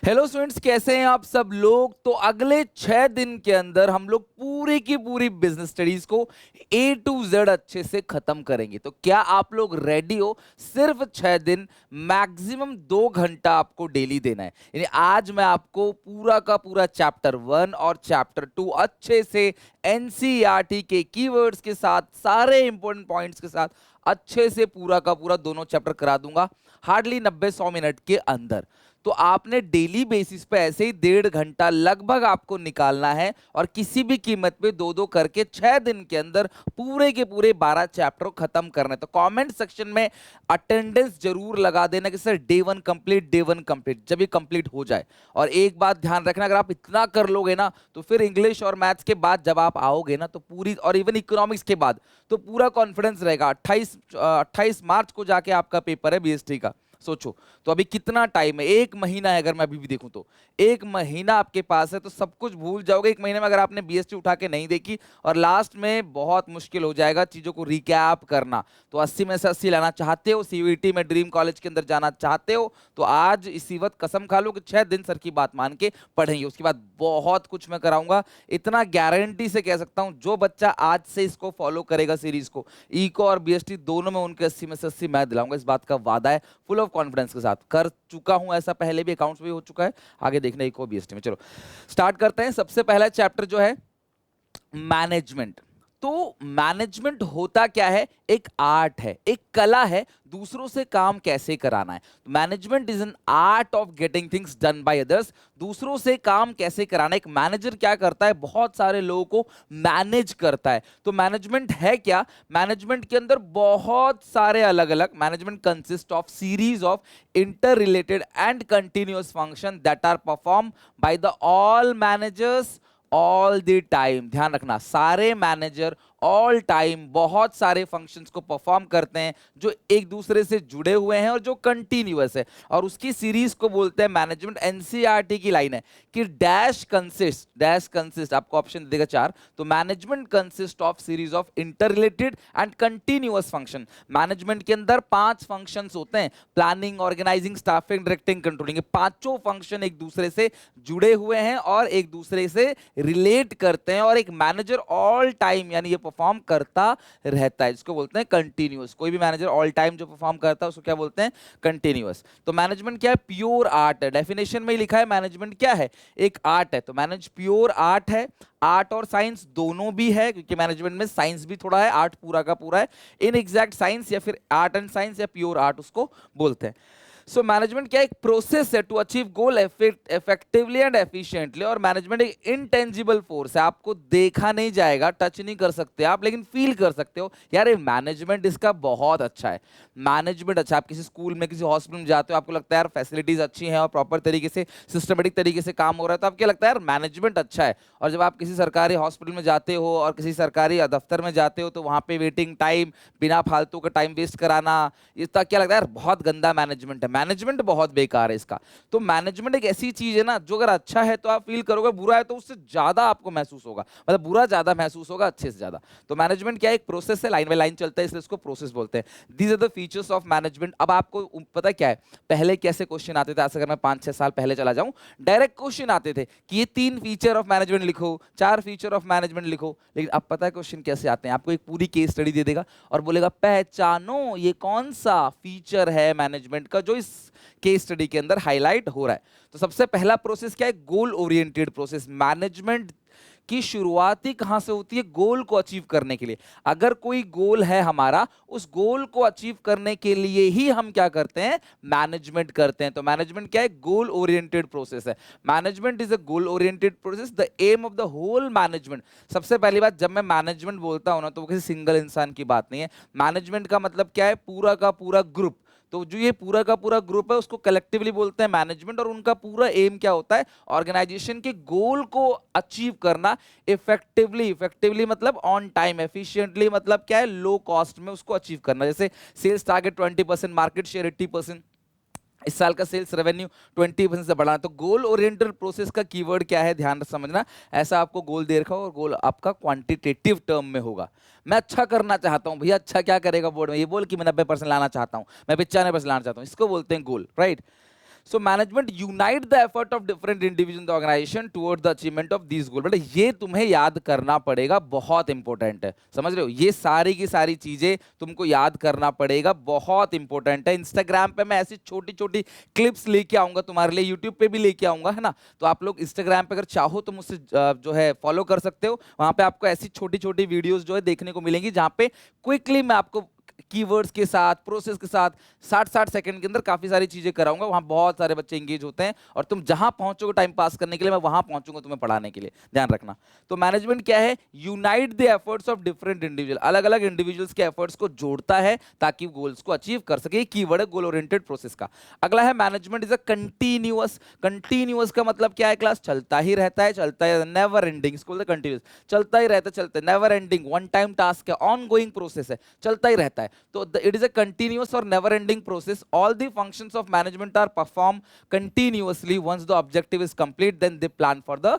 Hello students, कैसे हैं आप सब लोग। तो अगले 6 दिन के अंदर हम लोग पूरी की पूरी बिजनेस स्टडीज को A to Z अच्छे से खत्म करेंगे। तो क्या आप लोग रेडी हो? सिर्फ 6 दिन, मैक्सिमम 2 घंटा आपको डेली देना है। यानी आज मैं आपको पूरा का पूरा चैप्टर 1 और चैप्टर 2 अच्छे से एनसीईआरटी के कीवर्ड्स के साथ, सारे इंपॉर्टेंट पॉइंट्स के साथ अच्छे से पूरा का पूरा दोनों चैप्टर करा दूंगा हार्डली 90-100 मिनट के अंदर। तो आपने डेली बेसिस पे ऐसे ही 1.5 घंटा लगभग आपको निकालना है और किसी भी कीमत पे 2-2 करके 6 दिन के अंदर पूरे के पूरे 12 चैप्टर खत्म करने हैं। तो कमेंट सेक्शन में अटेंडेंस जरूर लगा देना कि sir day 1 complete, day 1 complete, जब ये कंप्लीट हो जाए। और एक बात ध्यान रखना, अगर आप इतना कर लोगे ना तो फिर इंग्लिश और मैथ्स के बाद जब आप आओगे ना तो पूरी, और इवन इकोनॉमिक्स के बाद, तो पूरा कॉन्फिडेंस रहेगा। 28 मार्च को जाके आपका पेपर है बीएसटी का। सोचो तो अभी कितना टाइम है, 1 महीना है। अगर मैं अभी भी देखूं तो 1 महीना आपके पास है, तो सब कुछ भूल जाओगे 1 महीने में अगर आपने बीएसटी उठा के नहीं देखी। और लास्ट में बहुत मुश्किल हो जाएगा चीजों को रिकैप करना। तो 80 में से 80 लाना चाहते हो, सीयूईटी में ड्रीम कॉलेज के अंदर जाना चाहते हो, तो आज इसी वक्त कसम खा लो कि 6 दिन सर की बात मान के पढ़ेंगे। उसके बाद बहुत कुछ मैं कराऊंगा। इतना गारंटी से कह सकता हूं, जो बच्चा आज से इसको फॉलो करेगा सीरीज को, इको और बीएसटी दोनों में उनके 80 में से 80 मैं दिलाऊंगा। इस बात का वादा है, फुल ऑफ कॉन्फिडेंस के साथ। कर चुका हूं ऐसा, पहले भी अकाउंट्स में हो चुका है, आगे देखना इको बीएसटी में। चलो स्टार्ट करते हैं। सबसे पहला चैप्टर जो है मैनेजमेंट। तो मैनेजमेंट होता क्या है? एक आर्ट है, एक कला है, दूसरों से काम कैसे कराना है। Management is an art of getting things done by others. दूसरों से काम कैसे कराना। एक मैनेजर क्या करता है? बहुत सारे लोगों को मैनेज करता है। तो मैनेजमेंट है क्या? मैनेजमेंट के अंदर बहुत सारे अलग अलग, management consist of series of inter related and continuous function that are perform by the all managers all the time. ध्यान रखना, सारे मैनेजर ऑल टाइम बहुत सारे फंक्शंस को परफॉर्म करते हैं जो एक दूसरे से जुड़े हुए हैं और जो कंटिन्यूअस है, और उसकी सीरीज को बोलते हैं मैनेजमेंट। एनसीईआरटी की लाइन है कि डैश कंसिस्ट, आपको ऑप्शन देगा 4। तो management consist of series of inter related and continuous function. Management के अंदर 5 फंक्शंस होते हैं: planning, organising, staffing, directing, controlling. पांचों फंक्शन एक दूसरे से जुड़े हुए हैं और एक दूसरे से रिलेट करते हैं, और एक मैनेजर ऑल टाइम यानी ये परफॉर्म करता रहता है, जिसको बोलते हैं कंटिन्यूअस। कोई भी मैनेजर ऑल टाइम जो परफॉर्म करता है उसको क्या बोलते हैं? कंटिन्यूअस। तो मैनेजमेंट क्या है? प्योर आर्ट है। डेफिनेशन में ही लिखा है मैनेजमेंट क्या है? एक आर्ट है। तो मैनेज प्योर आर्ट है। आर्ट और साइंस दोनों भी है, क्योंकि मैनेजमेंट में साइंस भी थोड़ा है, आर्ट पूरा का पूरा है। इन एग्जैक्ट साइंस या फिर आर्ट एंड साइंस या प्योर आर्ट उसको बोलते हैं। सो मैनेजमेंट क्या? एक प्रोसेस है to achieve goal effectively and efficiently. और मैनेजमेंट एक इनटेंजिबल फोर्स है, आपको देखा नहीं जाएगा, टच नहीं कर सकते आप, लेकिन फील कर सकते हो यार ये मैनेजमेंट इसका बहुत अच्छा है। मैनेजमेंट अच्छा, आप किसी स्कूल में, किसी हॉस्पिटल में जाते हो, आपको लगता है यार फैसिलिटीज अच्छी हैं और प्रॉपर तरीके से, सिस्टमेटिक तरीके से काम हो रहा है, तो आपको क्या लगता है? यार मैनेजमेंट अच्छा है। और जब आप किसी सरकारी हॉस्पिटल में जाते हो और किसी सरकारी दफ्तर में जाते हो, तो वहां पे वेटिंग टाइम, बिना फालतू का टाइम वेस्ट कराना, इसका क्या लगता है? यार बहुत गंदा मैनेजमेंट है, मैनेजमेंट बहुत बेकार है इसका। तो मैनेजमेंट एक ऐसी चीज है ना, जो अगर अच्छा है तो आप फील करोगे, बुरा है तो उससे ज्यादा आपको महसूस होगा, मतलब बुरा ज्यादा महसूस होगा अच्छे से ज्यादा। तो मैनेजमेंट क्या है? एक प्रोसेस है, लाइन बाय लाइन चलता है, इसलिए इसको प्रोसेस बोलते हैं। These are the features of management. अब आपको पता क्या है, पहले कैसे क्वेश्चन आते थे? आज अगर मैं 5-6 साल पहले चला जाऊं, डायरेक्ट क्वेश्चन आते थे कि ये 3 फीचर ऑफ मैनेजमेंट लिखो, 4 फीचर ऑफ मैनेजमेंट लिखो। लेकिन अब पता है क्वेश्चन कैसे आते हैं? आपको एक पूरी केस स्टडी दे देगा और बोलेगा पहचानो ये कौन सा फीचर है मैनेजमेंट का जो इस केस स्टडी के अंदर हाईलाइट हो रहा है। तो सबसे पहला प्रोसेस क्या है? Goal oriented process. मैनेजमेंट की शुरुआत ही कहां से होती है? गोल को अचीव करने के लिए। अगर कोई गोल है हमारा, उस गोल को अचीव करने के लिए ही हम क्या करते हैं? मैनेजमेंट करते हैं। तो मैनेजमेंट क्या है? गोल ओरिएंटेड प्रोसेस है। Management is a goal oriented process, the aim of the whole management. सबसे पहली बात, जब मैं मैनेजमेंट बोलता हूं ना, तो वो किसी सिंगल इंसान की बात नहीं है। मैनेजमेंट का मतलब क्या है? पूरा का पूरा ग्रुप। तो जो ये पूरा का पूरा ग्रुप है उसको कलेक्टिवली बोलते हैं मैनेजमेंट। और उनका पूरा एम क्या होता है? ऑर्गेनाइजेशन के गोल को अचीव करना इफेक्टिवली। इफेक्टिवली मतलब ऑन टाइम, एफिशिएंटली मतलब क्या है? लो कॉस्ट में उसको अचीव करना। जैसे सेल्स टारगेट 20%, मार्केट शेयर 80%, इस साल का सेल्स रेवेन्यू 20% से बढ़ाना। तो गोल ओरिएंटेड प्रोसेस का कीवर्ड क्या है, ध्यान समझना। ऐसा आपको गोल दे रखा हो और गोल आपका क्वांटिटेटिव टर्म में होगा। मैं अच्छा करना चाहता हूं, भैया अच्छा क्या करेगा बोर्ड में? ये बोल कि मैं 90% लाना चाहता हूं, मैं 95% लाना चाहता हूं, इसको बोलते हैं goal, right. So management unite the effort of different individual in the organisation toward the achievement of this goal. बेटा ये तुम्हें याद करना पड़ेगा, बहुत इंपॉर्टेंट है, समझ रहे हो, ये सारी की सारी चीजें तुमको याद करना पड़ेगा, बहुत इंपॉर्टेंट है। इंस्टाग्राम पे मैं ऐसी छोटी छोटी क्लिप्स लेके आऊंगा तुम्हारे लिए, यूट्यूब पे भी लेके आऊंगा, है ना। तो आप लोग इंस्टाग्राम पे अगर चाहो तो मुझसे जो है फॉलो कर सकते हो, वहां पे आपको ऐसी छोटी छोटी वीडियोस जो है देखने को मिलेंगी, जहां पे क्विकली मैं आपको कीवर्ड्स के साथ, प्रोसेस के साथ 60-60 सेकंड के अंदर काफी सारी चीजें कराऊंगा। वहां बहुत सारे बच्चे एंगेज होते हैं और तुम जहां पहुंचोगे टाइम पास करने के लिए, मैं वहां पहुंचूंगा तुम्हें पढ़ाने के लिए, ध्यान रखना। तो मैनेजमेंट क्या है? Unite the efforts of different individual, अलग अलग इंडिविजुअल्स के एफर्ट्स को जोड़ता है ताकि गोल्स को अचीव कर सके। कीवर्ड है गोल ओरिएंटेड प्रोसेस का। अगला है management is a continuous. Continuous का मतलब क्या है क्लास? चलता ही रहता है, चलता है, नेवर एंडिंग, इसको बोलते हैं कंटीन्यूअस, चलता ही रहता है, चलता है, never ending, one time task है, ऑन गोइंग प्रोसेस है, चलता ही रहता है। तो it is a continuous or never ending process. All the functions of management are performed continuously. Once the objective is complete, then they plan for the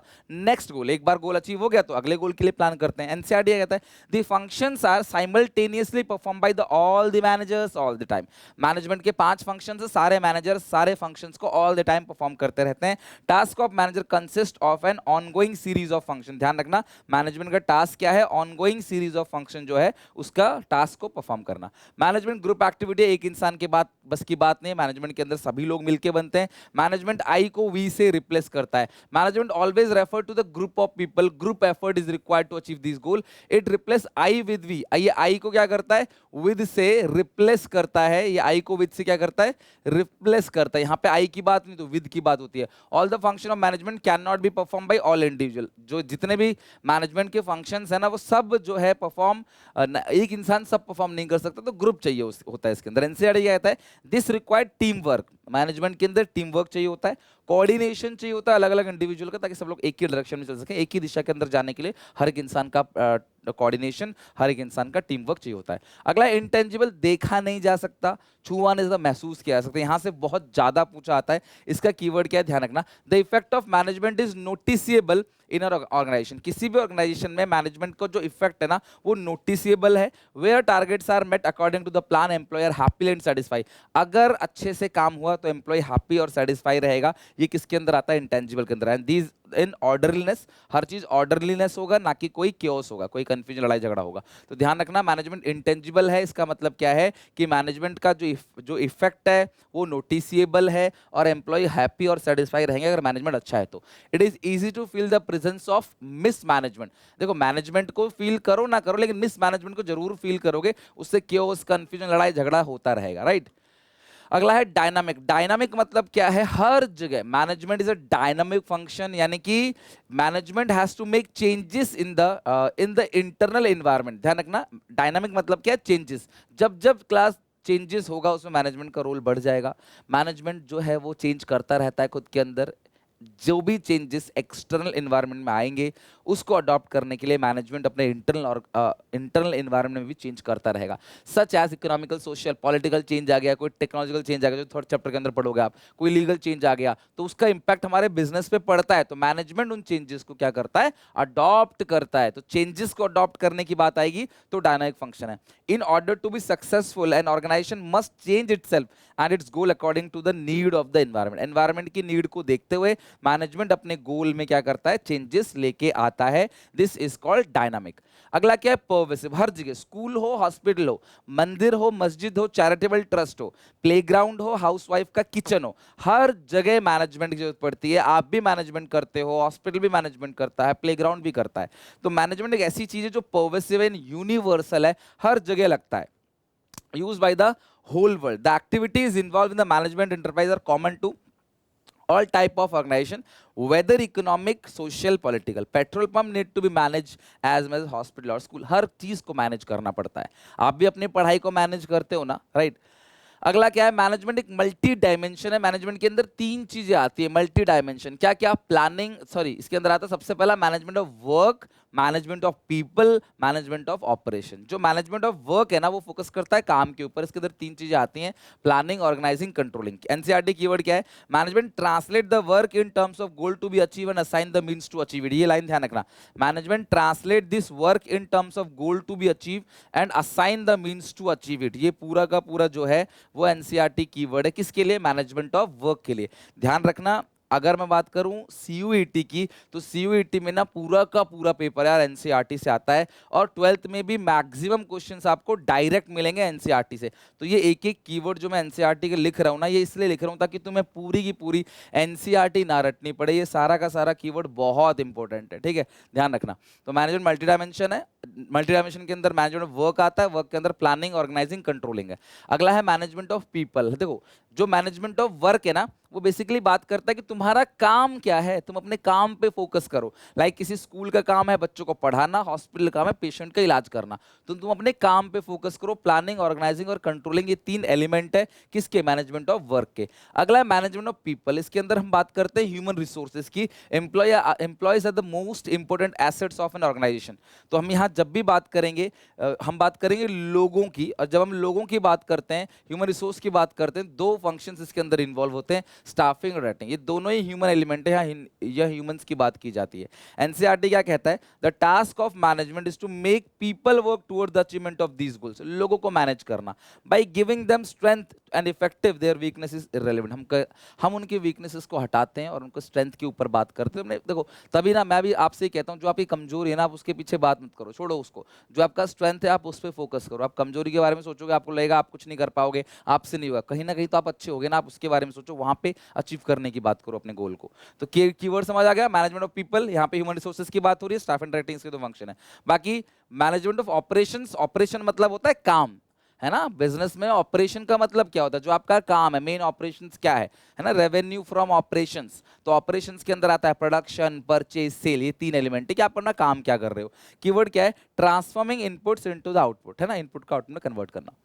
next goal. एक बार goal achieve हो गया तो अगले गोल के लिए प्लान करते हैं। NCERT कहता है the functions are simultaneously performed by the all the managers all the time. Management के 5 फंक्शंस है, सारे मैनेजर सारे फंक्शंस को ऑल द टाइम परफॉर्म करते रहते हैं। Task of manager consist of an ongoing series of function. ध्यान रखना, मैनेजमेंट का टास्क क्या है? ऑनगोइंग सीरीज ऑफ फंक्शन जो है उसका टास्क को परफॉर्म करना। मैनेजमेंट ग्रुप एक्टिविटी एक इंसान के बात बस की बात नहीं है, मैनेजमेंट के अंदर सभी लोग मिलकर बनते हैं। मैनेजमेंट आई को वी से रिप्लेस करता है। Management always refer to the group of people, group effort is required to achieve this goal. It replace I with we. ये आई को क्या करता है? विद से रिप्लेस करता है। ये आई को विद से क्या करता है? रिप्लेस करता है। यहां पे आई की बात नहीं तो विद की बात होती है। All the function of management can not be perform by all individual. जो जितने भी मैनेजमेंट के फंक्शंस है ना, वो सब जो है परफॉर्म, एक इंसान सब परफॉर्म नहीं कर सकता, तो ग्रुप चाहिए होता है इसके अंदर। एनसीईआरटी क्या कहता है? This required team work. Management के अंदर टीम वर्क चाहिए होता है, कोऑर्डिनेशन चाहिए होता है अलग अलग इंडिविजुअल का, ताकि सब लोग एक ही डायरेक्शन में चल सके, एक ही दिशा के अंदर जाने के लिए हर एक इंसान का कोऑर्डिनेशन, हर एक इंसान का टीम वर्क चाहिए होता है। अगला इंटेंजिबल, देखा नहीं जा सकता, छुआ नहीं जा सकता, महसूस किया जा सकता है। यहां से बहुत ज्यादा पूछा आता है, इसका कीवर्ड क्या है? ध्यान रखना, the effect of management is noticeable in organisation. किसी भी ऑर्गेनाइजेशन में मैनेजमेंट का जो इफेक्ट है ना, वो नोटिसिएबल है। Where targets are met according to the plan, employer happy and satisfy. अगर अच्छे से काम हुआ तो एम्प्लॉय हैप्पी और सेटिस्फाई रहेगा। ये किसके अंदर आता है? इंटेंजिबल के अंदर। एंड दीज इन ऑर्डरलीनेस, हर चीज ऑर्डरलीनेस होगा, ना कि कोई क्योस होगा, कोई कंफ्यूजन, लड़ाई झगड़ा होगा। तो ध्यान रखना, मैनेजमेंट इंटेंजिबल है, इसका मतलब क्या है कि मैनेजमेंट का जो इफेक्ट है वो नोटिसिएबल है और एम्प्लॉय हैप्पी और सेटिस्फाई रहेंगे अगर मैनेजमेंट अच्छा है तो। It is easy to feel the presence of mismanagement. देखो, मैनेजमेंट को फील करो ना करो, लेकिन मिस मैनेजमेंट को जरूर फील करोगे, उससे क्योस, कंफ्यूजन, लड़ाई झगड़ा होता रहेगा, राइट। अगला है डायनामिक। डायनामिक मतलब क्या है? हर जगह management is a dynamic function, यानी कि management has to make changes in the internal environment. ध्यान रखना, डायनामिक मतलब क्या है? चेंजेस। जब जब क्लास चेंजेस होगा उसमें मैनेजमेंट का रोल बढ़ जाएगा। मैनेजमेंट जो है वो चेंज करता रहता है खुद के अंदर। जो भी चेंजेस एक्सटर्नल एनवायरनमेंट में आएंगे उसको अडॉप्ट करने के लिए मैनेजमेंट अपने इंटरनल एनवायरनमेंट में भी चेंज करता रहेगा। Such as economical, social, political change आ गया, कोई टेक्नोलॉजिकल चेंज आ गया, जो थर्ड चैप्टर के अंदर पढ़ोगे आप, कोई लीगल चेंज आ गया, तो उसका इंपैक्ट हमारे बिजनेस पे पड़ता है। तो मैनेजमेंट उन चेंजेस को क्या करता है? अडॉप्ट करता है। तो चेंजेस को अडॉप्ट करने की बात आएगी तो डायनामिक फंक्शन है। In order to be successful an organisation must change itself and its goal according to the need of the environment. Environment की नीड को देखते हुए मैनेजमेंट अपने गोल में क्या करता है? चेंजेस लेके आता है। This is called dynamic. अगला क्या है? पर्वेसिव। हर जगह, स्कूल हो, हॉस्पिटल हो, मंदिर हो, मस्जिद हो, चैरिटेबल ट्रस्ट हो, प्लेग्राउंड हो, हाउसवाइफ का किचन हो, हर जगह मैनेजमेंट की जरूरत पड़ती है। आप भी मैनेजमेंट करते हो, हॉस्पिटल भी मैनेजमेंट करता है, प्लेग्राउंड भी करता है। तो मैनेजमेंट एक ऐसी चीज है जो पर्वेसिव एंड यूनिवर्सल है, हर जगह लगता है, used by the whole world. The activities involved in the management enterprise are common to all type of organization, whether economic, social, political. Petrol pump need to be managed as much as hospital or school. हर चीज को manage करना पड़ता है। आप भी अपनी पढ़ाई को मैनेज करते हो ना, राइट। अगला क्या है? मैनेजमेंट एक मल्टी डायमेंशन है। मैनेजमेंट के अंदर 3 चीजें आती है मल्टी डायमेंशन। क्या क्या? प्लानिंग, सॉरी, इसके अंदर आता है सबसे पहला management of work, management of people, management of operation. जो मैनेजमेंट ऑफ वर्क है ना वो फोकस करता है काम के ऊपर। इसके अंदर तीन चीजें आती हैं, planning, organising, controlling. NCERT keyword क्या है? Management translate the work in terms of goal to be achieve and assign the means to achieve it. ये लाइन ध्यान रखना, management translate this work in terms of goal to be achieve and assign the means to achieve it. ये पूरा का पूरा जो है वो एनसीईआरटी कीवर्ड है। किसके लिए? मैनेजमेंट ऑफ वर्क के लिए। ध्यान रखना, अगर मैं बात करूं सीयूईटी की, तो सीयूईटी में ना पूरा का पूरा पेपर यार एनसीईआरटी से आता है, और 12th में भी मैक्सिमम क्वेश्चंस आपको डायरेक्ट मिलेंगे एनसीईआरटी से। तो ये एक एक कीवर्ड जो मैं एनसीईआरटी के लिख रहा हूं ना, ये इसलिए लिख रहा हूं ताकि तुम्हें पूरी की पूरी एनसीईआरटी ना रटनी पड़े। ये सारा का सारा कीवर्ड बहुत इंपॉर्टेंट है, ठीक है, ध्यान रखना। तो मैनेजमेंट मल्टी डायमेंशन है, मल्टी डायमेंशन के अंदर मैनेजमेंट ऑफ वर्क आता है, वर्क के अंदर प्लानिंग, ऑर्गेनाइजिंग, कंट्रोलिंग है। अगला है मैनेजमेंट ऑफ पीपल। देखो जो मैनेजमेंट ऑफ वर्क है ना वो बेसिकली बात करता है कि तुम्हारा काम क्या है, तुम अपने काम पे फोकस करो। लाइक किसी स्कूल का काम है बच्चों को पढ़ाना, हॉस्पिटल का काम है पेशेंट का इलाज करना, तो तुम अपने काम पे फोकस करो। प्लानिंग, ऑर्गेनाइजिंग और कंट्रोलिंग, ये तीन एलिमेंट है किसके? मैनेजमेंट ऑफ वर्क के। अगला है मैनेजमेंट ऑफ पीपल। इसके अंदर हम बात करते हैं ह्यूमन रिसोर्सेज की। Employees are the most important assets of an organisation. तो हम यहाँ जब भी बात करेंगे हम बात करेंगे लोगों की, और जब हम लोगों की बात करते हैं, ह्यूमन रिसोर्स की बात करते हैं, दो फंक्शंस इसके अंदर इन्वॉल्व होते हैं, स्टाफिंग और रेटिंग। ये दोनों ही ह्यूमन एलिमेंट है, यह ह्यूमंस की बात की जाती है। एनसीईआरटी क्या कहता है? The task of management is to make people work toward the achievement of these goals. लोगों को मैनेज करना by giving them strength and effective, their weakness is irrelevant. हम उनकी वीकनेसेस को हटाते हैं और उनको स्ट्रेंथ के ऊपर बात करते हैं। देखो तभी ना मैं भी आपसे ही कहता हूं, जो आपकी कमजोरी है ना आप उसके पीछे बात मत करो, छोड़ो उसको। जो आपका स्ट्रेंथ है आप उस पर फोकस करो। आप कमजोरी के बारे में सोचोगे, आपको लगेगा आप कुछ नहीं कर पाओगे, आपसे नहीं होगा। कहीं ना कहीं तो आप अच्छे होगे ना, आप उसके बारे में सोचो, वहां पे अचीव करने की बात करो अपने गोल को। तो कीवर्ड समझ आ गया? मैनेजमेंट ऑफ पीपल, यहाँ पे ह्यूमन रिसोर्सेज की बात हो रही है, स्टाफ एंड रेटिंग्स के दो फंक्शन है। बाकी मैनेजमेंट ऑफ ऑपरेशंस, ऑपरेशन मतलब होता है काम, है ना। बिजनेस में ऑपरेशन का मतलब क्या होता है? जो आपका काम है, मेन ऑपरेशंस क्या है ना, रेवेन्यू फ्रॉम ऑपरेशंस। तो ऑपरेशंस के अंदर आता है प्रोडक्शन, परचेज, सेल, ये तीन एलिमेंट है कि आप अपना काम क्या कर रहे हो। कीवर्ड क्या है? Transforming inputs into the output, है ना, इनपुट का आउटपुट में कन्वर्ट करना।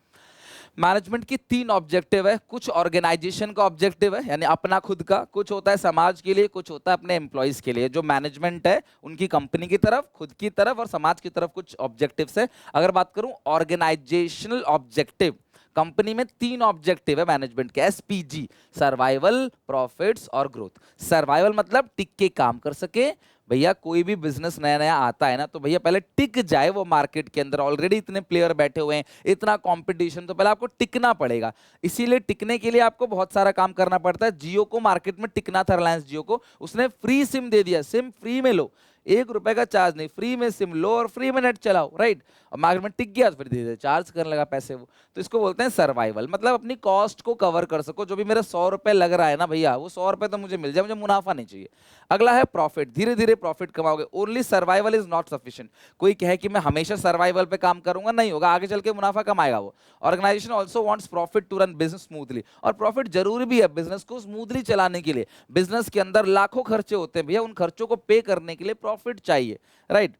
मैनेजमेंट की तीन ऑब्जेक्टिव है। कुछ ऑर्गेनाइजेशन का ऑब्जेक्टिव है यानी अपना खुद का, कुछ होता है समाज के लिए, कुछ होता है अपने एम्प्लॉइज के लिए। जो मैनेजमेंट है उनकी कंपनी की तरफ, खुद की तरफ और समाज की तरफ कुछ ऑब्जेक्टिव्स है। अगर बात करूं ऑर्गेनाइजेशनल ऑब्जेक्टिव, कंपनी में तीन ऑब्जेक्टिव है मैनेजमेंट के, एसपीजी, सर्वाइवल, प्रॉफिट्स और ग्रोथ। सर्वाइवल मतलब टिक के काम कर सके। भैया कोई भी बिजनेस नया नया आता है ना, तो भैया पहले टिक जाए वो मार्केट के अंदर। ऑलरेडी इतने प्लेयर बैठे हुए हैं, इतना कंपटीशन, तो पहले आपको टिकना पड़ेगा। इसीलिए टिकने के लिए आपको बहुत सारा काम करना पड़ता है। जियो को मार्केट में टिकना था, रिलायंस जियो को, उसने फ्री सिम दे दिया, सिम फ्री में लो, 1 रुपए का चार्ज नहीं, फ्री में सिम लो और फ्री में नेट चलाओ, राइट। और मार्केट में टिक गया तो फिर धीरे धीरे चार्ज करने लगा पैसे वो। तो इसको बोलते हैं सर्वाइवल, मतलब अपनी कॉस्ट को कवर कर सको। जो भी मेरा 100 रुपए लग रहा है ना भैया, वो 100 रुपए तो मुझे मिल जाए, मुझे मुनाफा नहीं चाहिए। अगला है प्रॉफिट, धीरे धीरे प्रॉफिट कमाओगे। Only survival is not sufficient. कोई कहे कि मैं हमेशा सर्वाइवल पे काम करूंगा, नहीं होगा, आगे चल के मुनाफा कमाएगा वो। Organisation also wants profit to run business smoothly, और प्रॉफिट जरूरी भी है बिजनेस को स्मूथली चलाने के लिए। बिजनेस के अंदर लाखों खर्चे होते हैं भैया, उन खर्चों को पे करने के लिए प्रॉफिट चाहिए, राइट।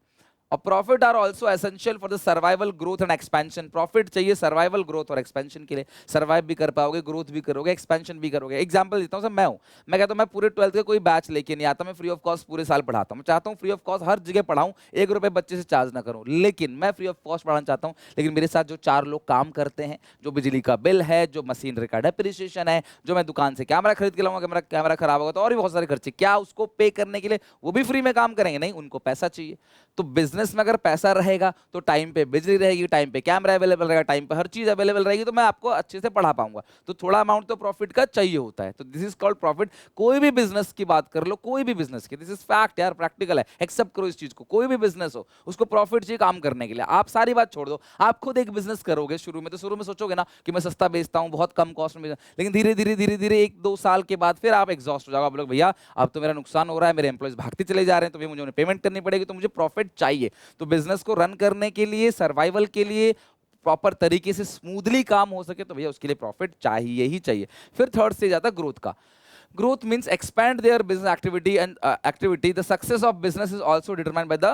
और profit are also essential for the survival, growth and expansion. Profit चाहिए सर्वाइवल, ग्रोथ और एक्सपेंशन के लिए। सर्वाइव भी कर पाओगे, ग्रोथ भी करोगे, एक्सपेंशन भी करोगे। एग्जांपल देता हूं, मैं कहता हूं मैं पूरे 12th का कोई बैच लेके नहीं आता, मैं फ्री ऑफ कॉस्ट पूरे साल पढ़ाता हूं। मैं चाहता हूं फ्री ऑफ कॉस्ट हर जगह पढ़ाऊं, 1 रुपए बच्चे से चार्ज ना करूं, लेकिन मैं फ्री ऑफ कॉस्ट पढ़ाना चाहता हूं। लेकिन मेरे साथ जो 4 लोग काम करते हैं, जो बिजली का बिल है, जो मशीनरी का डेप्रिसिएशन है, जो मैं दुकान से कैमरा खरीद के लाऊंगा, कैमरा खराब होगा तो और भी बहुत सारे खर्चे, क्या उसको पे करने के लिए वो भी फ्री में काम करेंगे? नहीं, उनको पैसा चाहिए। तो बिजनेस में अगर पैसा रहेगा तो टाइम पे बिजली रहेगी, टाइम पे कैमरा अवेलेबल रहेगा, टाइम पे हर चीज अवेलेबल रहेगी, तो मैं आपको अच्छे से पढ़ा पाऊंगा। तो थोड़ा अमाउंट तो प्रॉफिट का चाहिए होता है। तो दिस इज कॉल्ड प्रॉफिट। कोई भी बिजनेस की बात कर लो, कोई भी बिजनेस की, दिस इज फैक्ट यार, प्रैक्टिकल है, एक्सेप्ट करो इस चीज को। कोई भी बिजनेस हो उसको प्रॉफिट चाहिए काम करने के लिए। आप सारी बात छोड़ दो, आप खुद एक बिजनेस करोगे शुरू में, तो शुरू में सोचोगे ना कि मैं सस्ता बेचता हूं, बहुत कम कॉस्ट में, लेकिन धीरे धीरे धीरे धीरे 1-2 साल के बाद फिर आप एग्जॉस्ट हो जाओगे। आप लोग भैया अब तो मेरा नुकसान हो रहा है, मेरे एम्प्लॉइज भागते चले जा रहे हैं, तो मुझे उन्हें पेमेंट करनी पड़ेगी, तो मुझे प्रॉफिट चाहिए। तो बिजनेस को रन करने के लिए, सर्वाइवल के लिए, प्रॉपर तरीके से स्मूथली काम हो सके, तो भैया उसके लिए प्रॉफिट चाहिए ही चाहिए। फिर थर्ड स्टेज आता है ग्रोथ का। Growth means expand their business activity and activity. The success of business is also determined by the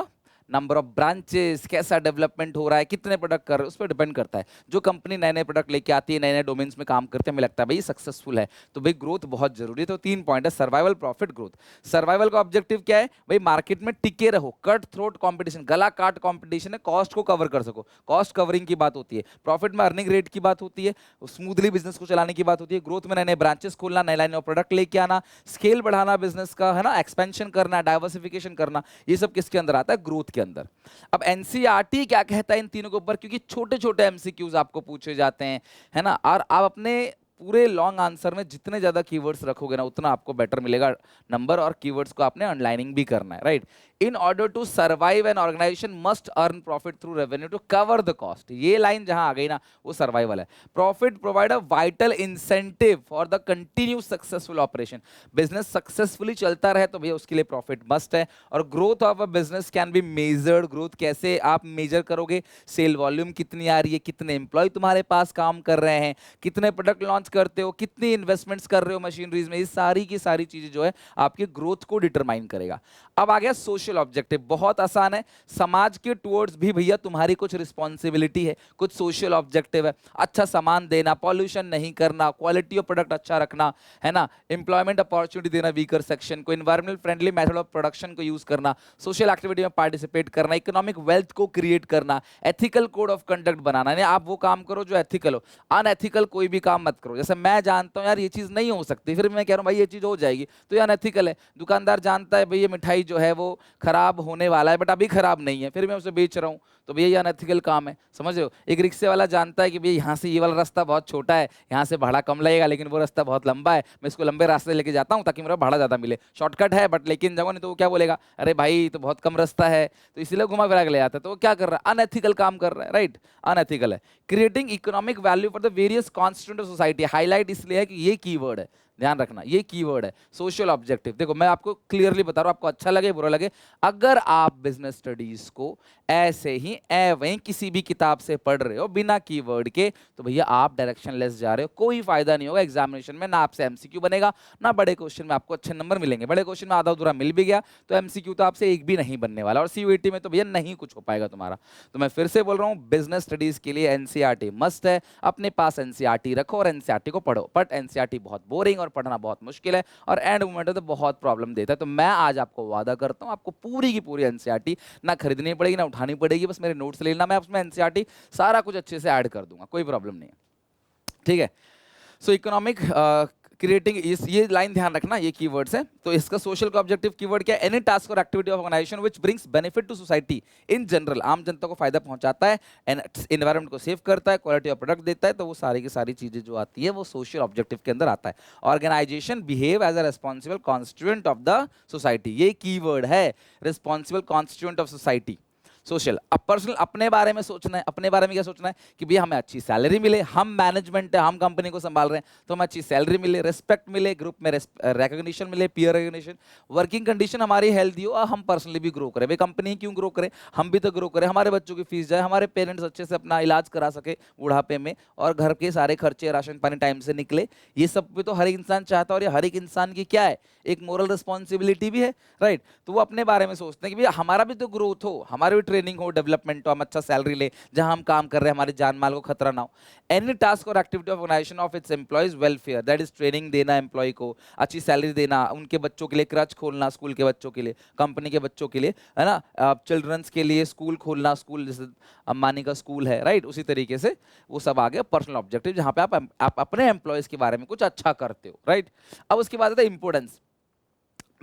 number of branches, कैसा डेवलपमेंट हो रहा है, कितने प्रोडक्ट कर रहे हैं, उस पर डिपेंड करता है। जो कंपनी नए नए प्रोडक्ट लेके आती है, नए नए डोमेन्स में काम करते हैं, हमें लगता है भाई सक्सेसफुल है, तो भाई ग्रोथ बहुत जरूरी है। तो 3 पॉइंट है, सर्वाइवल, प्रॉफिट, ग्रोथ। सर्वाइवल का ऑब्जेक्टिव क्या है भाई? मार्केट में टिके रहो, कट थ्रोट कॉम्पिटिशन, गला काट कॉम्पिटिशन है, कॉस्ट को कवर कर सको, कॉस्ट कवरिंग की बात होती है। प्रॉफिट में अर्निंग रेट की बात होती है, स्मूथली बिजनेस को चलाने की बात होती है। ग्रोथ में नए नए ब्रांचेस खोलना, नए लाइन ऑफ प्रोडक्ट लेके आना, स्केल बढ़ाना बिजनेस का, है ना, एक्सपेंशन करना, डाइवर्सिफिकेशन करना, ये सब किसके अंदर आता है? ग्रोथ के अंदर। अब एनसीईआरटी क्या कहता है इन तीनों के ऊपर? क्योंकि छोटे छोटे एमसीक्यूज आपको पूछे जाते हैं, है ना, और आप अपने पूरे लॉन्ग आंसर में जितने ज्यादा कीवर्ड्स रखोगे ना, उतना आपको बेटर मिलेगा नंबर, और कीवर्ड्स को आपने अंडरलाइनिंग भी करना है, right. In order to survive an organisation must earn profit through revenue to cover the cost. ये लाइन जहां आ गई ना, वो सर्वाइवल है। Profit provide a vital incentive for the continue successful operation. Business successfully चलता रहे तो भैया उसके लिए प्रॉफिट मस्ट है। और growth of a business can be measured. Growth कैसे आप मेजर करोगे? सेल वॉल्यूम कितनी आ रही है, कितने एम्प्लॉय तुम्हारे पास काम कर रहे हैं, कितने प्रोडक्ट लॉन्च करते हो, कितनी इन्वेस्टमेंट्स कर रहे हो मशीनरीज में, ये सारी की सारी चीजें जो है आपकी ग्रोथ को डिटरमाइन करेगा। अब आ गया सोशल ऑब्जेक्टिव, बहुत आसान है। समाज के टुवर्ड्स भी भैया तुम्हारी कुछ रिस्पॉन्सिबिलिटी है, कुछ सोशल ऑब्जेक्टिव है। अच्छा सामान देना, पॉल्यूशन नहीं करना, क्वालिटी ऑफ प्रोडक्ट अच्छा रखना, है ना, एम्प्लॉयमेंट अपॉर्चुनिटी देना वीकर सेक्शन को, environmental friendly method of production को यूज करना, सोशल एक्टिविटी में पार्टिसिपेट करना, इकोनॉमिक वेल्थ को क्रिएट करना, एथिकल कोड ऑफ कंडक्ट बनाना। यानी आप वो काम करो जो एथिकल हो, अनएथिकल कोई भी काम मत करो। जैसे मैं जानता हूं यार ये चीज नहीं हो सकती, फिर मैं कह रहा हूं भाई ये चीज हो जाएगी, तो ये अनएथिकल है। दुकानदार जानता है भाई ये मिठाई जो है वो खराब होने वाला है, बट अभी खराब नहीं है, फिर मैं उसे बेच रहा हूं, तो भैया ये अनएथिकल काम है, समझ रहे हो। एक रिक्शे वाला जानता है कि भैया यहाँ से ये वाला रास्ता बहुत छोटा है, यहाँ से भाड़ा कम लगेगा, लेकिन वो रास्ता बहुत लंबा है, मैं इसको लंबे रास्ते लेके जाता हूँ ताकि मेरा भाड़ा ज्यादा मिले, शॉर्टकट है बट लेकिन जाओ, नहीं तो वो क्या बोलेगा, अरे भाई तो बहुत कम रास्ता है, तो इसीलिए घुमा फिरा के ले जाता है। तो वो क्या कर रहा है? अनएथिकल काम कर रहा है, राइट, अनएथिकल है। Creating economic value for the various constituent of society, highlight इसलिए है कि ये कीवर्ड है, ध्यान रखना, ये कीवर्ड है सोशल ऑब्जेक्टिव। देखो मैं आपको क्लियरली बता रहा हूं, आपको अच्छा लगे बुरा लगे, अगर आप बिजनेस स्टडीज को ऐसे ही वहीं किसी भी किताब से पढ़ रहे हो बिना कीवर्ड के, तो भैया आप डायरेक्शन लेस जा रहे हो, कोई फायदा नहीं होगा एग्जामिनेशन में। ना आपसे एमसीक्यू बनेगा, ना बड़े क्वेश्चन में आपको अच्छे नंबर मिलेंगे। बड़े क्वेश्चन में आधा अधूरा मिल भी गया तो एमसीक्यू तो आपसे एक भी नहीं बनने वाला, और सीयूईटी में तो भैया नहीं कुछ हो पाएगा तुम्हारा। तो मैं फिर से बोल रहा हूँ, बिजनेस स्टडीज के लिए एनसीईआरटी मस्ट है। अपने पास एनसीईआरटी रखो और एनसीईआरटी को पढ़ो, बट एनसीईआरटी बहुत बोरिंग और पढ़ना बहुत मुश्किल है, और एंड मोमेंट तो बहुत प्रॉब्लम देता है। तो मैं आज आपको वादा करता हूँ, आपको पूरी की पूरी एनसीईआरटी ना खरीदनी पड़ेगी ना उठानी पड़ेगी, बस मेरे नोट्स लेना, मैं उसमें एनसीईआरटी सारा कुछ अच्छे से ऐड कर दूंगा, कोई प्रॉब्लम नहीं है, ठीक है। सो इकोनॉमिक क्रिएटिंग, ये लाइन ध्यान रखना, ये कीवर्ड्स है। तो इसका सोशल का ऑब्जेक्टिव कीवर्ड क्या है? Any task or activity of organisation which brings benefit to society in general, आम जनता को फायदा पहुंचाता है, एनवायरनमेंट को सेव करता है, क्वालिटी ऑफ प्रोडक्ट देता है, तो वो सारी की सारी चीजें जो आती है वो सोशल ऑब्जेक्टिव के अंदर आता है। Organisation behave as a responsible constituent of the society, ये कीवर्ड है, responsible constituent of society. Social, अब पर्सनल अपने बारे में सोचना है, अपने बारे में क्या सोचना है कि भैया हमें अच्छी सैलरी मिले, हम मैनेजमेंट है, हम कंपनी को संभाल रहे हैं, तो हमें अच्छी सैलरी मिले, रिस्पेक्ट मिले, ग्रुप में रिकॉग्निशन मिले, पीयर रिकॉग्निशन, वर्किंग कंडीशन हमारी हेल्दी हो, और हम पर्सनली भी ग्रो करें। भाई कंपनी क्यों ग्रो करे, हम भी तो ग्रो करें, हमारे बच्चों की फीस जाए, हमारे पेरेंट्स अच्छे से अपना इलाज करा सके बुढ़ापे में, और घर के सारे खर्चे राशन पानी टाइम से निकले, ये सब भी तो हर एक इंसान चाहता है, और ये हर एक इंसान की क्या है, एक मोरल रिस्पॉन्सिबिलिटी भी है, राइट। तो वो अपने बारे में सोचते हैं कि भैया हमारा भी तो ग्रोथ हो, हमारी भी ट्रेनिंग हो, डेवलपमेंट हो, हम अच्छा सैलरी ले, जहां हम काम कर रहे हैं हमारे जान माल को खतरा ना हो। Any task or activity of organisation of its employees welfare, that is training देना एम्प्लॉय को, अच्छी सैलरी देना, उनके बच्चों के लिए क्रच खोलना, स्कूल के बच्चों के लिए, कंपनी के बच्चों के लिए, है ना, चिल्ड्रंस के लिए स्कूल खोलना, स्कूल जैसे अंबानी का स्कूल है, राइट, उसी तरीके से वो सब आ गया पर्सनल ऑब्जेक्टिव, जहां पे आप अपने एम्प्लॉयज के बारे में कुछ अच्छा करते हो, राइट। अब उसके बाद आता है इंपोर्टेंस,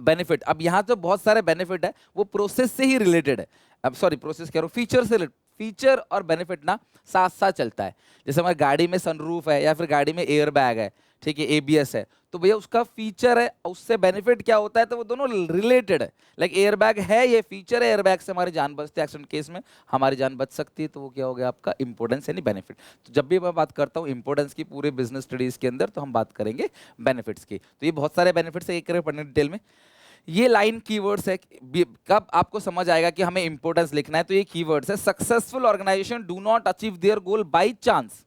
बेनिफिट। अब यहां तो बहुत सारे बेनिफिट है, वो प्रोसेस से ही रिलेटेड है, अब सॉरी प्रोसेस कह रहा हूं, फीचर से, फीचर और बेनिफिट ना साथ साथ चलता है। जैसे हमारी गाड़ी में सनरूफ है, या फिर गाड़ी में एयर बैग है, ठीक है, एबीएस है, तो भैया उसका फीचर है, उससे बेनिफिट क्या होता है, तो वो दोनों रिलेटेड है। लाइक एयर बैग है, ये फीचर है, एयर बैग से हमारी जान बचती है, एक्सीडेंट केस में हमारी जान बच सकती है, तो वो क्या हो गया आपका इंपोर्टेंस यानी बेनिफिट। तो जब भी मैं बात करता हूँ इंपोर्टेंस की पूरे बिजनेस स्टडीज के अंदर, तो हम बात करेंगे बेनिफिट्स की। तो ये बहुत सारे बेनिफिट्स है, एक करें पढ़ने डिटेल में। ये लाइन कीवर्ड्स है, कब आपको समझ आएगा कि हमें इंपोर्टेंस लिखना है, तो ये कीवर्ड्स है। Successful organisation do not achieve their goal by chance,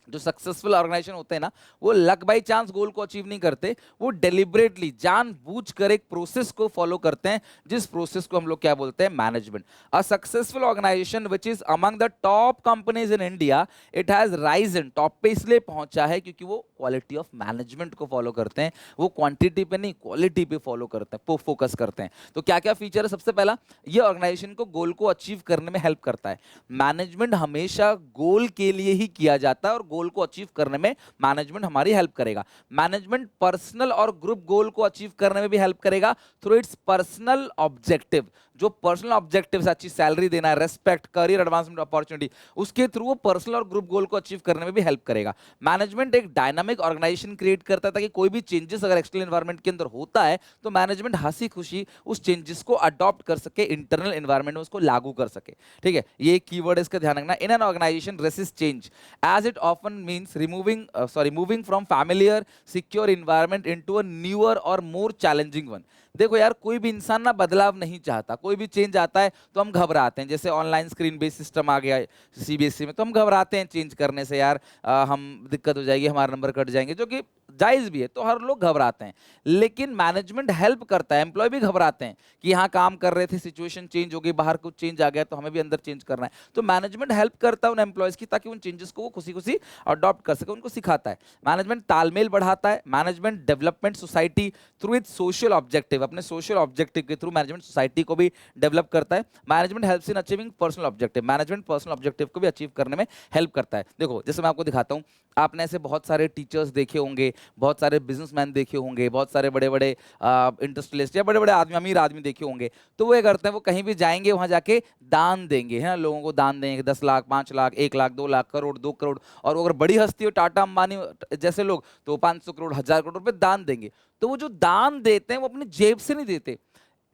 जो सक्सेसफुल ऑर्गेनाइजेशन होते हैं ना, वो लक बाई चांस गोल को अचीव नहीं करते, वो डेलिबरेटली जानबूझकर एक प्रोसेस को फॉलो करते हैं, जिस प्रोसेस को हम लोग क्या बोलते हैं, management. A successful organisation which is among the top companies in India, it has risen, top पे इसलिए पहुंचा है क्योंकि वो क्वालिटी ऑफ मैनेजमेंट को फॉलो करते हैं, वो क्वांटिटी पे नहीं क्वालिटी पे फॉलो करते हैं, फोकस करते हैं। तो क्या क्या फीचर है? सबसे पहला, ये ऑर्गेनाइजेशन को गोल को अचीव करने में हेल्प करता है। मैनेजमेंट हमेशा गोल के लिए ही किया जाता है और गोल को अचीव करने में मैनेजमेंट हमारी हेल्प करेगा। मैनेजमेंट पर्सनल और ग्रुप गोल को अचीव करने में भी हेल्प करेगा थ्रू इट्स पर्सनल ऑब्जेक्टिव। जो पर्सनल ऑब्जेक्टिव्स, अच्छी सैलरी देना है, रेस्पेक्ट, करियर एडवांसमेंट अपॉर्चुनिटी, उसके थ्रू वो पर्सनल और ग्रुप गोल को अचीव करने में भी हेल्प करेगा। मैनेजमेंट एक डायनामिक ऑर्गेनाइजेशन क्रिएट करता है ताकि कोई भी चेंजेस अगर एक्सटर्नल एनवायरनमेंट के अंदर होता है तो मैनेजमेंट हंसी खुशी उस चेंजेस को अडॉप्ट कर सके, इंटरनल एनवायरनमेंट में उसको लागू कर सके। ठीक है, ये कीवर्ड है, इसका ध्यान रखना। In an organisation resist change as it often means moving from familiar secure environment into a newer or more challenging one. देखो यार, कोई भी इंसान ना बदलाव नहीं चाहता, कोई भी चेंज आता है तो हम घबराते हैं। जैसे ऑनलाइन स्क्रीन बेस्ड सिस्टम आ गया है सीबीएसई में, तो हम घबराते हैं चेंज करने से, यार हम दिक्कत हो जाएगी, हमारे नंबर कट जाएंगे, जो कि जायज भी है, तो हर लोग घबराते हैं। लेकिन मैनेजमेंट हेल्प करता है, एम्प्लॉय भी घबराते हैं कि यहाँ काम कर रहे थे, सिचुएशन चेंज हो गई, बाहर कुछ चेंज आ गया तो हमें भी अंदर चेंज करना है। तो मैनेजमेंट हेल्प करता है उन एम्प्लॉयज की ताकि उन चेंजेस को वो खुशी खुशी अडॉप्ट कर सके, उनको सिखाता है। मैनेजमेंट तालमेल बढ़ाता है। Management development society through it's social objective, अपने सोशल ऑब्जेक्टिव के थ्रू मैनेजमेंट सोसाइटी को भी डेवलप करता है। Management helps in achieving personal objective, management personal objective को भी अचीव करने में हेल्प करता है। देखो, जैसे मैं आपको दिखाता हूँ, आपने ऐसे बहुत सारे टीचर्स देखे होंगे, बहुत सारे बिजनेसमैन देखे होंगे, बहुत सारे बड़े बड़े इंडस्ट्रियलिस्ट या बड़े बड़े आदमी, अमीर आदमी देखे होंगे। तो वो ये करते हैं, वो कहीं भी जाएंगे वहां जाके दान देंगे, है ना, लोगों को दान देंगे, 10 लाख, 5 लाख, 1 लाख, 2 लाख, करोड़, 2 करोड़। और अगर बड़ी हस्ती हो, टाटा अंबानी जैसे लोग, तो 500 करोड़, 1000 करोड़ रुपए दान देंगे। तो वो जो दान देते हैं वो अपनी जेब से नहीं देते।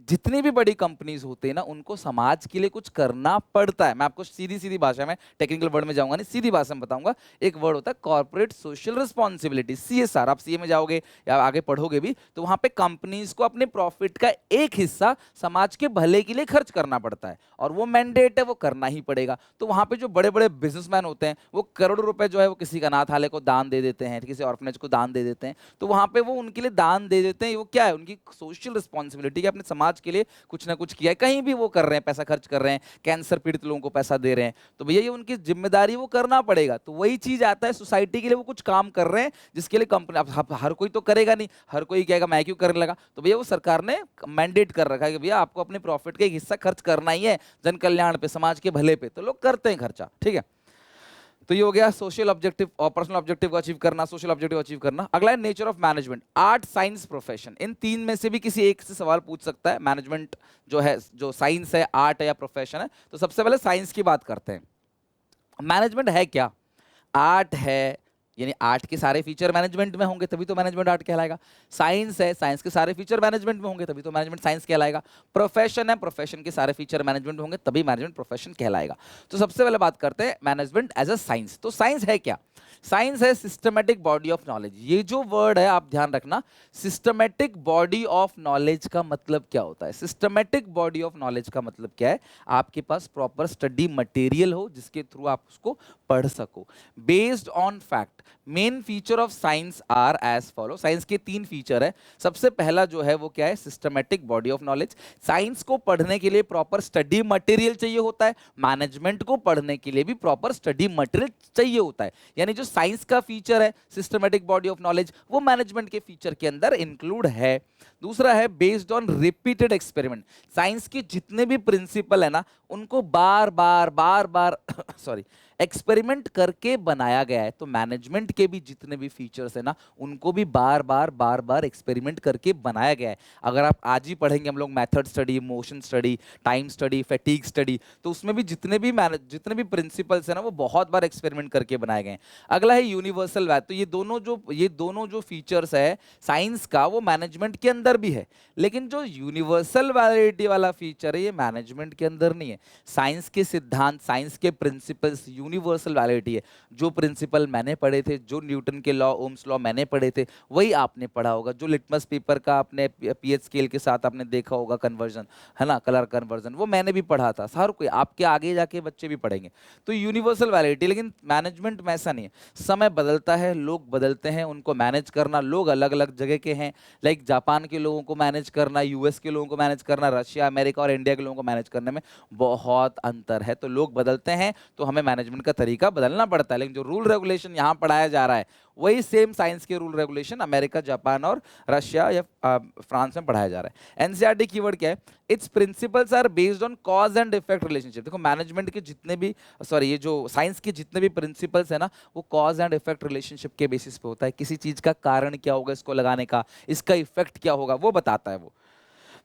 जितनी भी बड़ी कंपनीज होते हैं ना, उनको समाज के लिए कुछ करना पड़ता है। मैं आपको सीधी सीधी भाषा में, टेक्निकल वर्ड में जाऊंगा नहीं, सीधी भाषा में बताऊंगा। एक वर्ड होता है कॉर्पोरेट सोशल रिस्पॉन्सिबिलिटी, सीएसआर। आप सीए में जाओगे या आगे पढ़ोगे भी तो वहां पे कंपनीज को अपने प्रॉफिट का एक हिस्सा समाज के भले के लिए खर्च करना पड़ता है, और वो मैंडेट है, वो करना ही पड़ेगा। तो वहां पे जो बड़े बड़े बिजनेसमैन होते हैं, वो करोड़ों रुपए जो है वो किसी अनाथालय को दान दे देते हैं, किसी ऑर्फनेज को दान दे देते हैं। तो वहां पे वो उनके लिए दान दे देते हैं। वो क्या है, उनकी सोशल रिस्पॉन्सिबिलिटी, अपने समाज के लिए कुछ ना कुछ किया है, कहीं भी वो कर रहे हैं, पैसा खर्च कर रहे हैं, कैंसर पीड़ित लोगों को पैसा दे रहे हैं, तो भैया ये उनकी जिम्मेदारी, वो करना पड़ेगा। तो वही चीज आता है, सोसाइटी के लिए वो कुछ काम कर रहे हैं जिसके लिए कंपनी, अब हर कोई तो करेगा नहीं, हर कोई कहेगा मैं क्यों करने लगा। तो भैया वो सरकार ने मैंडेट कर रखा है कि भैया आपको अपने प्रॉफिट का एक हिस्सा खर्च करना ही है जन कल्याण पे, समाज के भले पे। तो लोग करते हैं खर्चा, ठीक है। तो ये हो गया सोशल ऑब्जेक्टिव और पर्सनल ऑब्जेक्टिव को अचीव करना, सोशल ऑब्जेक्टिव अचीव करना। अगला है nature of management, art, science, profession. इन तीन में से भी किसी एक से सवाल पूछ सकता है। मैनेजमेंट जो है, जो साइंस है, आर्ट है या प्रोफेशन है। तो सबसे पहले साइंस की बात करते हैं। मैनेजमेंट है क्या? आर्ट है, यानी आर्ट के सारे फीचर मैनेजमेंट में होंगे तभी तो मैनेजमेंट आर्ट कहलाएगा। साइंस है, साइंस के सारे फीचर मैनेजमेंट में होंगे तभी तो मैनेजमेंट साइंस कहलाएगा। प्रोफेशन है, प्रोफेशन के सारे फीचर मैनेजमेंट में होंगे तभी मैनेजमेंट प्रोफेशन कहलाएगा। तो सबसे पहले बात करते हैं मैनेजमेंट एज अ साइंस। तो साइंस है क्या? साइंस है सिस्टमेटिक बॉडी ऑफ नॉलेज। ये जो वर्ड है आप ध्यान रखना, सिस्टमेटिक बॉडी ऑफ नॉलेज का मतलब क्या होता है? सिस्टमेटिक बॉडी ऑफ नॉलेज का मतलब क्या है? आपके पास प्रॉपर स्टडी मटेरियल हो जिसके थ्रू आप उसको पढ़ सको, based on fact. Main feature of science are as follow. Science के 3 फीचर है। सबसे पहला जो है वो क्या है? Systematic body of knowledge. Science को पढ़ने के लिए प्रॉपर स्टडी मटेरियल चाहिए होता है, मैनेजमेंट को पढ़ने के लिए भी प्रॉपर स्टडी मटेरियल चाहिए होता है। यानी जो साइंस का फीचर है सिस्टमेटिक बॉडी ऑफ नॉलेज, वो मैनेजमेंट के फीचर के अंदर इंक्लूड है। दूसरा है based on repeated experiment. Science के जितने भी प्रिंसिपल है ना, उनको बार बार सॉरी एक्सपेरिमेंट करके बनाया गया है। तो मैनेजमेंट के भी जितने भी फीचर्स है ना, उनको भी बार बार एक्सपेरिमेंट करके बनाया गया है। अगर आप आज ही पढ़ेंगे हम लोग method study, motion study, time study, fatigue study, तो उसमें भी जितने भी प्रिंसिपल्स है ना, वो बहुत बार एक्सपेरिमेंट करके बनाए गए हैं। अगला है यूनिवर्सल वैल्यू। तो ये दोनों जो फीचर्स है साइंस का, वो मैनेजमेंट के अंदर अंदर भी है, लेकिन जो यूनिवर्सल वैलिडिटी वाला फीचर है ये मैनेजमेंट के अंदर नहीं है। साइंस के सिद्धांत, साइंस के प्रिंसिपल्स यूनिवर्सल वैलिडिटी है। जो प्रिंसिपल मैंने पढ़े थे, जो न्यूटन के लॉ, ओम्स लॉ मैंने पढ़े थे, वही आपने पढ़ा होगा। जो लिटमस पेपर का आपने पीएच स्केल के साथ आपने देखा होगा कन्वर्जन, है ना, कलर कन्वर्जन, वो मैंने भी पढ़ा था। हर कोई, आपके आगे जाके बच्चे भी पढ़ेंगे। तो यूनिवर्सल वैलिडिटी। लेकिन मैनेजमेंट में ऐसा नहीं है। समय बदलता है, लोग बदलते हैं, उनको मैनेज करना, लोग अलग अलग जगह के हैं। लाइक जापान के लोगों को मैनेज करना, यूएस के लोगों को मैनेज करना, रशिया, अमेरिका और इंडिया के लोगों को मैनेज करने में बहुत अंतर है। तो लोग बदलते हैं, तो हमें मैनेजमेंट का तरीका बदलना पड़ता है। लेकिन जो रूल रेगुलेशन यहाँ पढ़ाया जा रहा है वही सेम साइंस के रूल रेगुलेशन अमेरिका, जापान और रशिया या फ्रांस में पढ़ाया जा रहा है। एनसीईआरटी कीवर्ड क्या है? Its principles are based on cause and effect relationship. देखो मैनेजमेंट के जितने भी, सॉरी, ये जो साइंस के जितने भी प्रिंसिपल्स है ना, वो कॉज एंड इफेक्ट रिलेशनशिप के बेसिस पे होता है। किसी चीज का कारण क्या होगा इसको लगाने का, इसका इफेक्ट क्या होगा, वो बताता है वो।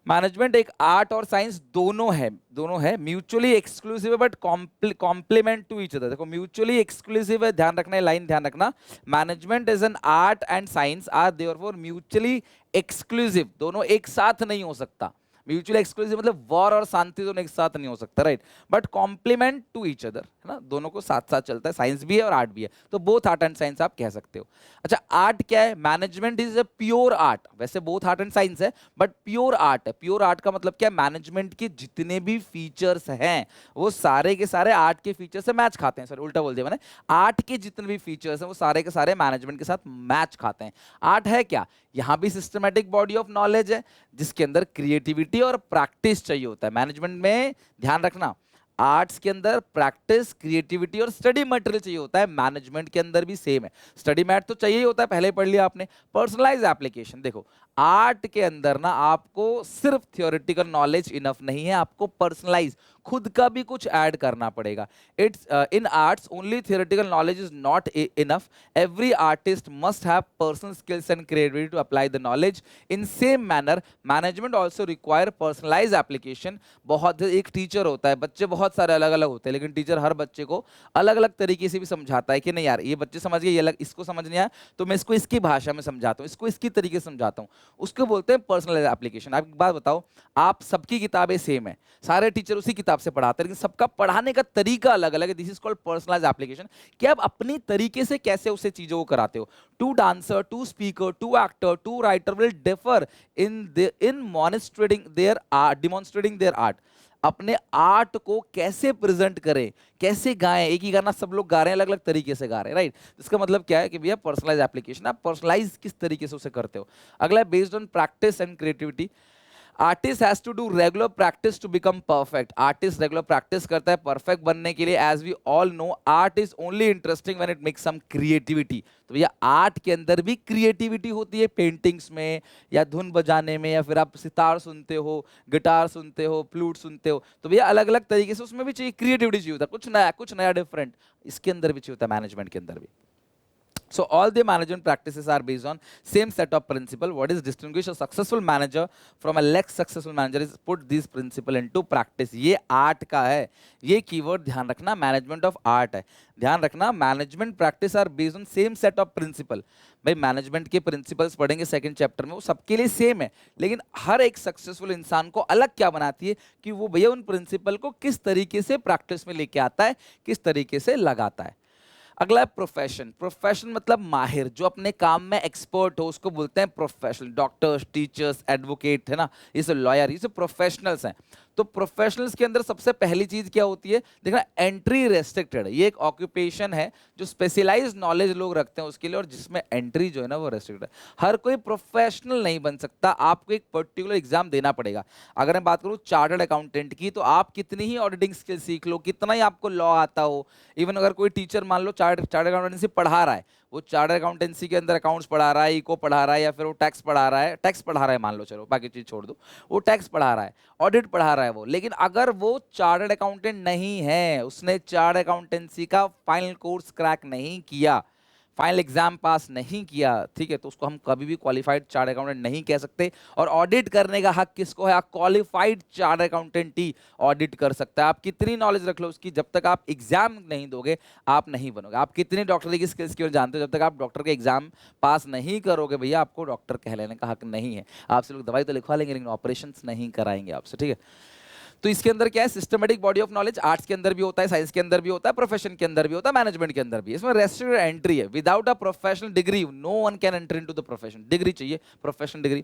मैनेजमेंट एक आर्ट और साइंस दोनों है, mutually exclusive but complement to each other. देखो म्यूचुअली एक्सक्लूसिव है, ध्यान रखना है, लाइन ध्यान रखना। Management is an art and science are therefore mutually exclusive. दोनों एक साथ नहीं हो सकता। म्यूचुअली एक्सक्लूसिव मतलब वॉर और शांति दोनों एक साथ नहीं हो सकता, right, but complement to each other, है ना, दोनों को साथ साथ चलता है। साइंस भी है और आर्ट भी है, तो बोथ आर्ट एंड साइंस आप कह सकते हो। अच्छा, आर्ट क्या है? Management is a pure art. वैसे बोथ आर्ट एंड साइंस है, बट प्योर आर्ट है। प्योर आर्ट का मतलब क्या है? मैनेजमेंट के जितने भी फीचर्स हैं वो सारे के सारे आर्ट के फीचर से मैच खाते हैं। सॉरी, उल्टा बोल दिया मैंने। आर्ट के जितने भी फीचर्स हैं वो सारे के सारे मैनेजमेंट के साथ मैच खाते हैं। आर्ट है क्या? यहां भी सिस्टमैटिक बॉडी ऑफ नॉलेज है जिसके अंदर क्रिएटिविटी और प्रैक्टिस चाहिए होता है। मैनेजमेंट में ध्यान रखना, आर्ट्स के अंदर प्रैक्टिस, क्रिएटिविटी और स्टडी मटेरियल चाहिए होता है। मैनेजमेंट के अंदर भी सेम है। स्टडी मैट तो चाहिए ही होता है, पहले ही पढ़ लिया आपने। पर्सनलाइज एप्लीकेशन, देखो आर्ट के अंदर ना आपको सिर्फ थियोरेटिकल नॉलेज इनफ नहीं है, आपको पर्सनलाइज, खुद का भी कुछ ऐड करना पड़ेगा। It's in arts only theoretical knowledge is not enough. Every artist must have personal skills and creativity to apply the knowledge. In same manner management also require personalise application. बहुत, एक teacher होता है, बच्चे बहुत सारे अलग अलग होते हैं, लेकिन टीचर हर बच्चे को अलग अलग तरीके से भी समझाता है कि नहीं यार ये बच्चे समझ गए, ये अलग, इसको समझ नहीं आया तो मैं इसको इसकी भाषा में समझाता हूँ, इसको इसकी तरीके से समझाता हूँ। उसको बोलते हैं पर्सनलाइज एप्लीकेशन। आप एक बात बताओ, आप सबकी किताबें सेम है, सारे टीचर उसी किताब से पढ़ाते हैं, लेकिन सबका पढ़ाने का तरीका अलग अलग है। This is called personalise application, कि आप अपनी तरीके से कैसे उसे चीजों को कराते हो। Two dancer, two speaker, two actor, two writer will differ in demonstrating their art. अपने आर्ट को कैसे प्रेजेंट करें, कैसे गाएं। एक ही गाना सब लोग गा रहे हैं, अलग अलग तरीके से गा रहे हैं, राइट। इसका मतलब क्या है कि भैया पर्सनलाइज एप्लीकेशन, आप पर्सनलाइज किस तरीके से उसे करते हो। अगला है based on practice and creativity. Artist has to do regular practice to become perfect. Artist regular practice करता है परफेक्ट बनने के लिए। As we all know, art is only interesting when it makes some creativity. तो भैया art के अंदर भी क्रिएटिविटी होती है, पेंटिंग्स में या धुन बजाने में, या फिर आप सितार सुनते हो, गिटार सुनते हो, फ्लूट सुनते हो, तो भैया अलग अलग तरीके से उसमें भी चाहिए, क्रिएटिविटी चाहिए होता है, कुछ नया डिफरेंट इसके अंदर भी चाहिए होता है, मैनेजमेंट के अंदर भी। So all the management practices are based on same set of principle. What is distinguish a successful manager from a less successful manager is put these principle into practice. ये आर्ट का है, ये keyword ध्यान रखना, management of art है। ध्यान रखना, management practice are based on same set of principle. भाई मैनेजमेंट के प्रिंसिपल्स पढ़ेंगे सेकंड चैप्टर में, वो सबके लिए सेम है, लेकिन हर एक सक्सेसफुल इंसान को अलग क्या बनाती है कि वो भैया उन प्रिंसिपल को किस तरीके से प्रैक्टिस में लेके आता है, किस तरीके से लगाता है। अगला है प्रोफेशन। प्रोफेशन मतलब माहिर, जो अपने काम में एक्सपर्ट हो उसको बोलते हैं प्रोफेशनल। डॉक्टर्स, टीचर्स, एडवोकेट, है ना, ये सब लॉयर, ये सब प्रोफेशनल्स हैं। तो प्रोफेशनल्स के अंदर सबसे पहली चीज क्या होती है, देखना, एंट्री रेस्ट्रिक्टेड। ये एक ऑक्यूपेशन है जो स्पेशलाइज्ड नॉलेज लोग रखते हैं उसके लिए, और जिसमें एंट्री जो है ना वो रेस्ट्रिक्टेड है। हर कोई प्रोफेशनल नहीं बन सकता, आपको एक पर्टिकुलर एग्जाम देना पड़ेगा। अगर मैं बात करूँ चार्टर्ड अकाउंटेंट की, तो आप कितनी ही ऑडिटिंग स्किल सीख लो, कितना ही आपको लॉ आता हो, इवन अगर कोई टीचर मान लो चार्टर्ड अकाउंटेंसी पढ़ा रहा है, वो चार्टर्ड अकाउंटेंसी के अंदर अकाउंट्स पढ़ा रहा है, इको पढ़ा रहा है, या फिर वो टैक्स पढ़ा रहा है मान लो, चलो बाकी चीज छोड़ दो, वो टैक्स पढ़ा रहा है, ऑडिट पढ़ा रहा है वो, लेकिन अगर वो चार्टर्ड अकाउंटेंट नहीं है, उसने चार्टर्ड अकाउंटेंसी का फाइनल कोर्स क्रैक नहीं किया, फाइनल एग्जाम पास नहीं किया, ठीक है, तो उसको हम कभी भी क्वालिफाइड चार्ट अकाउंटेंट नहीं कह सकते। और ऑडिट करने का हक किसको है? क्वालिफाइड चार्ट अकाउंटेंट ही ऑडिट कर सकता है। आप कितनी नॉलेज रख लो उसकी, जब तक आप एग्जाम नहीं दोगे आप नहीं बनोगे। आप कितनी डॉक्टरी की स्किल्स की जानते हो, जब तक आप डॉक्टर के एग्जाम पास नहीं करोगे भैया आपको डॉक्टर कहलाने का हक नहीं है। आपसे लोग दवाई तो लिखवा लेंगे लेकिन ऑपरेशन नहीं कराएंगे आपसे, ठीक है। तो इसके अंदर क्या है? Systematic body of knowledge. Arts के अंदर भी होता है, साइंस के अंदर भी होता है, प्रोफेशन के अंदर भी होता है, मैनेजमेंट के अंदर भी। इसमें रेस्ट्रिक्टेड एंट्री है। Without a professional degree no one can enter into the profession. Degree चाहिए, professional degree.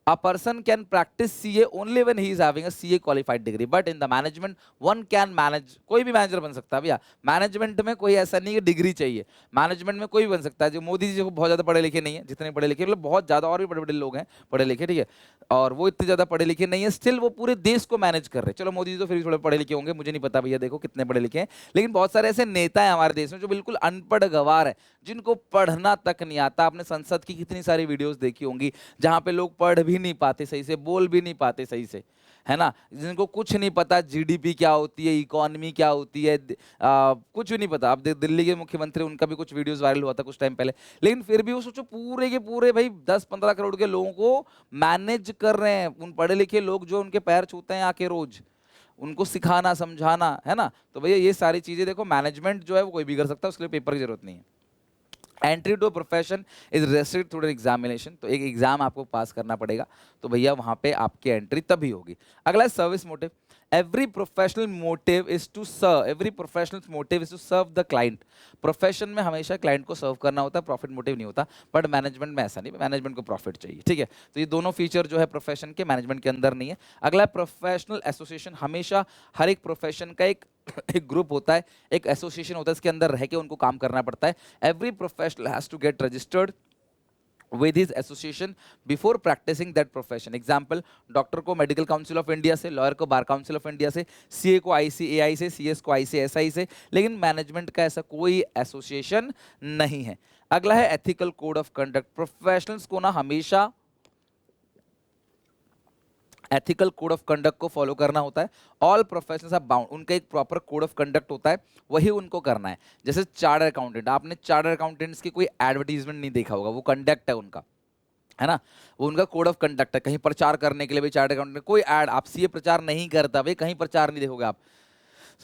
A person can practice CA only when he is having a CA qualified degree, but in the management one can manage। कोई भी manager बन सकता है भैया। Management में कोई ऐसा नहीं है डिग्री चाहिए, मैनेजमेंट में कोई भी बन सकता है। जो मोदी जी को बहुत ज्यादा पढ़े लिखे नहीं है, जितने पढ़े लिखे मतलब बहुत ज्यादा, और भी बड़े बड़े लोग हैं पढ़े लिखे, ठीक है, और वो इतने ज्यादा पढ़े लिखे नहीं है, स्टिल वो पूरे देश को मैनेज कर रहे हैं। चलो मोदी जी तो फिर भी थोड़े पढ़े लिखे होंगे, मुझे नहीं पता भैया देखो कितने पढ़े लिखे हैं, लेकिन बहुत सारे ऐसे नेता हैं हमारे देश में जो बिल्कुल अनपढ़ गवार है, जिनको पढ़ना तक नहीं आता। आपने संसद की कितनी सारी वीडियोस देखी होंगी जहां पे लोग पढ़ भी नहीं पाते सही से, बोल भी नहीं पाते सही से, है ना, जिनको कुछ नहीं पता जीडीपी क्या होती है, इकोनॉमी क्या होती है, कुछ भी नहीं पता। अब दिल्ली के मुख्यमंत्री, उनका भी कुछ वीडियोस वायरल हुआ था कुछ टाइम पहले, लेकिन फिर भी वो सोचो पूरे के पूरे भाई 10-15 करोड़ के लोगों को मैनेज कर रहे हैं। उन पढ़े लिखे लोग जो उनके पैर छूते हैं आके रोज, उनको सिखाना समझाना, है ना। तो भैया ये सारी चीजें देखो, मैनेजमेंट जो है वो कोई भी कर सकता है, उसके लिए पेपर की जरूरत नहीं है। Entry to profession is restricted through examination. तो एक एग्जाम आपको पास करना पड़ेगा, तो भैया वहां पे आपकी एंट्री तभी होगी। अगला है service motive. Every professional motive is to serve, every professional motive is to serve the client. Profession में हमेशा क्लाइंट को सर्व करना होता है, प्रॉफिट मोटिव नहीं होता। बट मैनेजमेंट में ऐसा नहीं, मैनेजमेंट को प्रॉफिट चाहिए, ठीक है। तो ये दोनों फीचर जो है प्रोफेशन के, मैनेजमेंट के अंदर नहीं है। अगला है प्रोफेशनल एसोसिएशन। हमेशा हर एक प्रोफेशन का एक ग्रुप होता है, एक एसोसिएशन होता है, इसके अंदर रह के उनको काम करना पड़ता है। Every professional has to get registered with his association before practicing that profession। Example, doctor को मेडिकल काउंसिल ऑफ इंडिया से, लॉयर को बार काउंसिल ऑफ इंडिया से, सीए को आईसीएआई से, सीएस को आईसीएसआई से, लेकिन मैनेजमेंट का ऐसा कोई एसोसिएशन नहीं है। अगला है ethical code of conduct. Professionals को ना हमेशा एथिकल कोड ऑफ कंडक्ट को फॉलो करना होता है। ऑल प्रोफेशनल्स आर बाउंड, उनका एक प्रॉपर कोड ऑफ कंडक्ट होता है, वही उनको करना है। जैसे चार्टर्ड अकाउंटेंट, आपने चार्टर्ड अकाउंटेंट्स की कोई एडवर्टीजमेंट नहीं देखा होगा, वो कंडक्ट है उनका, है ना, वो उनका कोड ऑफ कंडक्ट है। कहीं प्रचार करने के लिए भी चार्टर्ड अकाउंटेंट कोई एड, आप सीए प्रचार नहीं करता भाई, कहीं प्रचार नहीं देखोगे आप,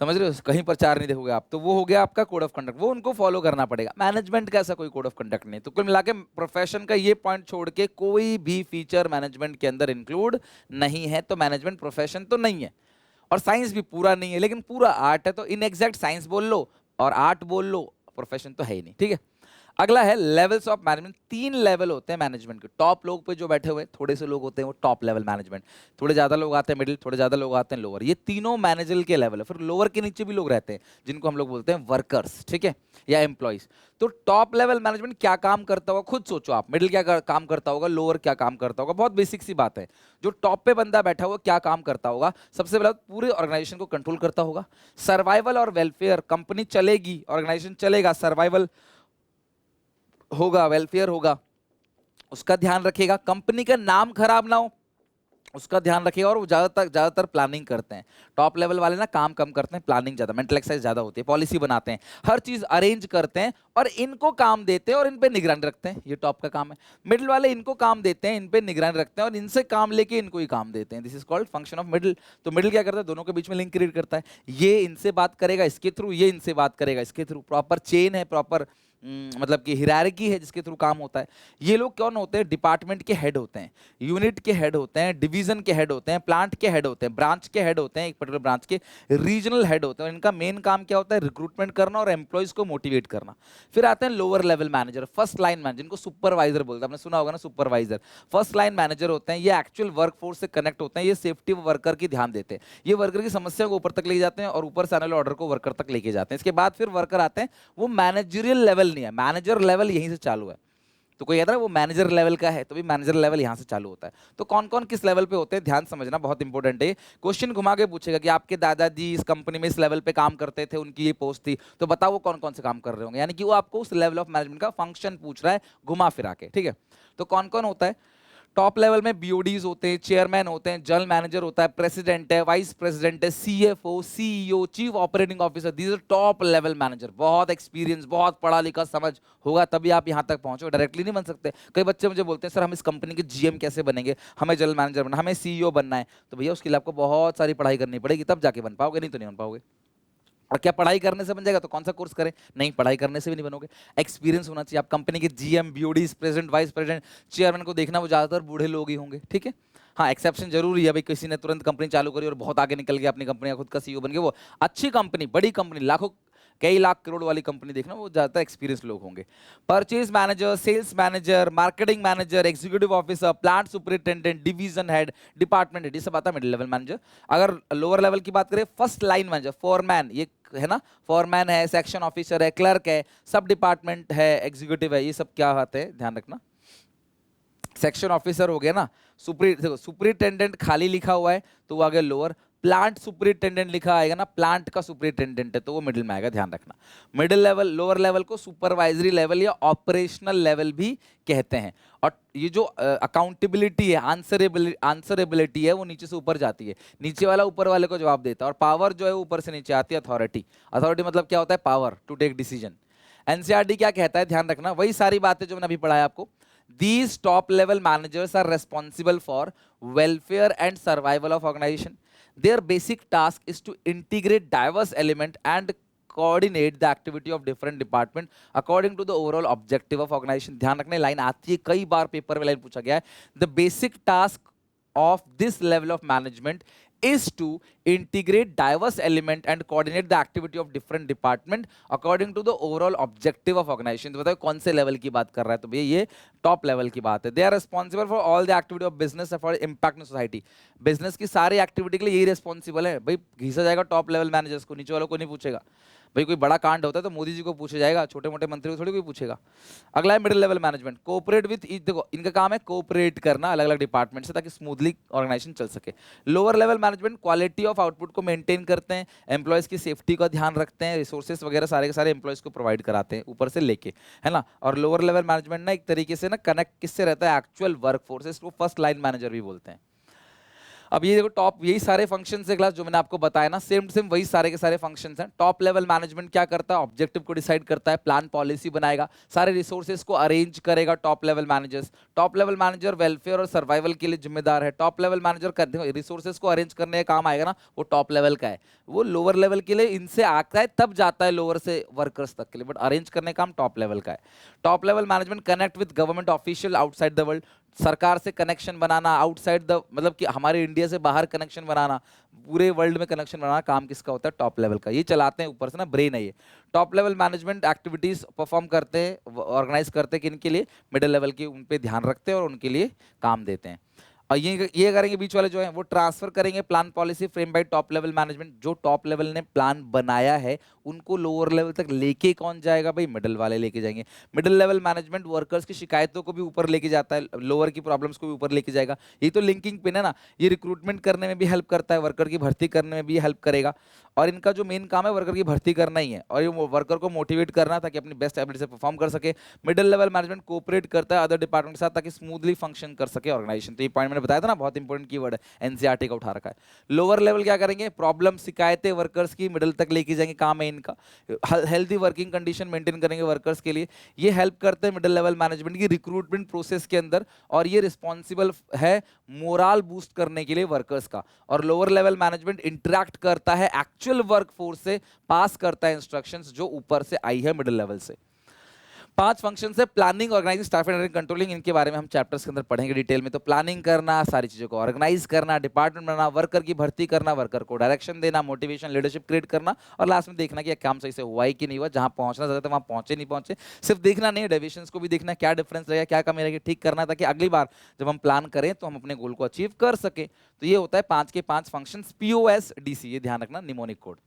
समझ रहे हो, कहीं प्रचार नहीं देखोगे आप, तो वो हो गया आपका कोड ऑफ कंडक्ट, वो उनको फॉलो करना पड़ेगा। मैनेजमेंट का ऐसा कोई कोड ऑफ कंडक्ट नहीं। तो कुल मिला के प्रोफेशन का ये पॉइंट छोड़ के कोई भी फीचर मैनेजमेंट के अंदर इंक्लूड नहीं है, तो मैनेजमेंट प्रोफेशन तो नहीं है। और साइंस भी पूरा नहीं है, लेकिन पूरा आर्ट है, तो इनएग्जैक्ट साइंस बोल लो और आर्ट बोल लो, प्रोफेशन तो है ही नहीं, ठीक है। अगला है लेवल्स ऑफ मैनेजमेंट। 3 लेवल होते हैं मैनेजमेंट के। टॉप लोग पे जो बैठे हुए थोड़े से लोग होते हैं वो टॉप लेवल मैनेजमेंट, थोड़े ज्यादा लोग आते हैं मिडिल, थोड़े ज्यादा लोग आते हैं लोअर। ये तीनों मैनेजर के लेवल है। फिर लोअर के नीचे भी लोग रहते हैं जिनको हम लोग बोलते हैं वर्कर्स, ठीक है, या एम्प्लॉइज। तो टॉप लेवल मैनेजमेंट क्या काम करता होगा खुद सोचो आप। मिडिल क्या काम करता होगा, लोअर क्या काम करता होगा, बहुत बेसिक सी बात है। जो टॉप पे बंदा बैठा हुआ क्या काम करता होगा, सबसे पहले पूरे ऑर्गेनाइजेशन को कंट्रोल करता होगा। सर्वाइवल और वेलफेयर, कंपनी चलेगी, ऑर्गेनाइजेशन चलेगा, सर्वाइवल होगा, वेलफेयर होगा, उसका ध्यान रखेगा। कंपनी का नाम खराब ना हो उसका ध्यान रखेगा। और वो ज्यादातर प्लानिंग करते हैं। टॉप लेवल वाले ना काम कम करते हैं, प्लानिंग ज्यादा, मेंटल एक्सरसाइज ज्यादा होती है, पॉलिसी बनाते हैं, हर चीज अरेंज करते हैं और इनको काम देते हैं और इन पे निगरानी रखते हैं। ये टॉप का काम है। मिडिल वाले इनको काम देते हैं, इन पे निगरानी रखते हैं और इनसे काम लेके इनको ही काम देते हैं। This is called function of middle. तो मिडिल क्या करता है, दोनों के बीच में लिंक क्रिएट करता है। ये इनसे बात करेगा इसके थ्रू, ये इनसे बात करेगा इसके थ्रू। प्रॉपर चेन है, प्रॉपर मतलब कि हिरार्की है जिसके थ्रू काम होता है। ये लोग कौन होते हैं, डिपार्टमेंट के हेड होते हैं, यूनिट के हेड होते हैं, डिवीजन के हेड होते हैं, प्लांट के हेड होते हैं, ब्रांच के हेड होते हैं, एक पर्टिकुलर ब्रांच के रीजनल हेड होते हैं। इनका मेन काम क्या होता है, रिक्रूटमेंट करना और एम्प्लॉइज को मोटिवेट करना। फिर आते हैं lower level manager, first line manager, जिनको सुपरवाइजर बोलते हैं, आपने सुना होगा ना सुपरवाइजर। फर्स्ट लाइन मैनेजर होते हैं, ये एक्चुअल वर्कफोर्स से कनेक्ट होते हैं, ये सेफ्टी वर्कर की ध्यान देते हैं, ये वर्कर की समस्या को ऊपर तक ले जाते हैं और ऊपर से आने वाले ऑर्डर को वर्कर तक लेके जाते हैं। इसके बाद फिर वर्कर आते हैं, वो मैनेजरियल लेवल नहीं है, मैनेजर लेवल यहीं से चालू है। तो कोई कहता है वो मैनेजर लेवल का है, तो भी मैनेजर लेवल यहां से चालू होता है। तो कौन कौन किस लेवल पे होते हैं, ध्यान समझना बहुत इंपॉर्टेंट है। क्वेश्चन घुमा के पूछेगा कि आपके दादाजी इस कंपनी में इस लेवल पे काम करते थे, उनकी ये पोस्ट थी, तो बताओ वो कौन कौन से काम कर रहे होंगे। यानी कि वो आपको उस लेवल ऑफ मैनेजमेंट का फंक्शन पूछ रहा है घुमा फिरा के, ठीक है। तो कौन कौन होता है, टॉप लेवल में बीओडीज होते हैं, चेयरमैन होते हैं, जनरल मैनेजर होता है, प्रेसिडेंट है, वाइस प्रेसिडेंट है, CFO, CEO, chief operating officer, these are top level manager. बहुत एक्सपीरियंस, बहुत पढ़ा लिखा समझ होगा तभी आप यहां तक पहुंचो, डायरेक्टली नहीं बन सकते। कई बच्चे मुझे बोलते हैं सर हम इस कंपनी के जीएम कैसे बनेंगे, हमें जनरल मैनेजर बनना, हमें सीईओ बनना है। तो भैया उसके लिए आपको बहुत सारी पढ़ाई करनी पड़ेगी, तब जाके बन पाओगे, नहीं तो नहीं बन पाओगे। और क्या पढ़ाई करने से बन जाएगा? तो कौन सा कोर्स करें? नहीं, पढ़ाई करने से भी नहीं बनोगे, एक्सपीरियंस होना चाहिए। आप कंपनी के GM, BODs, president, vice president, chairman को देखना, वो ज्यादातर बूढ़े लोग ही होंगे, ठीक है। हाँ, एक्सेप्शन जरूरी है भाई, किसी ने तुरंत कंपनी चालू करी और बहुत आगे निकल गया, अपनी कंपनी का खुद का सीईओ बन गया, वो अच्छी कंपनी, बड़ी कंपनी, लाखों कई लाख करोड़ वाली कंपनी देखना, वो ज्यादातर एक्सपीरियंस लोग होंगे। Purchase manager, sales manager, marketing manager, executive officer, plant superintendent, division head, department head, ये सब आता है मिडिल लेवल मैनेजर। अगर लोअर लेवल की बात करें, फर्स्ट लाइन मैनेजर, फोरमैन, ये है ना, फोरमैन है, सेक्शन ऑफिसर है, क्लर्क है, सब डिपार्टमेंट है, एग्जीक्यूटिव है, ये सब क्या आते हैं ध्यान रखना। सेक्शन ऑफिसर हो गया ना, सुपरिटेंडेंट खाली लिखा हुआ है तो वो आ गया लोअर, प्लांट सुपरिटेंडेंट लिखा आएगा ना, प्लांट का सुपरिटेंडेंट है तो वो मिडिल में आएगा, ध्यान रखना। मिडिल लेवल, लोअर लेवल को सुपरवाइजरी लेवल या ऑपरेशनल लेवल भी कहते हैं। और ये जो अकाउंटेबिलिटी है, आंसरेबिलिटी है, वो नीचे से ऊपर जाती है, नीचे वाला ऊपर वाले को जवाब देता है, और पावर जो है ऊपर से नीचे आती है, अथॉरिटी। अथॉरिटी मतलब क्या होता है? Power to take decision. NCERT क्या कहता है, ध्यान रखना, वही सारी बातें जो मैंने अभी पढ़ाया आपको। These top level managers are responsible for welfare and survival of organization. Their basic task is to integrate diverse element and coordinate the activity of different department according to the overall objective of organization. ध्यान रखना, line आती है कई बार paper में, line पूछा गया है। The basic task of this level of management is to integrate diverse element and coordinate the activity of different department according to the overall objective of organization। तो बताओ कौन से लेवल की बात कर रहा है? तो भैया ये टॉप लेवल की बात है। They are responsible for all the activity of business for impact in society। Business की सारी एक्टिविटी के लिए यही रिस्पॉन्सिबल है भाई, घिसा जाएगा टॉप लेवल मैनेजर्स को, नीचे वालों को नहीं पूछेगा। भाई कोई बड़ा कांड होता है तो मोदी जी को पूछा जाएगा, छोटे मोटे मंत्री को थोड़ी कोई पूछेगा। अगला है middle level management, cooperate with, देखो इनका काम है कोऑपरेट करना अलग अलग डिपार्टमेंट से, ताकि स्मूथली ऑर्गेनाइजेशन चल सके। Lower level management quality of output को मेंटेन करते हैं, एम्प्लॉयज की सेफ्टी का ध्यान रखते हैं, रिसोर्सेज वगैरह सारे के सारे एम्प्लॉयज को प्रोवाइड कराते हैं ऊपर से लेके, है ना। और लोअर लेवल मैनेजमेंट ना एक तरीके से ना कनेक्ट किससे रहता है? एक्चुअल वर्क फोर्सेस को फर्स्ट लाइन मैनेजर भी बोलते हैं। अब ये देखो टॉप, यही सारे फंक्शंस है क्लास जो मैंने आपको बताया ना, सेम टू सेम वही सारे के सारे फंक्शंस हैं। टॉप लेवल मैनेजमेंट क्या करता है? ऑब्जेक्टिव को डिसाइड करता है, प्लान पॉलिसी बनाएगा, सारे रिसोर्सेज को अरेंज करेगा top level managers. Top level manager welfare और सर्वाइवल के लिए जिम्मेदार है। टॉप लेवल मैनेजर रिसोर्सेज को अरेंज करने का काम आएगा ना, वो टॉप लेवल का है। वो लोअर लेवल के लिए इनसे आता है तब जाता है लोअर से वर्कर्स तक के लिए, बट अरेंज करने का काम टॉप लेवल का है। Top level management connect with government official outside the world, सरकार से कनेक्शन बनाना, आउटसाइड द मतलब कि हमारे इंडिया से बाहर कनेक्शन बनाना, पूरे वर्ल्ड में कनेक्शन बनाना काम किसका होता है? टॉप लेवल का। ये चलाते हैं ऊपर से ना, ब्रेन है ये। Top level management activities perform करते हैं, ऑर्गेनाइज करते हैं, किन के लिए? मिडिल लेवल की, उन पे ध्यान रखते हैं और उनके लिए काम देते हैं। और ये करेंगे बीच वाले जो हैं, वो ट्रांसफर करेंगे plan policy frame by top level management. जो टॉप लेवल ने प्लान बनाया है उनको लोअर लेवल तक लेके कौन जाएगा भाई? मिडिल वाले लेके जाएंगे। मिडिल लेवल मैनेजमेंट वर्कर्स की शिकायतों को भी ऊपर लेके जाता है, लोअर की प्रॉब्लम्स को भी ऊपर लेके जाएगा। ये तो लिंकिंग पिन है ना, ये रिक्रूटमेंट करने में भी हेल्प करता है, वर्कर की भर्ती करने में भी हेल्प करेगा। और इनका जो मेन काम है वर्कर की भर्ती करना ही है, और ये वर्कर को मोटिवेट करना ताकि अपनी बेस्ट एबिलिटी से परफॉर्म कर सके। मिडिल लेवल मैनेजमेंट कोऑपरेट करता है अदर डिपार्टमेंट के साथ ताकि स्मूथली फंक्शन कर सके ऑर्गेनाइजेशन। तो ये पॉइंट मैंने बताया था ना, बहुत इंपॉर्टेंट कीवर्ड है, एनसीईआरटी का उठा रखा है। लोअर लेवल क्या करेंगे? प्रॉब्लम शिकायतें वर्कर्स की मिडिल तक लेके जाएंगे, काम है इनका। हेल्थी वर्किंग कंडीशन मेंटेन करेंगे वर्कर्स के लिए, ये हेल्प करते हैं मिडिल लेवल मैनेजमेंट की रिक्रूटमेंट प्रोसेस के अंदर, और ये रिस्पॉन्सिबल है मोरल बूस्ट करने के लिए वर्कर्स का। और लोअर लेवल मैनेजमेंट इंटरेक्ट करता है एक्चुअल वर्क फोर्स से, पास करता है इंस्ट्रक्शंस जो ऊपर से आई है मिडिल लेवल से। 5 फंक्शन है, planning, organising, staffing and controlling. इनके बारे में हम चैप्टर्स के अंदर पढ़ेंगे डिटेल में। तो प्लानिंग करना, सारी चीजों को ऑर्गेनाइज करना, डिपार्टमेंट बनाना, वर्कर की भर्ती करना, वर्कर को डायरेक्शन देना, मोटिवेशन लीडरशिप क्रिएट करना, और लास्ट में देखना कि काम सही से हुआ ही कि नहीं हुआ। जहां पहुंचना चाहते थे वहां पहुंचे नहीं पहुंचे, सिर्फ देखना नहीं, डेविएशंस को भी देखना, क्या डिफरेंस रहेगा, क्या कमी रहेगी, ठीक करना, ताकि अगली बार जब हम प्लान करें तो हम अपने गोल को अचीव कर सके। तो ये होता है 5 के 5 फंक्शन, POSDC, ये ध्यान रखना, निमोनिक कोड।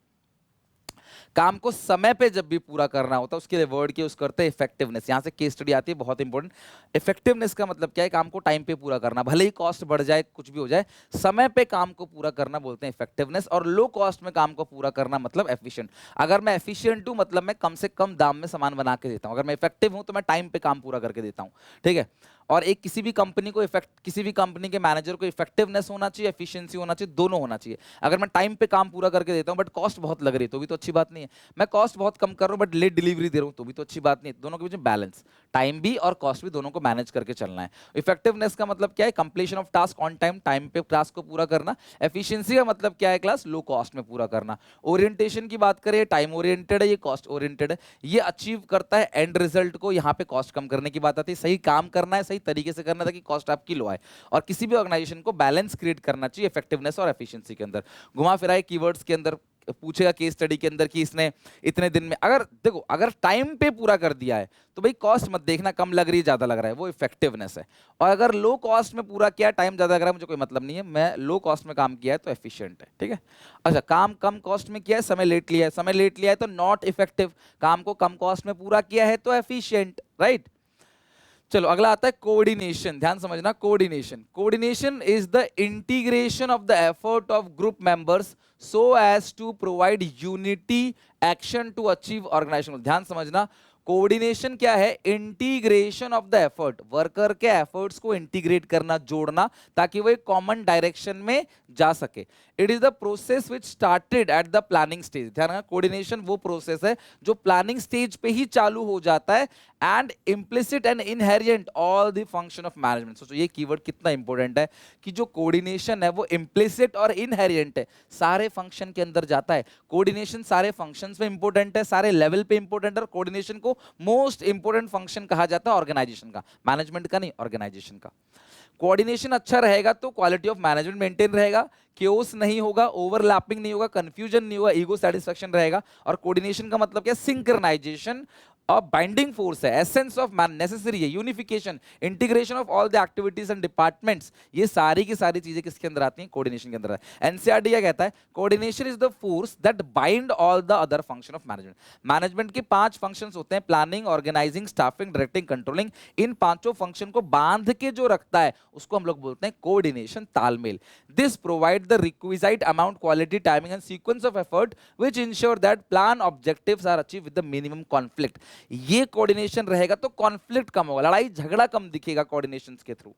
काम को समय पे जब भी पूरा करना होता है उसके लिए वर्ड की यूज करते हैं इफेक्टिवनेस। यहां से केस स्टडी आती है, बहुत इंपॉर्टेंट। इफेक्टिवनेस का मतलब क्या है? काम को टाइम पे पूरा करना, भले ही कॉस्ट बढ़ जाए, कुछ भी हो जाए, समय पे काम को पूरा करना बोलते हैं इफेक्टिवनेस। और लो कॉस्ट में काम को पूरा करना मतलब एफिशिएंट। अगर मैं एफिशिएंट हूं मतलब मैं कम से कम दाम में सामान बना के देता हूं, अगर मैं इफेक्टिव हूं तो मैं टाइम पे काम पूरा करके देता हूं, ठीक है। और एक किसी भी कंपनी को किसी भी कंपनी के मैनेजर को इफेक्टिवनेस होना चाहिए, एफिशिएंसी होना चाहिए, दोनों होना चाहिए। अगर मैं टाइम पे काम पूरा करके देता हूं बट कॉस्ट बहुत लग रही है तो भी तो अच्छी बात नहीं है। मैं कॉस्ट बहुत कम कर रहा हूं बट लेट डिलीवरी दे रहा हूं तो भी तो अच्छी बात नहीं है। दोनों के बीच में बैलेंस, टाइम भी और कॉस्ट भी, दोनों को मैनेज करके चलना है। इफेक्टिवनेस का मतलब क्या है? Completion of task on time, time पे टास्क को पूरा करना। एफिशिएंसी का मतलब क्या है क्लास? लो कॉस्ट में पूरा करना। ओरिएंटेशन की बात करें, टाइम ओरिएंटेड है, ये कॉस्ट ओरिएंटेड है। ये अचीव करता है एंड रिजल्ट को। यहाँ पे कॉस्ट कम करने की बात आती है, सही काम करना है, सही तरीके से करना है ताकि कॉस्ट आपकी लो आए। और किसी भी ऑर्गेनाइजेशन को बैलेंस क्रिएट करना चाहिए इफेक्टिवनेस और एफिशिएंसी के अंदर। घुमा फिरा कीवर्ड्स के अंदर पूछेगा केस स्टडी के अंदर कि इसने इतने दिन में, अगर देखो अगर टाइम पे पूरा कर दिया है तो भाई कॉस्ट मत देखना कम लग रही है ज्यादा लग रहा है, वो इफेक्टिवनेस है। और अगर लो कॉस्ट में पूरा किया, टाइम ज्यादा लग रहा है, मुझे कोई मतलब नहीं है, मैं लो कॉस्ट में काम किया है तो एफिशिएंट है, ठीक है। अच्छा, काम कम कॉस्ट में किया है, समय लेट लिया है, समय लेट लिया है तो नॉट इफेक्टिव, काम को कम कॉस्ट में पूरा किया है तो एफिशिएंट, राइट। चलो अगला आता है कोऑर्डिनेशन। ध्यान समझना, coordination, coordination is the integration of the effort of group members so as to provide unity action to achieve organisation. ध्यान समझना, कोऑर्डिनेशन क्या है? Integration of the effort, worker के एफर्ट्स को इंटीग्रेट करना, जोड़ना, ताकि वो एक कॉमन डायरेक्शन में जा सके। It is the process which started at the planning stage. ध्यान रखना, कोऑर्डिनेशन वो प्रोसेस है जो प्लानिंग स्टेज पे ही चालू हो जाता है and implicit and inherent all the function of management. सोचो ये कीवर्ड कितना इंपॉर्टेंट है कि जो कोऑर्डिनेशन है वो इम्प्लिसिट और इनहेरिएंट है, सारे फंक्शन के अंदर जाता है। कोऑर्डिनेशन सारे फंक्शंस में इंपॉर्टेंट है, सारे लेवल पे इंपॉर्टेंट है। और कोऑर्डिनेशन को मोस्ट इंपॉर्टेंट फंक्शन कहा जाता है ऑर्गेनाइजेशन का, मैनेजमेंट का नहीं, ऑर्गेनाइजेशन का। कोऑर्डिनेशन अच्छा रहेगा तो क्वालिटी ऑफ मैनेजमेंट मेंटेन रहेगा, क्योस नहीं होगा, ओवरलैपिंग नहीं होगा, कंफ्यूजन नहीं होगा, ईगो सेटिस्फैक्शन रहेगा। और कोऑर्डिनेशन का मतलब क्या? सिंक्रोनाइजेशन और बाइंडिंग फोर्स है, एसेंस ऑफ मैन, नेसेसरी है, unification, integration of all the activities and departments. ये सारी की सारी चीजें किसके अंदर आती हैं? कोऑर्डिनेशन के अंदर है। एनसीईआरटी क्या कहता है? Coordination is the force that bind all the other function of management. Management के 5 फंक्शंस होते हैं, planning, organising, staffing, directing, controlling. इन पांचों फंक्शन को बांध के जो रखता है उसको हम लोग बोलते हैं कोऑर्डिनेशन, तालमेल। This provide the requisite amount, quality, timing and sequence of effort which ensure that plan objectives are achieve with the minimum conflict. ये कोऑर्डिनेशन रहेगा तो कॉन्फ्लिक्ट कम होगा, लड़ाई झगड़ा कम दिखेगा कोऑर्डिनेशन के through.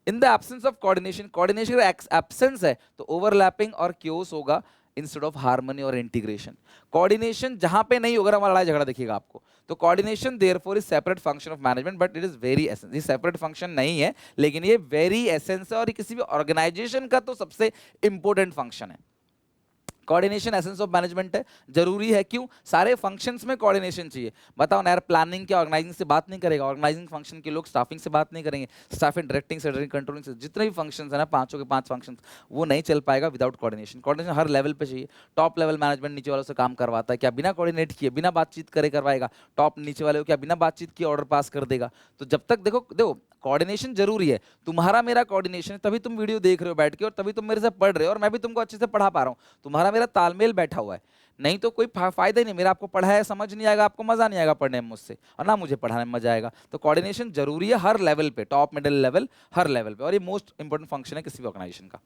In the absence of coordination, coordination absence है तो ओवरलैपिंग और क्योस होगा इंस्टेड ऑफ हार्मनी और इंटीग्रेशन। कोऑर्डिनेशन जहां पे नहीं होगा हमारा लड़ाई झगड़ा दिखेगा आपको। तो coordination therefore is separate function of management but it is very essence. ये सेपरेट फंक्शन नहीं है लेकिन ये वेरी एसेंस है और ये किसी भी ऑर्गेनाइजेशन का तो सबसे इंपॉर्टेंट फंक्शन है। कोऑर्डिनेशन एसेंस ऑफ मैनेजमेंट है, जरूरी है। क्यों? सारे फंक्शंस में कोऑर्डिनेशन चाहिए। बताओ ना यार, प्लानिंग के ऑर्गेनाइजिंग से बात नहीं करेगा, ऑर्गेनाइजिंग फंक्शन के लोग स्टाफिंग से बात नहीं करेंगे, स्टाफिंग, डायरेक्टिंग से, डायरेक्टिंग, कंट्रोलिंग से, जितने भी फंक्शंस है ना, पांचों के 5 फंक्शंस, वो नहीं चल पाएगा विदाउट कोऑर्डिनेशन। कोऑर्डिनेशन हर लेवल पे चाहिए। टॉप लेवल मैनेजमेंट नीचे वालों से काम करवाता है, क्या बिना कोऑर्डिनेट किए, बिना बातचीत करे करवाएगा? टॉप नीचे वाले को क्या बिना बातचीत किए ऑर्डर पास कर देगा? तो जब तक देखो देखो कोऑर्डिनेशन जरूरी है। तुम्हारा मेरा कोऑर्डिनेशन, तभी तुम वीडियो देख रहे हो बैठ के और तभी तुम मेरे से पढ़ रहे हो और मैं भी तुमको अच्छे से पढ़ा पा रहा हूँ। तुम्हारा मेरा तालमेल बैठा हुआ है, नहीं तो कोई फायदा ही नहीं। मेरा आपको पढ़ाया समझ नहीं आएगा, आपको मजा नहीं आएगा पढ़ने में मुझसे, और ना मुझे पढ़ाने में मजा आएगा। तो कोऑर्डिनेशन जरूरी है हर लेवल पे, टॉप मिडिल लेवल, हर लेवल पे, और ये मोस्ट इंपॉर्टेंट फंक्शन है किसी भी ऑर्गेनाइजेशन का।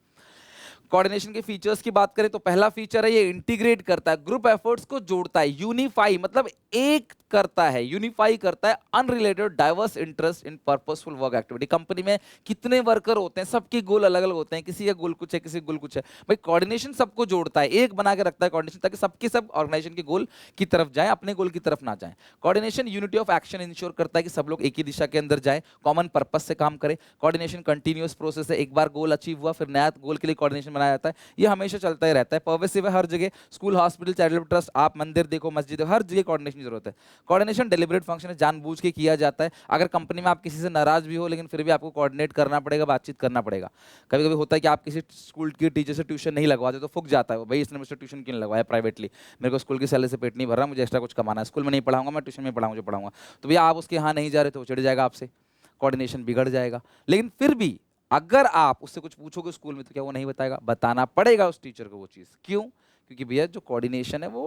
कोऑर्डिनेशन के फीचर्स की बात करें तो पहला फीचर है ये इंटीग्रेट करता है, ग्रुप एफर्ट्स को जोड़ता है। यूनिफाई मतलब एक करता है, यूनिफाई करता है unrelated diverse interest in purposeful work activity. Company में कितने वर्कर होते हैं, सबके गोल अलग अलग होते हैं, किसी का गोल कुछ है, किसी का गोल कुछ है। भाई कोऑर्डिनेशन सबको जोड़ता है, एक बना के रखता है कोऑर्डिनेशन, ताकि सबके सब ऑर्गेनाइजेशन के गोल की तरफ जाए, अपने गोल की तरफ ना जाए। Coordination unity of action ensure करता है कि सब लोग एक ही दिशा के अंदर जाए, कॉमन पर्पस से काम करें। कोऑर्डिनेशन कंटिन्यूअस प्रोसेस है, एक बार गोल अचीव हुआ फिर नया गोल के लिए कोऑर्डिनेशन बनाया जाता है, ये हमेशा चलता ही रहता है। पर्वेसिव है हर जगह, स्कूल, हॉस्पिटल, चैरिटेबल ट्रस्ट, आप मंदिर देखो, मस्जिद, हर जगह कोऑर्डिनेशन की जरूरत है। कोऑर्डिनेशन डेलिब्रेट फंक्शन है, जानबूझ के किया जाता है। अगर कंपनी में आप किसी से नाराज भी हो लेकिन फिर भी आपको कोऑर्डिनेट करना पड़ेगा, बातचीत करना पड़ेगा। कभी कभी होता है कि आप किसी स्कूल की टीचर से ट्यूशन नहीं लगवाते तो फुक जाता है, भाई इसने मुझसे ट्यूशन क्यों नहीं लगवाया प्राइवेटली, मेरे को स्कूल की सैलरी से पेट नहीं भर रहा, मुझे एक्स्ट्रा कुछ कमाना है, स्कूल में नहीं पढ़ाऊंगा मैं, ट्यूशन में पढ़ाऊंगा जो पढ़ाऊंगा। तो भैया आप उसके यहाँ नहीं जा रहे तो चिढ़ जाएगा आपसे, कोऑर्डिनेशन बिगड़ जाएगा। लेकिन फिर भी अगर आप उससे कुछ पूछोगे स्कूल में तो क्या वो नहीं बताएगा? बताना पड़ेगा उस टीचर को वो चीज़। क्यों? क्योंकि भैया जो कोऑर्डिनेशन है वो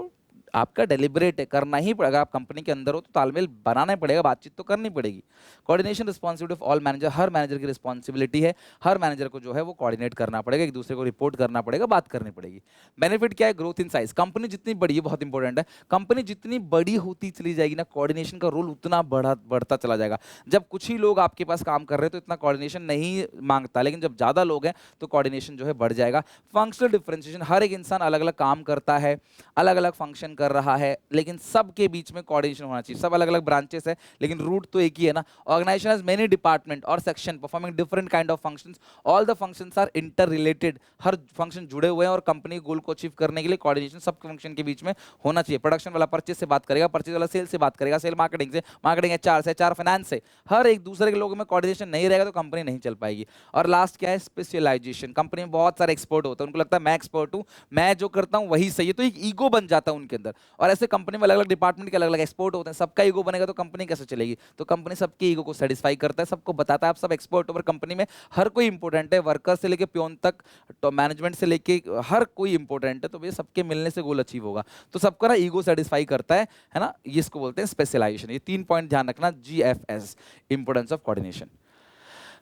आपका डेलिबरेट है, करना ही पड़ेगा। आप कंपनी के अंदर हो तो तालमेल बनाना ही पड़ेगा, बातचीत तो करनी पड़ेगी। Coordination responsibility of all manager, her manager की रिस्पॉन्सिबिलिटी है, हर मैनेजर को जो है वो कोऑर्डिनेट करना पड़ेगा, एक दूसरे को रिपोर्ट करना पड़ेगा, बात करनी पड़ेगी। बेनिफिट क्या है? Growth in size. कंपनी जितनी बड़ी है, बहुत इंपॉर्टेंट है, कंपनी जितनी बड़ी होती चली जाएगी ना, कोऑर्डिनेशन का रोल उतना बढ़ता चला जाएगा। जब कुछ ही लोग आपके पास काम कर रहे हैं तो इतना कोऑर्डिनेशन नहीं मांगता, लेकिन जब ज़्यादा लोग हैं तो कोऑर्डिनेशन जो है बढ़ जाएगा। फंक्शनल डिफरेंशिएशन, हर एक इंसान अलग अलग काम करता है, अलग अलग फंक्शन कर रहा है, लेकिन सबके बीच में कोऑर्डिनेशन होना चाहिए। सब अलग अलग ब्रांचेस है लेकिन रूट तो एक ही है ना। ऑर्गेनाइजेशन हैज मेनी डिपार्टमेंट और section performing different kind of functions, all the functions are inter related, हर फंक्शन जुड़े हुए हैं और कंपनी गोल को अचीव करने के लिए कोऑर्डिनेशन सब फंक्शन के बीच में होना चाहिए। प्रोडक्शन वाला परचेज से बात करेगा, परचेज वाला सेल से बात करेगा, सेल मार्केटिंग से, मार्केटिंग एचआर से, एचआर फाइनेंस से, हर एक दूसरे के लोगों में कोऑर्डिनेशन नहीं रहेगा तो कंपनी नहीं चल पाएगी। और लास्ट क्या है? स्पेशलाइजेशन। कंपनी में बहुत सारे एक्सपर्ट होते हैं, उनको लगता है मैं एक्सपर्ट हूं, मैं जो करता हूं वही सही है, तो एक ईगो बन जाता है उनके अंदर। और ऐसे कंपनी में अलग अलग डिपार्टमेंट के अलग अलग एक्सपर्ट होते हैं, सबका ईगो बनेगा तो कंपनी कैसे चलेगी? तो कंपनी सबके ईगो को सेटिस्फाई करता है, सबको बताता है आप सब एक्सपर्ट हो, कंपनी में हर कोई इंपॉर्टेंट है, वर्कर से लेके प्योन तक, तो मैनेजमेंट से लेके हर कोई इंपॉर्टेंट है, तो भैया सबके मिलने से गोल अचीव होगा। तो सबका ना ईगो सेटिस्फाई करता है ना, ये इसको बोलते हैं स्पेशलाइजेशन। ये 3 पॉइंट ध्यान रखना, GFS, importance of coordination.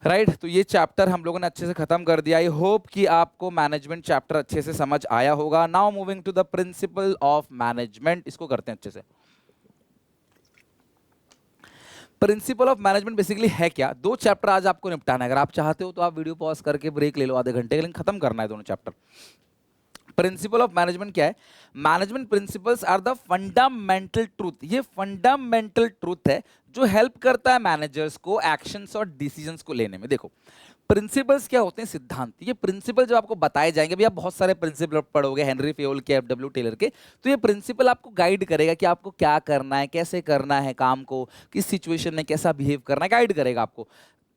Right तो ये चैप्टर हम लोगों ने अच्छे से खत्म कर दिया। आई होप कि आपको मैनेजमेंट चैप्टर अच्छे से समझ आया होगा। Now moving to the principle of management, इसको करते हैं अच्छे से। प्रिंसिपल ऑफ मैनेजमेंट बेसिकली है क्या? 2 चैप्टर आज आपको निपटाना है। अगर आप चाहते हो तो आप वीडियो पॉज करके ब्रेक ले लो आधे घंटे के, लेकिन खत्म करना है दोनों चैप्टर। प्रिंसिपल ऑफ मैनेजमेंट क्या है? Management principles are the fundamental truth. ये फंडामेंटल ट्रूथ है जो हेल्प करता है मैनेजर्स को एक्शंस और डिसीजंस को लेने में। देखो प्रिंसिपल्स क्या होते हैं? सिद्धांत। ये प्रिंसिपल जो आपको बताए जाएंगे, भी आप बहुत सारे प्रिंसिपल पढ़ोगे हेनरी फेयोल के, FW टेलर के, तो ये प्रिंसिपल आपको गाइड करेगा कि आपको क्या करना है, कैसे करना है काम को, किस सिचुएशन में कैसा बिहेव करना है, गाइड करेगा आपको।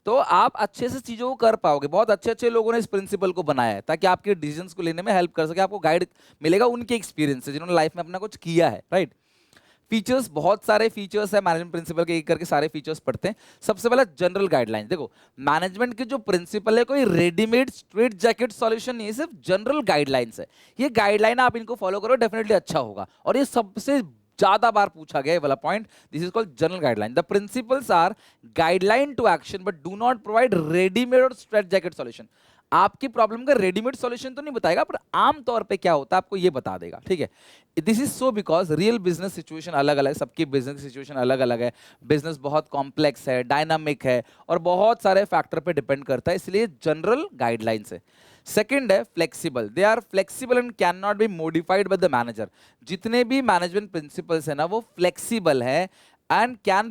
तो आप अच्छे से चीजों को कर पाओगे। बहुत अच्छे अच्छे लोगों ने इस प्रिंसिपल को बनाया है ताकि आपके डिसीजंस को लेने में हेल्प कर सके, आपको गाइड मिलेगा उनके एक्सपीरियंस से जिन्होंने लाइफ में अपना कुछ किया है। राइट फीचर्स, बहुत सारे फीचर्स है मैनेजमेंट प्रिंसिपल के, एक करके सारे फीचर्स पढ़ते हैं। सबसे पहला जनरल गाइडलाइन। देखो मैनेजमेंट के जो प्रिंसिपल है कोई रेडीमेड स्ट्रेट जैकेट सॉल्यूशन नहीं है, सिर्फ जनरल गाइडलाइंस है। ये गाइडलाइन आप इनको फॉलो करो, डेफिनेटली अच्छा होगा। और ये सबसे ज्यादा बार पूछा गया है वाला point, this is called general guideline. The principles are guideline to action but do not provide readymade और स्ट्रेट जैकेट सॉल्यूशन। आपकी प्रॉब्लम का रेडीमेड सॉल्यूशन तो नहीं बताएगा, पर आम तौर पे क्या होता है आपको ये बता देगा। ठीक है, this is so because real business situation अलग अलग है, सबकी बिजनेस सिचुएशन अलग अलग है, बिजनेस बहुत कॉम्प्लेक्स है, डायनामिक है और बहुत सारे फैक्टर पे डिपेंड करता है, इसलिए जनरल गाइडलाइंस है। सेकंड है flexible. They are flexible and can not be modified by the manager. जितने भी मैनेजमेंट प्रिंसिपल्स है ना वो फ्लेक्सिबल है and can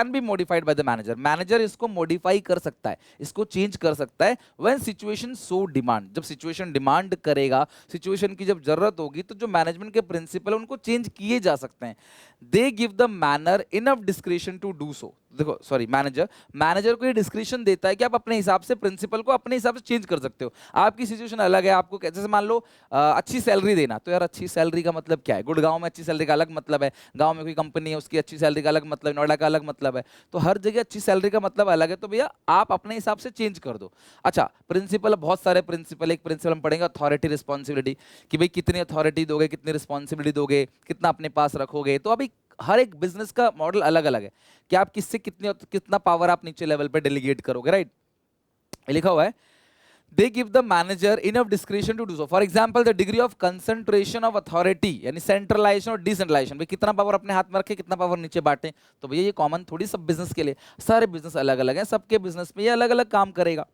be modified by the manager. Manager इसको मॉडिफाई कर सकता है, इसको चेंज कर सकता है व्हेन सिचुएशन सो डिमांड। जब सिचुएशन डिमांड करेगा, सिचुएशन की जब जरूरत होगी, तो जो मैनेजमेंट के प्रिंसिपल है उनको चेंज किए जा सकते हैं। They give the manner enough discretion to do so. देखो मैनेजर को ये डिस्क्रिप्शन देता है कि आप अपने हिसाब से प्रिंसिपल को अपने हिसाब से चेंज कर सकते हो। आपकी सिचुएशन अलग है, आपको जैसे मान लो अच्छी सैलरी देना, तो यार अच्छी सैलरी का मतलब क्या है? गुड़गांव में अच्छी सैलरी का अलग मतलब है, गांव में कोई कंपनी है उसकी अच्छी सैलरी का अलग मतलब है, नोएडा का अलग मतलब है, तो हर जगह अच्छी सैलरी का मतलब अलग है। तो भैया आप अपने हिसाब से चेंज कर दो। अच्छा प्रिंसिपल, बहुत सारे प्रिंसिपल, एक प्रिंसिपल हम पढ़ेंगे अथॉरिटी रिस्पॉन्सिबिलिटी, कि भाई कितनी अथॉरिटी दोगे, कितनी रिस्पॉन्सिबिलिटी दोगे, कितना अपने पास रखोगे। तो अभी हर एक बिजनेस का मॉडल अलग अलग है कि आप किससे कितना पावर आप नीचे लेवल पे डेलीगेट करोगे। राइट लिखा हुआ है they give the manager enough discretion to do so. For example, the degree of concentration of authority, यानी centralization और decentralization, भाई कितना पावर अपने हाथ में रखे, कितना पावर नीचे बांटे। तो भैया ये कॉमन थोड़ी सब बिजनेस के लिए, सारे बिजनेस अलग अलग हैं, सबके बिजनेस में ये अलग अलग काम करेगा।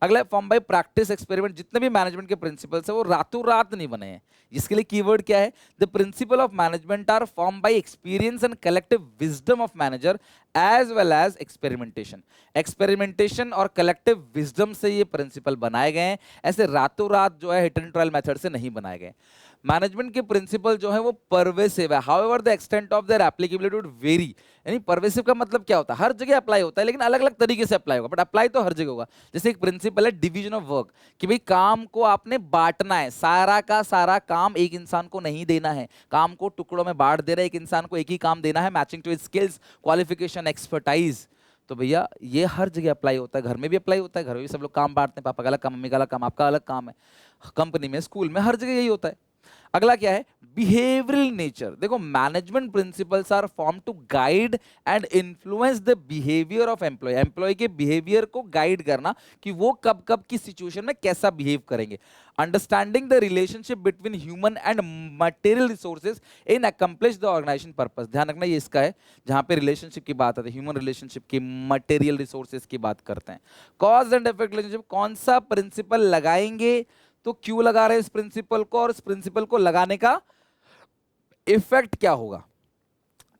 अगला फॉर्म बाय प्रैक्टिस एक्सपेरिमेंट। जितने भी मैनेजमेंट के प्रिंसिपल्स है वो रातों रात नहीं बने हैं, जिसके लिए कीवर्ड क्या है? The principle of management are form by experience and collective wisdom of manager as well as experimentation. Experimentation और कलेक्टिव विजडम से ये प्रिंसिपल बनाए गए हैं, ऐसे रातों रात जो है हिट एंड ट्रायल मेथड से नहीं बनाए गए। मैनेजमेंट के प्रिंसिपल जो है वो परवेसिव है, however the extent of their applicability would very. यानी परवेसिव का मतलब क्या होता है? हर जगह अप्लाई होता है लेकिन अलग अलग तरीके से अप्लाई होगा, बट अप्लाई तो हर जगह होगा। जैसे एक प्रिंसिपल है डिवीजन ऑफ वर्क, कि भाई काम को आपने बांटना है, सारा का सारा काम एक इंसान को नहीं देना है, काम को टुकड़ों में बांट दे रहे, एक इंसान को एक ही काम देना है, matching to skills, qualification, expertise. तो भैया ये हर जगह अप्लाई होता है, घर में भी अप्लाई होता है, घर में भी सब लोग काम बांटते हैं, पापा का अलग काम, मम्मी का अलग काम, आपका अलग काम है, कंपनी में, स्कूल में, हर जगह यही होता है। अगला क्या है, बिहेवियरल नेचर। देखो management principles are form to guide and influence the behaviour of employ. Employ के बिहेवियर को गाइड करना कि वो कब कब की सिचुएशन में कैसा बिहेव करेंगे। Understanding the relationship between human and material resources in accomplish the organisation purpose. ध्यान रखना ये इसका है जहां पे रिलेशनशिप की बात आती है, ह्यूमन रिलेशनशिप की, मटेरियल रिसोर्सेज की बात करते हैं। कॉज एंड इफेक्ट रिलेशनशिप, कौन सा प्रिंसिपल लगाएंगे तो क्यों लगा रहे हैं इस प्रिंसिपल को, और इस प्रिंसिपल को लगाने का इफेक्ट क्या होगा।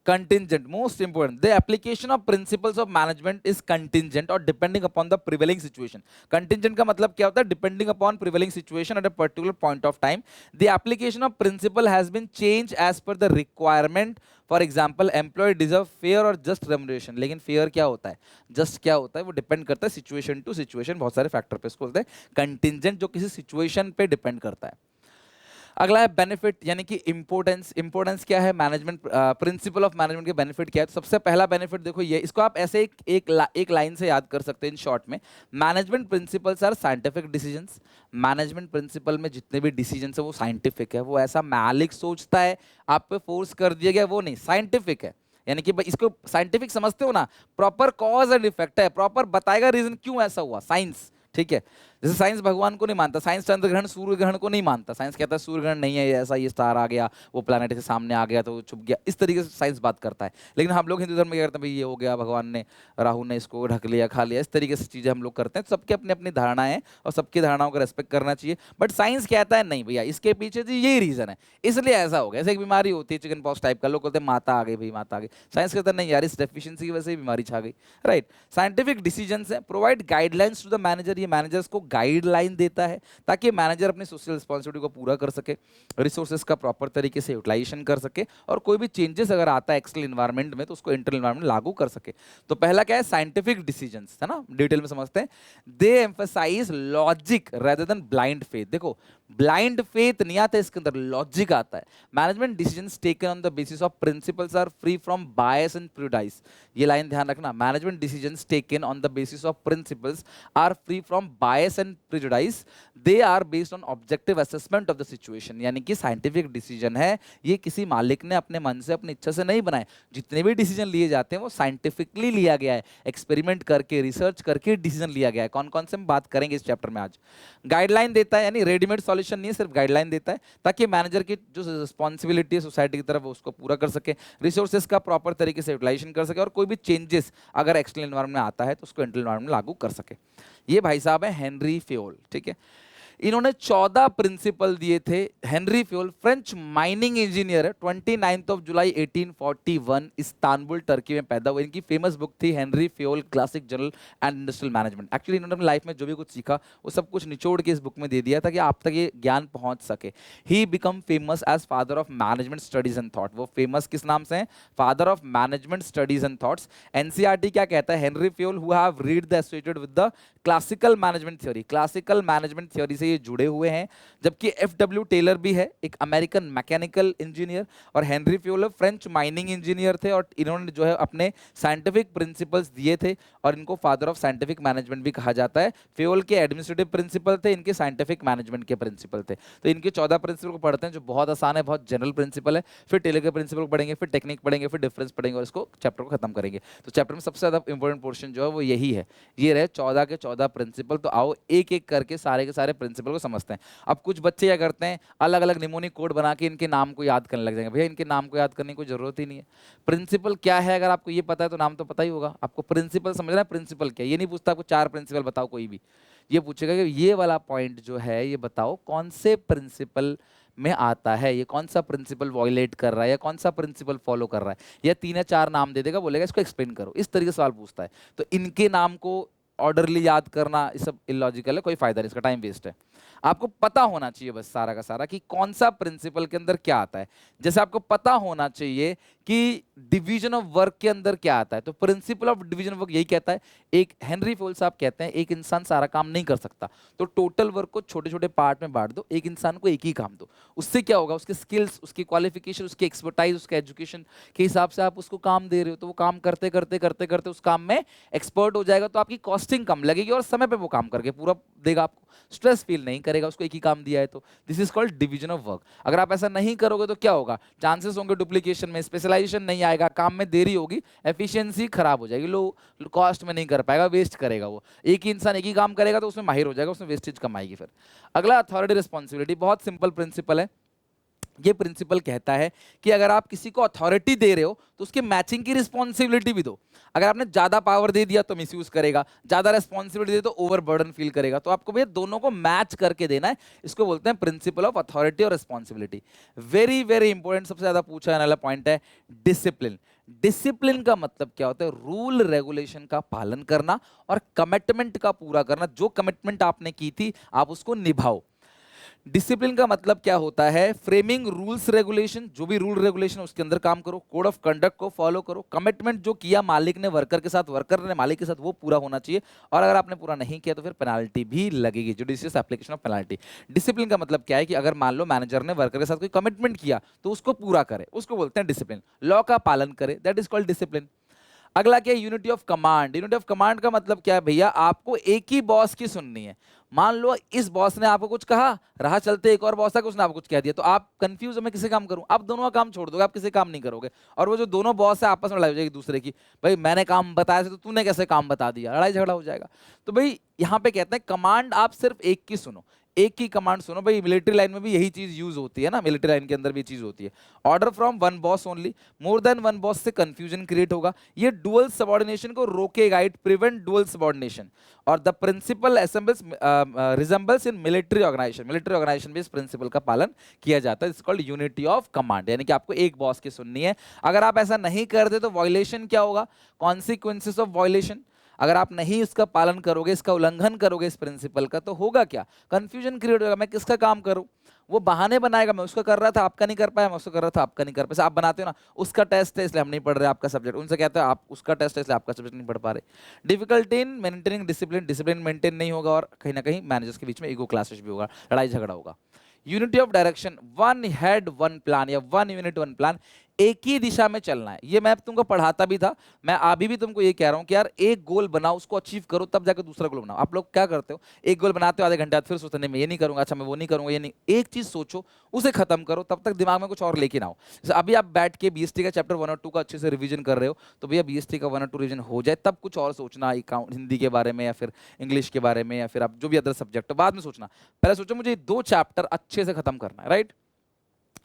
Contingent, most important, the application of principles of management is contingent और depending upon the prevailing situation. Contingent का मतलब क्या होता है, depending upon prevailing situation at a particular point of time. The application of principle has been change as per the requirement. For example employ deserve fair और just remuneration. लेकिन fair क्या होता है, जस्ट क्या होता है, वो डिपेंड करता है सिचुएशन टू सिचुएशन, बहुत सारे फैक्टर पे। इसको बोलते हैं कंटिंजेंट, जो किसी सिचुएशन पे डिपेंड करता है। अगला है बेनिफिट यानी कि इंपोर्टेंस। इंपोर्टेंस क्या है, मैनेजमेंट प्रिंसिपल ऑफ मैनेजमेंट के बेनिफिट क्या है। तो सबसे पहला बेनिफिट देखो ये, इसको आप ऐसे एक लाइन से याद कर सकते हैं इन शॉर्ट में। Management principles are scientific decisions. मैनेजमेंट प्रिंसिपल में जितने भी डिसीजंस है वो साइंटिफिक है। वो ऐसा मालिक सोचता है, आप पे फोर्स कर दिया गया, वो नहीं, साइंटिफिक है। यानी कि इसको साइंटिफिक समझते हो ना, प्रॉपर कॉज एंड इफेक्ट है, प्रॉपर बताएगा रीजन क्यों ऐसा हुआ, साइंस। ठीक है, जैसे साइंस भगवान को नहीं मानता, साइंस चंद्र ग्रहण सूर्य ग्रहण को नहीं मानता। साइंस कहता है सूर्य ग्रहण नहीं है, ये ऐसा, ये स्टार आ गया, वो प्लैनेट के सामने आ गया तो छुप गया, इस तरीके से साइंस बात करता है। लेकिन हम लोग हिंदू धर्म में क्या करते हैं, भाई ये हो गया, भगवान ने, राहु ने इसको ढक लिया, खा लिया, इस तरीके से चीजें हम लोग करते हैं। तो सबके अपनी अपनी धारणाएं हैं और सबकी धारणाओं का रेस्पेक्ट करना चाहिए। बट साइंस कहता है नहीं भैया, इसके पीछे जी यही रीजन है, इसलिए ऐसा हो गया। ऐसे एक बीमारी होती है चिकन पॉक्स टाइप का, लोग कहते हैं माता आ गई, भाई माता आ गई। साइंस कहता है नहीं यार, इस डेफिशिएंसी की वजह से बीमारी छा गई। राइट, साइंटिफिक डिसीजंस है, provide guidelines to the manager. ये मैनेजर्स को गाइडलाइन देता है ताकि मैनेजर अपनी सोशल रिस्पॉन्सिबिलिटी को पूरा कर सके, रिसोर्सेज का प्रॉपर तरीके से यूटिलाइजेशन कर सके, और कोई भी चेंजेस अगर आता है एक्सटर्नल एनवायरनमेंट में तो उसको इंटरनल एनवायरनमेंट लागू कर सके। तो पहला क्या है, साइंटिफिक डिसीजंस, है ना, डिटेल में समझते हैं। They emphasise logic rather than blind faith. देखो ब्लाइंड फेथ नहीं आता इसके अंदर, लॉजिक आता है। Management decisions taken on the basis of principles are free from bias and prejudice. ये लाइन ध्यान रखना, management decisions taken on the basis of principles are free from bias and prejudice. They are based on objective assessment of the situation. यानी कि scientific decision है, ये किसी मालिक ने अपने मन से, अपनी इच्छा से नहीं बनाए। जितने भी डिसीजन लिए जाते हैं वो साइंटिफिकली लिया गया है, एक्सपेरिमेंट करके, रिसर्च करके डिसीजन लिया गया है। कौन कौन से हम बात करेंगे इस चैप्टर में आज। गाइडलाइन देता है, यानी रेडीमेड सॉल्यूशन नहीं है, सिर्फ गाइडलाइन देता है ताकि मैनेजर की जो रिस्पॉन्सिबिलिटी है सोसाइटी की तरफ, उसको पूरा कर सके, रिसोर्सेज का प्रॉपर तरीके से यूटिलाइजेशन कर सके, और कोई भी चेंजेस अगर एक्सटर्नल एनवायरनमेंट में आता है तो उसको इंटरनल एनवायरनमेंट में लागू कर सके। ये भाई साहब है हेनरी फ्योल। ठीक है, इन्होंने 14 प्रिंसिपल दिए थे। Henry Fayol French mining engineer है, 29 जुलाई 1841 इस्तांबुल टर्की में पैदा हुए। इनकी फेमस बुक थी Henry Fayol classic general and industrial management. Actually इन्होंने अपनी लाइफ में जो भी कुछ सीखा वो सब कुछ निचोड़ के इस बुक में दे दिया ताकि आप तक ये ज्ञान पहुंच सके। He become famous as father of management studies and thought. वो फेमस किस नाम से हैं, father of management studies and thoughts. NCERT क्या कहता है, Henry Fayol who have read the associated with the classical management theory. क्लासिकल मैनेजमेंट थ्योरी से ये जुड़े हुए हैं। जबकि एफ.डब्ल्यू. टेलर भी है, एक अमेरिकन मैकेनिकल इंजीनियर, और Henry Fayol French mining engineer थे, और इन्होंने जो है अपने साइंटिफिक प्रिंसिपल्स दिए थे, और इनको फादर ऑफ साइंटिफिक मैनेजमेंट भी कहा जाता है। फ्योल के एडमिनिस्ट्रेटिव प्रिंसिपल थे, इनके साइंटिफिक मैनेजमेंट के प्रिंसिपल थे। तो इनके 14 प्रिंसिपल को पढ़ते हैं जो बहुत आसान है, बहुत जनरल प्रिंसिपल है। फिर टेलर के प्रिंसिपल को पढ़ेंगे, फिर टेक्निक पढ़ेंगे, फिर डिफरेंस पढ़ेंगे, और इसको चैप्टर को खत्म करेंगे। तो चैप्टर में सबसे ज्यादा इंपॉर्टेंट पोर्शन जो है वो यही है। ये रहे 14 के 14 प्रिंसिपल। तो आओ एक एक करके सारे के सारे प्रिंसिपल को समझते हैं। अब कुछ बच्चे क्या करते हैं, अलग अलग निमोनिक कोड बना के इनके नाम को याद करने लग जाएंगे। भैया इनके नाम को याद करने की कोई जरूरत ही नहीं है। प्रिंसिपल क्या है अगर आपको ये पता है तो नाम तो पता ही होगा। आपको प्रिंसिपल समझना है, प्रिंसिपल क्या, ये नहीं पूछता आपको 4 प्रिंसिपल बताओ कोई भी। ये पूछेगा कि ये वाला पॉइंट जो है ये बताओ कौन से प्रिंसिपल में आता है, ये कौन सा प्रिंसिपल वॉयलेट कर रहा है, या कौन सा प्रिंसिपल फॉलो कर रहा है। या 3 या 4 नाम दे देगा, बोलेगा इसको एक्सप्लेन करो। इस तरीके से सवाल पूछता है। तो इनके नाम को ऑर्डरली याद करना ये सब इलॉजिकल है, कोई फायदा नहीं, इसका टाइम वेस्ट है। आपको पता होना चाहिए बस सारा का सारा कि कौन सा प्रिंसिपल के अंदर क्या आता है। जैसे आपको पता होना चाहिए कि डिवीजन ऑफ वर्क के अंदर क्या आता है। तो principle of division of work यही कहता है, एक हेनरी फोल साहब कहते हैं एक इंसान सारा काम नहीं कर सकता, तो टोटल वर्क को छोटे छोटे पार्ट में बांट दो, एक इंसान को एक ही काम दो। उससे क्या होगा, उसके स्किल्स, उसकी क्वालिफिकेशन, उसकी एक्सपर्टाइज, उसका एजुकेशन के हिसाब से आप उसको काम दे रहे हो, तो वो काम करते करते करते करते उस काम में एक्सपर्ट हो जाएगा, तो आपकी कॉस्टिंग कम लगेगी और समय पे वो काम करके पूरा देगा, आपको स्ट्रेस फील नहीं करेगा, उसको एक ही काम दिया है तो। This is called division of work. अगर आप ऐसा नहीं करोगे तो क्या होगा, चांसेस होंगे डुप्लीकेशन में, स्पेशलाइजेशन नहीं आएगा, काम में देरी होगी, एफिशिएंसी खराब हो जाएगी, लो कॉस्ट में नहीं कर पाएगा, वेस्ट करेगा वो। एक ही इंसान एक ही काम करेगा तो उसमें माहिर हो जाएगा, उसमें वेस्टेज कम आएगी। फिर अगला अथॉरिटी रिस्पॉन्सिबिलिटी, बहुत सिंपल प्रिंसिपल है। ये प्रिंसिपल कहता है कि अगर आप किसी को अथॉरिटी दे रहे हो तो उसके मैचिंग की रिस्पॉन्सिबिलिटी भी दो। अगर आपने ज्यादा पावर दे दिया तो मिसयूज करेगा, ज्यादा रिस्पॉन्सिबिलिटी दे तो ओवरबर्डन फील करेगा, तो आपको भैया दोनों को मैच करके देना है। इसको बोलते हैं प्रिंसिपल ऑफ अथॉरिटी और रिस्पॉन्सिबिलिटी। वेरी वेरी इंपॉर्टेंट, सबसे ज्यादा पूछा जाने वाला पॉइंट है डिसिप्लिन। डिसिप्लिन का मतलब क्या होता है, रूल रेगुलेशन का पालन करना और कमिटमेंट का पूरा करना। जो कमिटमेंट आपने की थी आप उसको निभाओ। डिसिप्लिन का मतलब क्या होता है, फ्रेमिंग रूल्स रेगुलेशन, जो भी रूल रेगुलेशन उसके अंदर काम करो, कोड ऑफ कंडक्ट को फॉलो करो, कमिटमेंट जो किया मालिक ने वर्कर के साथ, वर्कर ने मालिक के साथ, वो पूरा होना चाहिए, और अगर आपने पूरा नहीं किया तो फिर पेनाल्टी भी लगेगी, judicious application of penalty. Discipline का मतलब क्या है कि अगर मान लो मैनेजर ने वर्कर के साथ कोई कमिटमेंट किया तो उसको पूरा करे, उसको बोलते हैं डिसिप्लिन। लॉ का पालन करे, दैट इज कॉल्ड डिसिप्लिन। अगला क्या है, unity of command. Unity of command का मतलब क्या है भैया, आपको एक ही बॉस की सुननी है। मान लो इस बॉस ने आपको कुछ कहा, राह चलते एक और बॉस था, उसने आपको कुछ कह दिया, तो आप कंफ्यूज हो मैं किसे काम करूं, आप दोनों का काम छोड़ दोगे, आप किसी काम नहीं करोगे, और वो जो दोनों बॉस है आपस में लड़ाई हो जाएगी दूसरे की, भाई मैंने काम बताया था तो तूने कैसे काम बता दिया, लड़ाई झगड़ा हो जाएगा। तो भाई यहाँ पे कहते हैं कमांड आप सिर्फ एक की सुनो, एक की कमांड सुनो। भाई मिलिट्री लाइन में भी यही चीज यूज होती है ना, मिलिट्री लाइन के अंदर भी चीज होती है। Order from one boss only, more than one boss से कंफ्यूजन क्रिएट होगा, ये डुअल सबऑर्डिनेशन को रोकेगा, इट प्रिवेंट डुअल सबऑर्डिनेशन। और the principle assembles resembles in military organisation भी इस प्रिंसिपल का पालन किया जाता है, it's called unity of command, यानी कि आपको एक बॉस की सुननी है। अगर आप ऐसा नहीं करते तो वॉयलेशन क्या होगा, कॉन्सिक्वेंसेस ऑफ वॉयलेशन। अगर आप नहीं इसका पालन करोगे, इसका उल्लंघन करोगे इस प्रिंसिपल का, तो होगा क्या, कंफ्यूजन क्रिएट होगा, मैं किसका काम करूं, वो बहाने बनाएगा, मैं उसका कर रहा था आपका नहीं कर पाया, मैं उसका कर रहा था आपका नहीं कर पाया। आप बनाते हो ना, उसका टेस्ट है इसलिए हम नहीं पढ़ रहे आपका सब्जेक्ट, उनसे कहते हैं आप उसका टेस्ट है इसलिए आपका सब्जेक्ट नहीं पढ़ पा रहे। Difficulty in maintaining discipline, discipline maintain नहीं होगा, और कहीं ना कहीं मैनेजर्स के बीच में ईगो क्लैशेस भी होगा, लड़ाई झगड़ा होगा। Unity of direction, one head one plan या वन यूनिट वन प्लान, एक ही दिशा में चलना है। ये मैं तुमको पढ़ाता भी था, मैं अभी भी तुमको ये कह रहा हूं कि यार एक गोल बनाओ, उसको अचीव करो, तब जाकर दूसरा गोल बनाओ। आप लोग क्या करते हो, एक गोल बनाते हो आधे घंटे बाद, फिर सोचते नहीं मैं ये नहीं करूंगा, अच्छा मैं वो नहीं करूंगा, ये नहीं। एक चीज सोचो, उसे खत्म करो, तब तक दिमाग में कुछ और लेके ना हो। जैसे अभी आप बैठ के बीएसटी का चैप्टर 1 और 2 का अच्छे से रिवीजन कर रहे हो, तो भैया बीएसटी का 1 और 2 रिवीजन हो जाए, तब कुछ और सोचना, हिंदी के बारे में या फिर इंग्लिश के बारे में या फिर आप जो भी अदर सब्जेक्ट, बाद में सोचना। पहले सोचो मुझे 2 चैप्टर अच्छे से खत्म करना है, right.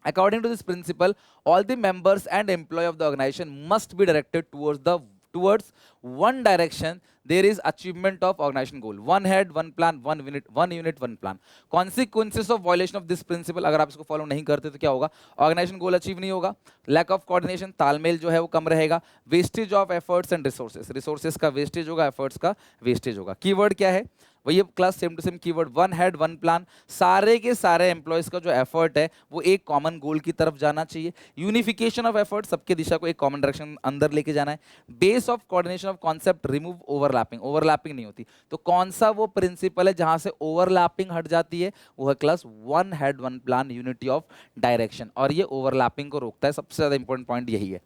According to this principle, all the members and employee of the organization must be directed towards one direction. There is achievement of organization goal. One head, one plan, one unit, one plan. Consequences of violation of this principle, अगर आप इसको follow नहीं करते तो क्या होगा, organisation goal achieve नहीं होगा, लैक ऑफ कोऑर्डिनेशन, तालमेल जो है वो कम रहेगा, wastage of efforts and resources, resources का वेस्टेज होगा, एफर्ट्स का वेस्टेज होगा। कीवर्ड क्या है, वही class same to same keyword, one head one plan, सारे के सारे एम्प्लॉयज का जो एफर्ट है वो एक कॉमन गोल की तरफ जाना चाहिए। यूनिफिकेशन ऑफ एफर्ट, सबके दिशा को एक कॉमन डायरेक्शन अंदर लेके जाना है। Base of coordination of concept, remove overlapping, overlapping नहीं होती। तो कौन सा वो प्रिंसिपल है जहां से ओवरलैपिंग हट जाती है, वो है class one head one plan, unity of direction, और ये ओवरलैपिंग को रोकता है। सबसे ज्यादा इंपॉर्टेंट पॉइंट यही है।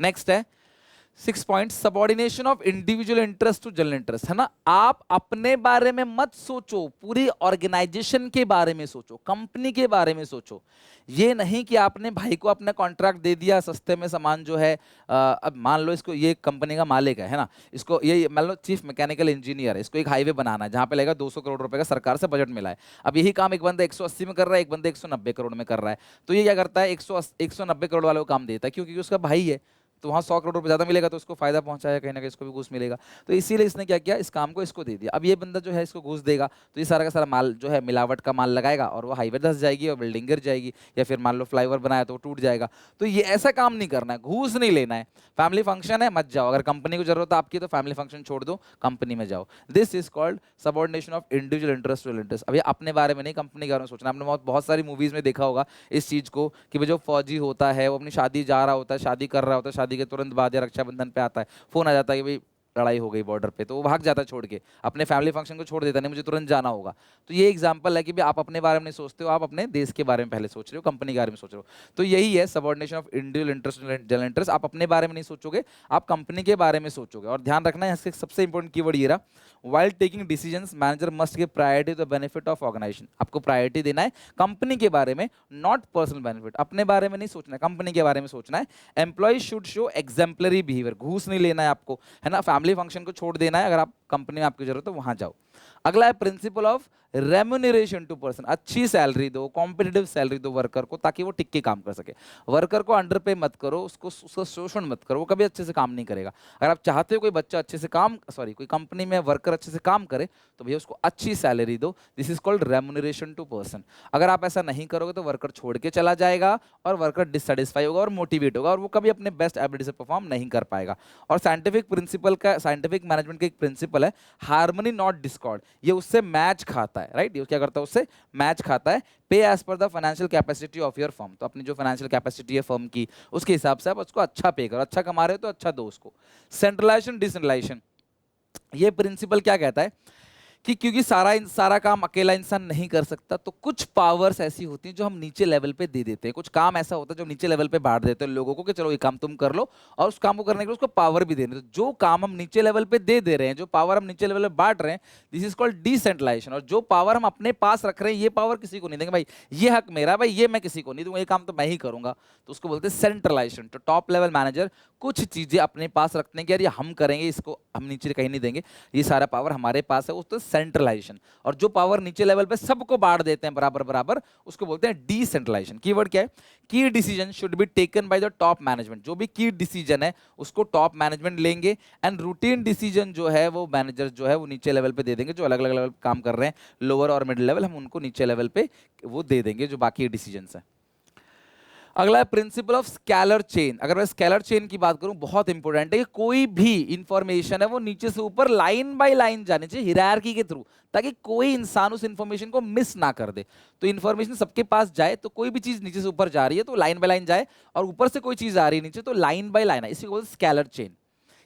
नेक्स्ट है 6 point, subordination of individual interest to general interest, है ना। आप अपने बारे में मत सोचो, पूरी ऑर्गेनाइजेशन के बारे में सोचो, कंपनी के बारे में सोचो। ये नहीं कि आपने भाई को अपना कॉन्ट्रैक्ट दे दिया, सस्ते में सामान जो है, अब मान लो इसको, ये कंपनी का मालिक है ना, इसको ये मान लो चीफ मैकेनिकल इंजीनियर है, इसको एक हाईवे बनाना है जहां पे लगेगा 200 करोड़ रुपए का, सरकार से बजट मिला है। अब यही काम एक बंदा 180 में कर रहा है, एक बंदा 190 करोड़ में कर रहा है, तो ये क्या करता है, 190 करोड़ वाले को काम देता है, क्योंकि उसका भाई है, तो वहाँ 100 करोड़ रुपए ज़्यादा मिलेगा, तो उसको फायदा पहुंचाया, कहीं ना कहीं इसको भी घूस मिलेगा। तो इसीलिए इसने क्या किया, इस काम को इसको दे दिया। अब ये बंदा जो है इसको घूस देगा, तो ये सारा का सारा माल जो है मिलावट का माल लगाएगा, और वो हाईवे धंस जाएगी और बिल्डिंग गिर जाएगी, या फिर मान लो फ्लाईओवर बनाया तो वो टूट जाएगा। तो ये ऐसा काम नहीं करना है, घूस नहीं लेना है। फैमिली फंक्शन है, मत जाओ। अगर कंपनी को जरूरत है आपकी, तो फैमिली फंक्शन छोड़ दो, कंपनी में जाओ। This is called subordination of individual interest to interest. अभी अपने बारे में नहीं, कंपनी के बारे में सोचना। आपने बहुत सारी मूवीज में देखा होगा इस चीज को, कि भाई जो फौजी होता है वो अपनी शादी जा रहा होता है, शादी कर रहा होता है, शादी के तुरंत बाद या रक्षाबंधन पे आता है, फोन आ जाता है कि भाई लड़ाई हो गई बॉर्डर पे, तो वो भाग जाता है छोड़ के, अपने फैमिली फंक्शन को छोड़ देता नहीं, मुझे तुरंत जाना होगा। तो ये एग्जांपल है कि भाई आप अपने बारे में नहीं सोचते हो, आप अपने देश के बारे में पहले सोच रहे हो, कंपनी के बारे में सोच रहे हो। तो यही है subordination of individual interest general interest. आप अपने बारे में नहीं सोचोगे, आप कंपनी के बारे में सोचोगे। और ध्यान रखना है, सबसे इंपॉर्टेंट कीवर्ड ये रहा, while taking decisions manager must give priority to the benefit of organization। आपको प्रायोरिटी देना है कंपनी के बारे में, नॉट पर्सनल बेनिफिट। अपने बारे में नहीं सोचना है, कंपनी के बारे में सोचना है। Employ should show exemplary behaviour, घूस नहीं लेना है आपको, है ना। फैमिली फंक्शन को छोड़ देना है, अगर आप कंपनी में आपकी जरूरत है वहां जाओ। अगला है principle of remuneration to person. अच्छी सैलरी दो, कॉम्पिटिटिव सैलरी दो वर्कर को, ताकि वो टिक के काम कर सके। वर्कर को अंडर पे मत करो, उसका शोषण मत करो, वो कभी अच्छे से काम नहीं करेगा। अगर आप चाहते हो कोई बच्चा अच्छे से काम, कोई कंपनी में वर्कर अच्छे से काम करे, तो भैया उसको अच्छी सैलरी दो। This is called remuneration to person. अगर आप ऐसा नहीं करोगे तो वर्कर छोड़ के चला जाएगा, और वर्कर डिससेटिस्फाई होगा और मोटिवेट होगा, और वो कभी अपने बेस्ट एबिलिटी से परफॉर्म नहीं कर पाएगा। और साइंटिफिक मैनेजमेंट का एक प्रिंसिपल है, हार्मनी नॉट डिस्कॉर्ड। ये उससे मैच खाता है, राइट। ये क्या करता है, उससे मैच खाता है। Pay as per the financial capacity of your firm. तो अपनी जो फाइनेंशियल कैपेसिटी है फर्म की, उसके हिसाब से आप उसको अच्छा पे करो। अच्छा कमा रहे हो तो अच्छा दो उसको। सेंट्रलाइजेशन डिसेंट्रलाइजेशन, ये प्रिंसिपल क्या कहता है कि क्योंकि सारा काम अकेला इंसान नहीं कर सकता, तो कुछ पावर्स ऐसी होती हैं जो हम नीचे लेवल पे दे देते हैं। कुछ काम ऐसा होता है जो हम नीचे लेवल पे बांट देते हैं लोगों को, कि चलो ये काम तुम कर लो, और उस काम को करने के लिए उसको पावर भी देने। तो जो काम हम नीचे लेवल पे दे रहे हैं, जो पावर हम नीचे लेवल पे बांट रहे हैं, दिस इज कॉल्ड डिसेंट्रलाइजेशन। और जो पावर हम अपने पास रख रहे हैं, ये पावर किसी को नहीं देंगे, भाई ये हक मेरा, भाई ये मैं किसी को नहीं दूंगा, ये काम तो मैं ही करूंगा, तो उसको बोलते हैं सेंट्रलाइजेशन। तो टॉप लेवल मैनेजर कुछ चीजें अपने पास रखते हैं कि यार ये हम करेंगे, इसको हम नीचे कहीं नहीं देंगे, ये सारा पावर हमारे पास है, उसको सेंट्रलाइजेशन। और जो पावर नीचे लेवल पे सबको बांट देते हैं बराबर बराबर, उसको बोलते हैं डिसेंट्रलाइजेशन। कीवर्ड क्या है, की decision should be taken by the top management. जो भी की डिसीजन है उसको टॉप मैनेजमेंट लेंगे, एंड रूटीन डिसीजन जो है वो मैनेजर जो है वो नीचे लेवल पे दे देंगे। जो अलग अलग लेवल काम कर रहे हैं, लोअर और मिडिल लेवल, हम उनको नीचे लेवल पे वो दे देंगे जो बाकी डिसीजन है। अगला है प्रिंसिपल ऑफ स्केलर चेन। अगर मैं स्केलर चेन की बात करूं, बहुत इंपॉर्टेंट है कि कोई भी इंफॉर्मेशन है वो नीचे से ऊपर लाइन बाय लाइन जानी चाहिए, हिरार्की के थ्रू, ताकि कोई इंसान उस इंफॉर्मेशन को मिस ना कर दे। तो इंफॉर्मेशन सबके पास जाए, तो कोई भी चीज नीचे से ऊपर जा रही है तो लाइन बाय लाइन जाए, और ऊपर से कोई चीज आ रही है नीचे तो लाइन बाय लाइन है। इसी को बोलते हैं स्केलर चेन,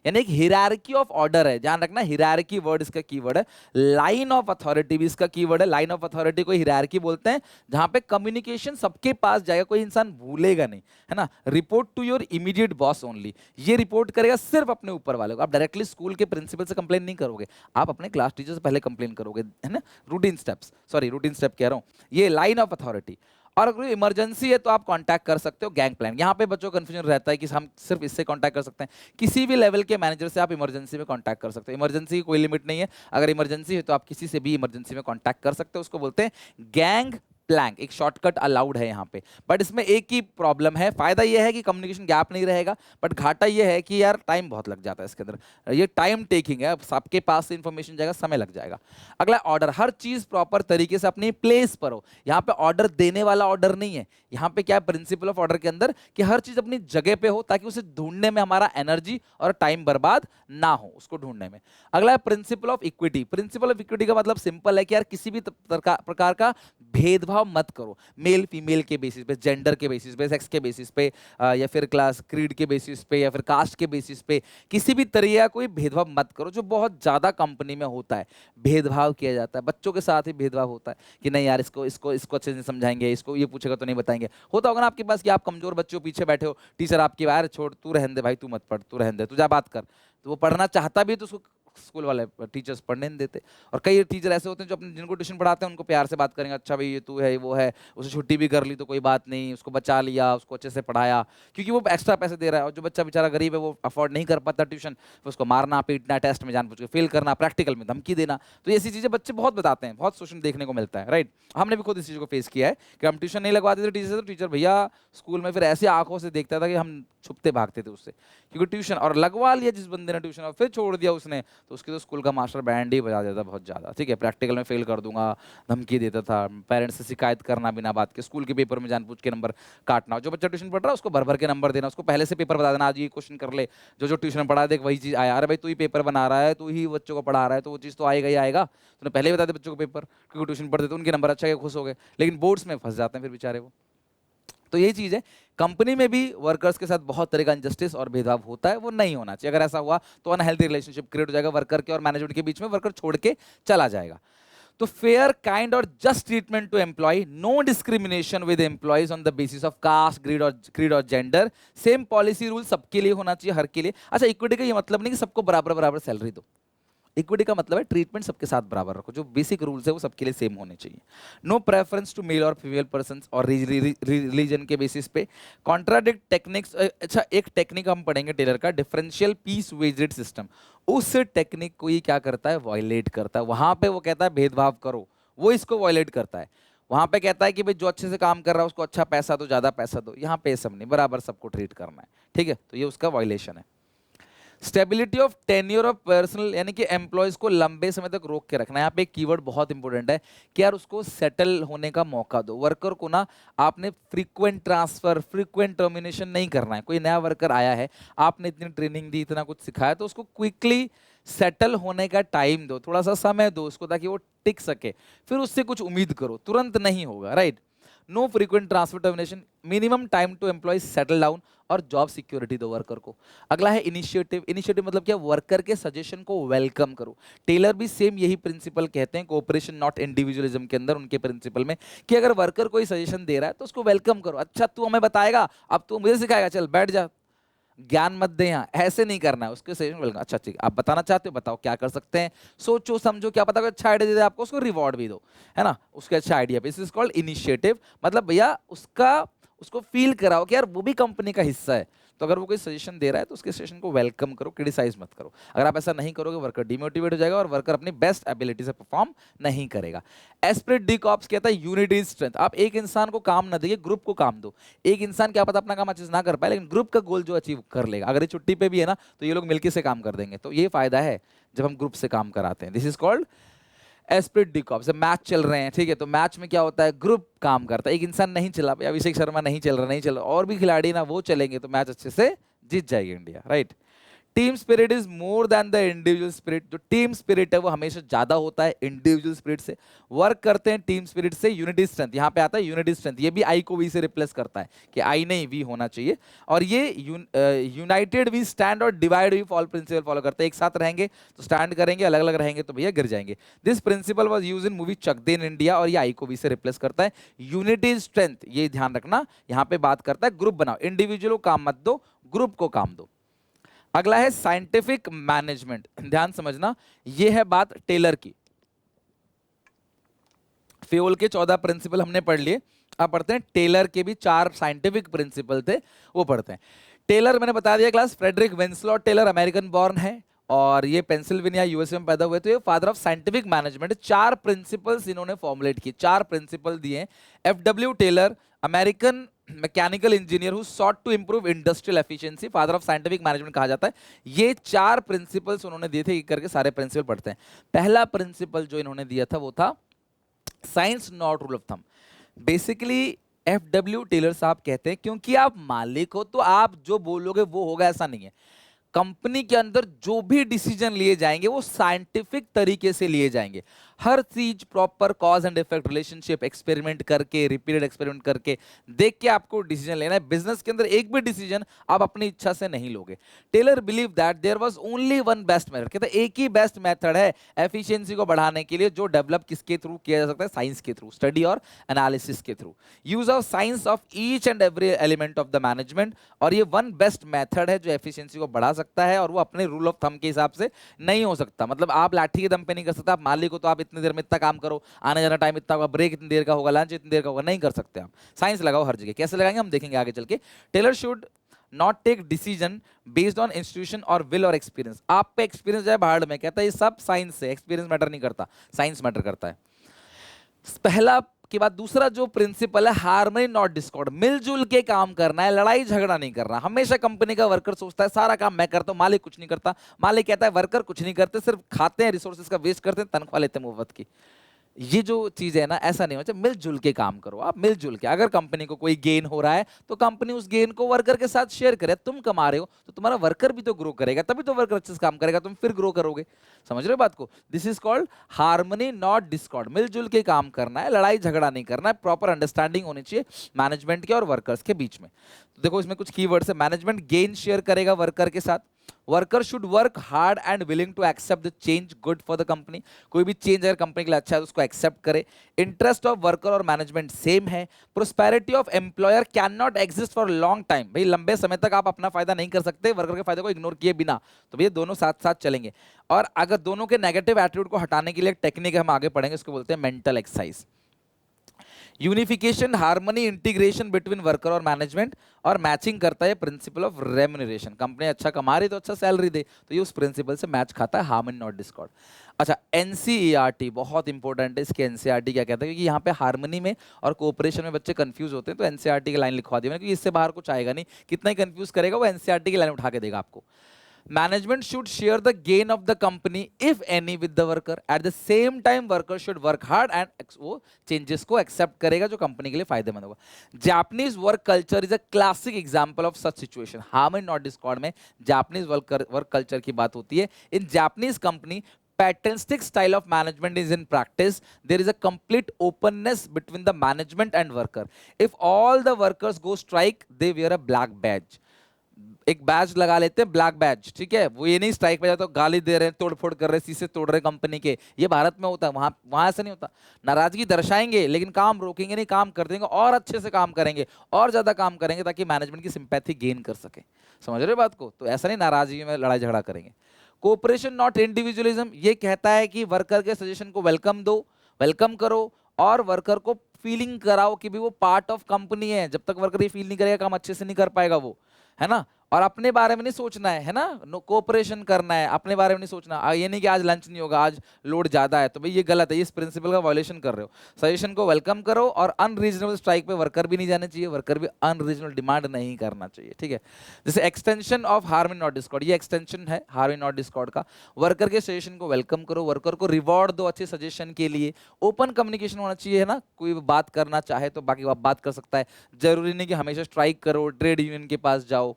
यानी एक हिरार्की ऑफ ऑर्डर है। ध्यान रखना, हिरार्की वर्ड इसका कीवर्ड है। लाइन ऑफ अथॉरिटी भी इसका कीवर्ड है। लाइन ऑफ अथॉरिटी को हिरार्की बोलते हैं, जहां पे कम्युनिकेशन सबके पास जाएगा, कोई इंसान भूलेगा नहीं, है ना। Report to your immediate boss only, ये रिपोर्ट करेगा सिर्फ अपने ऊपर वाले को। आप डायरेक्टली स्कूल के प्रिंसिपल से कंप्लेन नहीं करोगे, आप अपने क्लास टीचर से पहले कंप्लेन करोगे, है ना। रूटीन स्टेप कह रहा हूं, ये लाइन ऑफ अथॉरिटी। और अगर इमरजेंसी है तो आप कांटेक्ट कर सकते हो गैंग प्लान। यहाँ पे बच्चों को कंफ्यूजन रहता है कि हम सिर्फ इससे कांटेक्ट कर सकते हैं, किसी भी लेवल के मैनेजर से आप इमरजेंसी में कांटेक्ट कर सकते हो। इमरजेंसी की कोई लिमिट नहीं है, अगर इमरजेंसी है तो आप किसी से भी इमरजेंसी में कांटेक्ट कर सकते हो। उसको बोलते हैं गैंग प्लैंक। एक शॉर्टकट अलाउड है यहाँ पे, बट इसमें एक ही प्रॉब्लम है। फायदा ये है कि कम्युनिकेशन गैप नहीं रहेगा, बट घाटा ये है कि यार टाइम बहुत लग जाता है इसके अंदर, ये टाइम टेकिंग है, सबके पास से इंफॉर्मेशन जाएगा, समय लग जाएगा। अगला ऑर्डर, हर चीज प्रॉपर तरीके से अपनी प्लेस पर हो। यहाँ पे ऑर्डर देने वाला ऑर्डर नहीं है, यहाँ पे क्या है प्रिंसिपल ऑफ ऑर्डर के अंदर, कि हर चीज अपनी जगह पे हो, ताकि उसे ढूंढने में हमारा एनर्जी और टाइम बर्बाद ना हो उसको ढूंढने में। अगला है principle of equity. Principal of equity का मतलब सिंपल है कि यार किसी भी प्रकार का भेदभाव मत करो, मेल फीमेल के बेसिस पे, जेंडर के बेसिस पे, सेक्स के बेसिस पे, या फिर क्लास क्रीड के बेसिस पे, या फिर कास्ट के बेसिस पे, किसी भी तरह का कोई भेदभाव मत करो, जो बहुत ज्यादा कंपनी में होता है। भेदभाव किया जाता है, बच्चों के साथ ही भेदभाव होता है कि नहीं यार इसको इसको इसको अच्छे से समझाएंगे, इसको ये पूछेगा तो नहीं बताएंगे। होता होगा ना आपके पास कि आप कमजोर बच्चों पीछे बैठे हो, टीचर आपकी यार छोड़, तू रहने दे भाई, तू मत पढ़, तू रहने दे, तू जा बात कर। तो वो पढ़ना चाहता भी तो उसको स्कूल वाले टीचर्स पढ़ने नहीं देते। और कई टीचर ऐसे होते हैं जो अपने जिनको ट्यूशन पढ़ाते हैं उनको प्यार से बात करेंगे, अच्छा भाई ये तू है, वो है, उसे छुट्टी भी कर ली तो कोई बात नहीं, उसको बचा लिया, उसको अच्छे से पढ़ाया, क्योंकि वो एक्स्ट्रा पैसे दे रहा है। और जो बच्चा बेचारा गरीब है, वो अफोर्ड नहीं कर पाता ट्यूशन, फिर उसको मारना पीटना, टेस्ट में जानबूझ के फेल करना, प्रैक्टिकल में धमकी देना। तो ऐसी चीजें बच्चे बहुत बताते हैं, बहुत सोशल देखने को मिलता है, राइट। हमने भी खुद इस चीज को फेस किया है कि हम ट्यूशन नहीं लगवाते थे टीचर से, तो टीचर भैया स्कूल में फिर ऐसी आंखों से देखता था कि हम छुपते भागते थे उससे, क्योंकि ट्यूशन और लगवा लिया जिस बंदे ने ट्यूशन और फिर छोड़ दिया उसने, तो उसके तो स्कूल का मास्टर बैंड ही बजा देता बहुत ज्यादा, ठीक है। प्रैक्टिकल में फेल कर दूंगा, धमकी देता था, पेरेंट्स से शिकायत करना बिना बात के, स्कूल के पेपर में जानबूझ के नंबर काटना। जो बच्चा ट्यूशन पढ़ रहा है उसको भर भर के नंबर देना, उसको पहले से पेपर बता देना, आज ये क्वेश्चन कर ले, जो जो ट्यूशन पढ़ा देख वही चीज आया, अरे भाई तू ही पेपर बना रहा है, तू ही बच्चों को पढ़ा रहा है, तो वो चीज तो आएगा ही आएगा, तूने पहले ही बता दे बच्चों को पेपर, क्योंकि ट्यूशन पढ़ते तो उनके नंबर अच्छा के खुश हो गए, लेकिन बोर्ड्स में फंस जाते हैं फिर बेचारे वो। तो यही चीज है, कंपनी में भी वर्कर्स के साथ बहुत तरह का इनजस्टिस और भेदभाव होता है, वो नहीं होना चाहिए। अगर ऐसा हुआ तो अनहेल्दी रिलेशनशिप क्रिएट हो जाएगा वर्कर के और मैनेजमेंट के बीच में, वर्कर छोड़ के चला जाएगा। तो फेयर, काइंड और just treatment to employ, no discrimination with employees on the basis of caste, greed और जेंडर, सेम पॉलिसी रूल सबके लिए होना चाहिए, हर के लिए। अच्छा, इक्विटी का ये मतलब नहीं कि सबको बराबर बराबर सैलरी दो, इक्विटी का मतलब है ट्रीटमेंट सबके साथ बराबर रखो, जो बेसिक रूल्स है वो सबके लिए सेम होने चाहिए। नो प्रेफरेंस टू मेल और फीमेल पर्सन और रिलीजन के बेसिस पे। कॉन्ट्राडिक्ट टेक्निक्स, अच्छा एक टेक्निक हम पढ़ेंगे टेलर का, differential piece wage rate system, उस टेक्निक को ये क्या करता है, वायलेट करता है। वहां पे वो कहता है भेदभाव करो, वो इसको वायलेट करता है। वहां पे कहता है कि भाई जो अच्छे से काम कर रहा है उसको अच्छा पैसा दो, ज्यादा पैसा दो, यहाँ पे सब नहीं, बराबर सबको ट्रीट करना है, ठीक है। तो ये उसका वायलेशन है। Stability of tenure of personal, यानी कि एम्प्लॉयज को लंबे समय तक रोक के रखना। यहाँ पे एक कीवर्ड बहुत इंपॉर्टेंट है कि यार उसको सेटल होने का मौका दो। वर्कर को ना आपने फ्रीक्वेंट ट्रांसफर, फ्रीक्वेंट टर्मिनेशन नहीं करना है। कोई नया वर्कर आया है, आपने इतनी ट्रेनिंग दी, इतना कुछ सिखाया, तो उसको क्विकली सेटल होने का टाइम दो, थोड़ा सा समय दो उसको, ताकि वो टिक सके, फिर उससे कुछ उम्मीद करो, तुरंत नहीं होगा, right. No frequent transfer termination, minimum time to employ settle down, और जॉब सिक्योरिटी दो वर्कर को। अगला है इनिशिएटिव। इनिशिएटिव मतलब क्या, वर्कर के सजेशन को वेलकम करो। टेलर भी सेम यही प्रिंसिपल कहते हैं, कोऑपरेशन नॉट इंडिविजुअलिज्म के अंदर, उनके प्रिंसिपल में, कि अगर वर्कर कोई सजेशन दे रहा है तो उसको वेलकम करो। अच्छा तू हमें बताएगा, अब तू मुझे सिखाएगा, चल बैठ जा, ज्ञान मत दे, यहाँ ऐसे नहीं करना है। उसके सजेशन वेलकम, अच्छा ठीक है आप बताना चाहते हो, बताओ क्या कर सकते हैं, सोचो समझो, क्या पता कोई अच्छा आइडिया दे दे आपको, उसको रिवॉर्ड भी दो, है ना, उसके अच्छा आइडिया पे। Is called initiative. मतलब भैया उसको फील कराओ कि यार वो भी कंपनी का हिस्सा है, तो अगर वो कोई सजेशन दे रहा है तो उसके सजेशन को वेलकम करो, क्रिटिसाइज मत करो। अगर आप ऐसा नहीं करोगे वर्कर डिमोटिवेट हो जाएगा और वर्कर अपनी बेस्ट एबिलिटी से परफॉर्म नहीं करेगा। एस्पिरिट डी कॉप्स कहता है यूनिटी इज स्ट्रेंथ। आप एक इंसान को काम ना देइए, ग्रुप को काम दो। एक इंसान क्या पता अपना काम अच्छे से ना कर पाए, लेकिन ग्रुप का गोल जो अचीव कर लेगा। अगर ये छुट्टी पे भी है ना तो ये लोग मिलकर से काम कर देंगे, तो ये फायदा है जब हम ग्रुप से काम कराते हैं। This is called Spirit D cops. Match चल रहे हैं, ठीक है, तो मैच में क्या होता है, ग्रुप काम करता है। एक इंसान नहीं चला, अभिषेक शर्मा नहीं चल रहा, और भी खिलाड़ी ना वो चलेंगे तो मैच अच्छे से जीत जाएगी India, right. Team spirit is more than the individual spirit. जो टीम स्पिरिट है वो हमेशा ज्यादा होता है इंडिविजुअल स्पिरिट से। वर्क करते हैं टीम स्पिरिट से। यूनिटी स्ट्रेंथ, यहाँ पे आता है यूनिटी स्ट्रेंथ, ये भी आई को वी से रिप्लेस करता है कि आई नहीं वी होना चाहिए। और ये यूनाइटेड वी स्टैंड और divide we fall principle follow करते हैं। एक साथ रहेंगे तो स्टैंड करेंगे, अलग अलग रहेंगे तो भैया गिर जाएंगे। This principle was use in movie Chak De in India, और ये आई को वी से रिप्लेस करता है। यूनिटी स्ट्रेंथ, ये ध्यान रखना, यहाँ पे बात करता है ग्रुप बनाओ, इंडिविजुअल को काम मत दो, ग्रुप को काम दो। अगला है साइंटिफिक मैनेजमेंट। ध्यान समझना, यह है बात टेलर की। फ्योल के 14 प्रिंसिपल हमने पढ़ लिए, अब पढ़ते हैं टेलर के भी 4 साइंटिफिक प्रिंसिपल थे, वो पढ़ते हैं। टेलर मैंने बता दिया class, Frederick Winslow Taylor American born है और ये पेंसिल्वेनिया यूएसए में पैदा हुए थे। Father of scientific management. 4 principles इन्होंने फॉर्मुलेट किए, 4 प्रिंसिपल दिए। FW Taylor, American mechanical engineer who sought to improve industrial efficiency, father of scientific management कहा जाता है। ये 4 प्रिंसिपल्स उन्होंने दिए थे, एक करके सारे प्रिंसिपल पढ़ते हैं। पहला प्रिंसिपल जो इन्होंने दिया था वो था science not rule of thumb. Basically FW Taylor साहब कहते हैं क्योंकि आप मालिक हो तो आप जो बोलोगे वो होगा, ऐसा नहीं है। कंपनी के अंदर जो भी डिसीजन लिए जाएंगे वो साइंटिफिक तरीके से लिए जाएंगे। हर चीज proper cause and effect relationship experiment करके, रिपीटेड एक्सपेरिमेंट करके देख के आपको डिसीजन लेना है। बिजनेस के अंदर एक भी डिसीजन आप अपनी इच्छा से नहीं लोगे। Taylor believe that there was only one best method, कहते हैं एक ही बेस्ट मेथड है एफिशिएंसी को बढ़ाने के लिए, जो डेवलप किसके थ्रू किया जा सकता है, साइंस के थ्रू, स्टडी और एनालिसिस के through, use of science of each and every element of the management. और ये वन बेस्ट मेथड है जो एफिशिएंसी को बढ़ा सकता है, और वो अपने रूल ऑफ थंब के हिसाब से नहीं हो सकता। मतलब आप लाठी के दम पे नहीं कर सकते, आप मालिक हो तो आप इतनी देर में इतना काम करो, आने जाना टाइम इतना होगा, ब्रेक इतनी देर का होगा, लंच इतनी देर का होगा, नहीं कर सकते आप। साइंस लगाओ हर जगह, कैसे लगाएंगे हम देखेंगे आगे चल के। Taylor should not take decision based on institution और विल और एक्सपीरियंस। आप पे एक्सपीरियंस जाए भाड़ में, कहता है ये सब साइंस से, एक्सपीरियंस मैटर नहीं करता, साइंस मैटर करता है। पहला के बाद दूसरा जो प्रिंसिपल है, हार्मनी नॉट डिस्कॉर्ड, मिलजुल के काम करना है, लड़ाई झगड़ा नहीं करना। हमेशा कंपनी का वर्कर सोचता है सारा काम मैं करता हूं, मालिक कुछ नहीं करता। मालिक कहता है वर्कर कुछ नहीं करते, सिर्फ खाते हैं, रिसोर्सेज का वेस्ट करते हैं, तनख्वाह लेते हैं मुफ्त की। ये जो चीज है ना, ऐसा नहीं होना चाहिए। मिलजुल के काम करो आप, मिलजुल के। अगर कंपनी को कोई गेन हो रहा है तो कंपनी उस गेन को वर्कर के साथ शेयर करे। तुम कमा रहे हो तो तुम्हारा वर्कर भी तो ग्रो करेगा, तभी तो वर्कर अच्छे से काम करेगा, तुम फिर ग्रो करोगे। समझ रहे हो बात को? This is called harmony not Discord. मिलजुल के काम करना है, लड़ाई झगड़ा नहीं करना है, प्रॉपर अंडरस्टैंडिंग होनी चाहिए मैनेजमेंट के और वर्कर्स के बीच में। तो देखो इसमें कुछ कीवर्ड्स है। मैनेजमेंट गेन शेयर करेगा वर्कर के साथ। Worker should work hard and willing to accept the change good for the company. कोई भी चेंज अगर कंपनी के लिए अच्छा है तो उसको एक्सेप्ट करे। इंटरेस्ट ऑफ वर्कर और मैनेजमेंट सेम है। Prosperity of employer can not exist for long time. भाई लंबे समय तक आप अपना फायदा नहीं कर सकते वर्कर के फायदे को इग्नोर किए बिना, तो भैया दोनों साथ साथ चलेंगे। और अगर दोनों के नेगेटिव एटीट्यूड को हटाने के लिए एक टेक्निक हम आगे पढ़ेंगे, उसको बोलते हैं mental exercise. Unification, harmony, integration between worker और मैनेजमेंट, और मैचिंग करता है प्रिंसिपल ऑफ रेम्यूनरेशन। कंपनी अच्छा कमा रही तो अच्छा सैलरी दे, तो ये उस प्रिंसिपल से मैच खाता है, हार्मनी नॉट डिस्कॉर्ड। अच्छा, एनसीईआरटी बहुत इंपॉर्टेंट है। इसके एनसीईआरटी क्या कहता है, क्योंकि यहाँ पे हार्मनी में और कोऑपरेशन में बच्चे कंफ्यूज होते हैं, तो एनसीईआरटी की लाइन लिखवा दी मैंने, क्योंकि इससे बाहर कुछ आएगा नहीं। कितना ही कंफ्यूज करेगा वो, एनसीईआरटी की लाइन उठा के देगा आपको। Management should share the gain of the company if any with the worker. At the same time worker should work hard and वो चेंजेस को एक्सेप्ट करेगा जो कंपनी के लिए फायदेमंद होगा। Japanese work culture is a classic example of such situation. Harmony not Discord में Japanese work culture की बात होती है। इन Japanese company paternalistic style of management is in practice. There is a complete openness between the management and worker. If all the workers go strike, they wear a black badge. एक बैज लगा लेते हैं, black badge, ठीक है। वो ये नहीं strike पे जाते तो गाली दे रहे हैं, तोड़फोड़ कर रहे हैं, शीशे तोड़ रहे हैं कंपनी के। ये भारत में होता है, वहां ऐसा नहीं होता। नाराजगी दर्शाएंगे लेकिन काम रोकेंगे नहीं, काम कर देंगे और अच्छे से काम करेंगे और ज्यादा काम करेंगे, ताकि मैनेजमेंट की सिंपैथी गेन कर सके। समझ रहे हो बात को? तो ऐसा नहीं नाराजगी में लड़ाई झगड़ा करेंगे। कोऑपरेशन नॉट इंडिविजुअलिज्म, ये कहता है कि वर्कर के सजेशन को वेलकम दो, वेलकम करो, और वर्कर को फीलिंग कराओ कि भी वो पार्ट ऑफ कंपनी है। जब तक वर्कर ये फील नहीं करेगा काम अच्छे से नहीं कर पाएगा वो, है ना। और अपने बारे में नहीं सोचना है ना, कोऑपरेशन करना है, अपने बारे में नहीं सोचना। ये नहीं कि आज लंच नहीं होगा, आज लोड ज्यादा है, तो भाई ये गलत है, इस प्रिंसिपल का वायलेशन कर रहे हो। सजेशन को वेलकम करो, और अनरीजनेबल स्ट्राइक पे वर्कर भी नहीं जाने चाहिए, वर्कर भी अनरीजनेबल डिमांड नहीं करना चाहिए, ठीक है। जैसे extension of harmony not Discord, ये एक्सटेंशन है हार्मनी नॉट डिस्कॉर्ड का। वर्कर के सजेशन को वेलकम करो, वर्कर को रिवॉर्ड दो अच्छे सजेशन के लिए। ओपन कम्युनिकेशन होना चाहिए, है ना। कोई बात करना चाहे तो बाकी बात कर सकता है, जरूरी नहीं कि हमेशा स्ट्राइक करो, ट्रेड यूनियन के पास जाओ।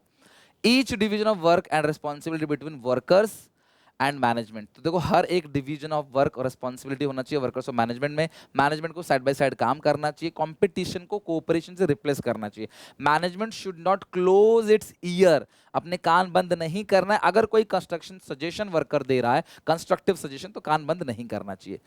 Each division of work and responsibility between workers and management. तो देखो हर एक डिवीजन ऑफ वर्क और रिस्पॉन्सिबिलिटी होना चाहिए वर्कर्स और मैनेजमेंट में। मैनेजमेंट को साइड बाय साइड काम करना चाहिए, कंपटीशन को कोऑपरेशन से रिप्लेस करना चाहिए। Management should not close it's year, अपने कान बंद नहीं करना है। अगर कोई कंस्ट्रक्शन सजेशन वर्कर दे रहा है, कंस्ट्रक्टिव सजेशन, तो कान बंद नहीं करना चाहिए।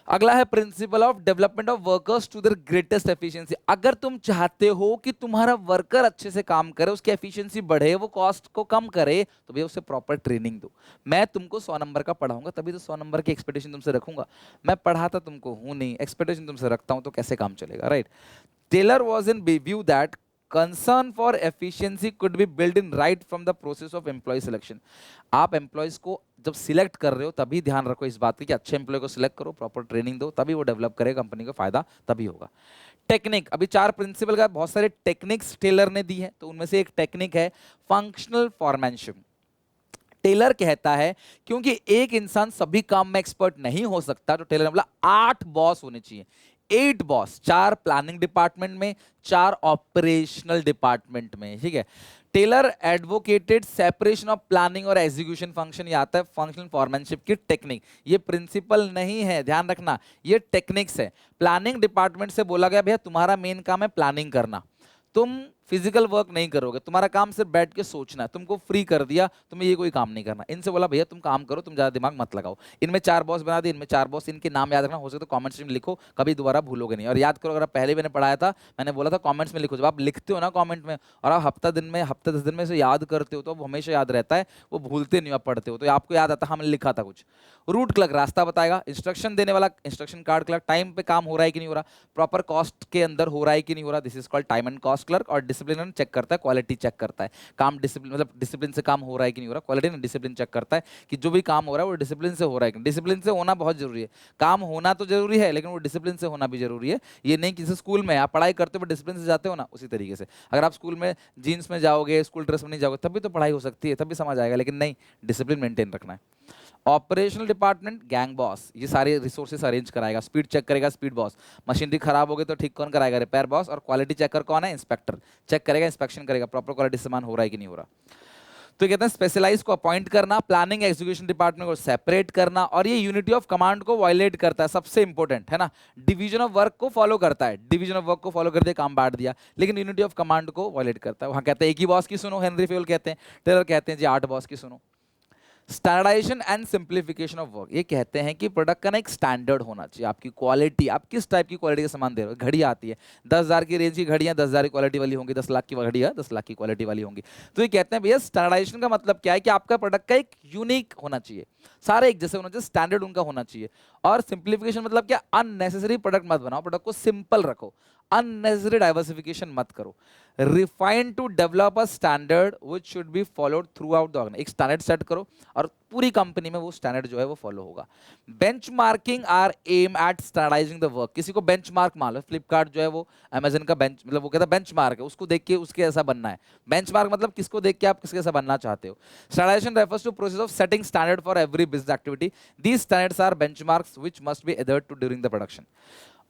अगला है principle of development of workers to their greatest efficiency. अगर तुम चाहते हो कि तुम्हारा वर्कर अच्छे से काम करे, उसकी एफिशिएंसी बढ़े, वो कॉस्ट को कम करे, तो भैया उसे प्रॉपर ट्रेनिंग दो। मैं तुमको 100 नंबर का पढ़ाऊंगा, तभी तो 100 नंबर की एक्सपेक्टेशन तुमसे रखूंगा। मैं पढ़ाता तुमको हूं नहीं, एक्सपेक्टेशन तुमसे रखता हूं, तो कैसे काम चलेगा, right. Taylor was in view that concern for efficiency could be built in right from the process of employee selection. आप एम्प्लॉयज को जब सिलेक्ट कर रहे हो तभी ध्यान रखो इस बात की कि अच्छे एम्प्लॉय को सिलेक्ट करो, प्रॉपर ट्रेनिंग दो, तभी वो डेवलप करेगा, कंपनी को फायदा तभी होगा। टेक्निक, अभी 4 प्रिंसिपल का बहुत सारे टेक्निक्स टेलर ने दी है, तो उनमें से एक टेक्निक है फंक्शनल फॉरमैनशिप। टेलर कहता है क्योंकि एक इंसान सभी काम में एक्सपर्ट नहीं हो सकता, तो टेलर ने बोला 8 बॉस होने चाहिए। 8 बॉस, 4 प्लानिंग डिपार्टमेंट में, 4 ऑपरेशनल डिपार्टमेंट में, ठीक है। Taylor advocated separation of planning और एग्जीक्यूशन फंक्शन। ये आता है फंक्शनल फॉरमैनशिप की टेक्निक। ये प्रिंसिपल नहीं है, ध्यान रखना, ये टेक्निक्स है। प्लानिंग डिपार्टमेंट से बोला गया भैया तुम्हारा मेन काम है प्लानिंग करना, तुम फिजिकल वर्क नहीं करोगे, तुम्हारा काम सिर्फ बैठ के सोचना है, तुमको फ्री कर दिया, तुम्हें ये कोई काम नहीं करना। इनसे बोला भैया तुम काम करो, तुम ज्यादा दिमाग मत लगाओ। इनमें 4 बॉस बना दिए, इनमें 4 बॉस, इनके नाम याद रखना, हो सके तो कमेंट्स में लिखो, कभी दोबारा भूलोगे नहीं। और याद करो, अगर आप पहले मैंने पढ़ाया था, मैंने बोला था कमेंट्स में लिखो। जब आप लिखते हो ना कमेंट में, और आप हफ्ता 10 दिन में से याद करते हो, तो वो हमेशा याद रहता है, वो भूलते नहीं, आप पढ़ते हो तो आपको याद आता है, हमने लिखा था कुछ। रूट क्लर्क रास्ता बताएगा, इंस्ट्रक्शन देने वाला इंस्ट्रक्शन कार्ड क्लर्क, टाइम पे काम हो रहा है कि नहीं हो रहा, प्रॉपर कॉस्ट के अंदर हो रहा है कि नहीं हो रहा, this is called time and cost clerk. और डिसिप्लिन चेक करता है, क्वालिटी चेक करता है, काम डिसिप्लिन मतलब डिसिप्लिन से काम हो रहा है कि नहीं हो रहा, क्वालिटी नहीं डिसिप्लिन चेक करता है कि जो भी काम हो रहा है वो डिसिप्लिन से हो रहा है कि डिसिप्लिन से होना बहुत जरूरी है। काम होना तो जरूरी है, लेकिन वो डिसिप्लिन से होना भी जरूरी है। ये नहीं कि स्कूल में आप पढ़ाई करते हो डिसिप्लिन से जाते हो ना, उसी तरीके से अगर आप स्कूल में जीन्स में जाओगे, स्कूल ड्रेस में नहीं जाओगे, तब भी तो पढ़ाई हो सकती है, तब भी समझ आएगा, लेकिन नहीं, डिसिप्लिन मेंटेन रखना है। ऑपरेशनल डिपार्टमेंट गैंग बॉस, ये सारे रिसोर्सेस अरेंज कराएगा, स्पीड चेक करेगा स्पीड बॉस, मशीनरी खराब हो गई तो ठीक कौन कराएगा, रिपेयर बॉस। और क्वालिटी चेकर कौन है, इंस्पेक्टर, चेक करेगा, इंस्पेक्शन करेगा, प्रॉपर क्वालिटी सामान हो रहा है कि नहीं हो रहा। तो कहते हैं स्पेशलाइज को अपॉइंट करना, प्लानिंग एग्जीक्यूशन डिपार्टमेंट को सेपरेट करना, और ये यूनिटी ऑफ कमांड को वायलेट करता है, सबसे इंपॉर्टेंट है ना। डिवीजन ऑफ वर्क को फॉलो करता है, डिवीजन ऑफ वर्क को फॉलो कर दिया, काम बांट दिया, लेकिन यूनिटी ऑफ कमांड को वायलेट करता है। वहां कहते हैं एक ही बॉस की सुनो, हेनरी फेल कहते हैं, टेलर कहते हैं जी 8 बॉस की सुनो। Standardisation and simplification of work, ये कहते हैं कि प्रोडक्ट का ना एक स्टैंडर्ड होना चाहिए, आपकी क्वालिटी, आप किस टाइप की क्वालिटी का सामान दे रहे हो। घड़ी आती है 10,000 की रेंज की घड़ियां 10,000 की क्वालिटी वाली होंगी, 10 लाख की घड़ियां 10 लाख की क्वालिटी वाली होंगी। तो ये कहते हैं भैया स्टैंडर्डाइजेशन का मतलब क्या है कि आपका प्रोडक्ट का एक यूनिक होना चाहिए, सारे एक जैसे होना चाहिए, स्टैंडर्ड उनका होना चाहिए। और सिंप्लीफिकेशन मतलब क्या, अननेसेसरी प्रोडक्ट मत बनाओ, प्रोडक्ट को सिंपल रखो, अननेसेसरी डाइवर्सिफिकेशन मत करो। Refine to develop a standard which should be followed throughout the organisation, एक स्टैंडर्ड सेट करो और पूरी कंपनी में वो स्टैंडर्ड जो है वो फॉलो होगा। Benchmarking are aim at standardising the work, किसी को बेंचमार्क मान लो, फ्लिपकार्ट जो है वो अमेजन का बेंच मतलब वो कहता है बेंचमार्क है, उसको देख के उसके ऐसा बनना है। बेंचमार्क मतलब किसको देख के आप किसके ऐसा बनना चाहते हो। Standardisation refers to process of setting standard for every business activity, these standards are benchmarks which must be adhered to during the production.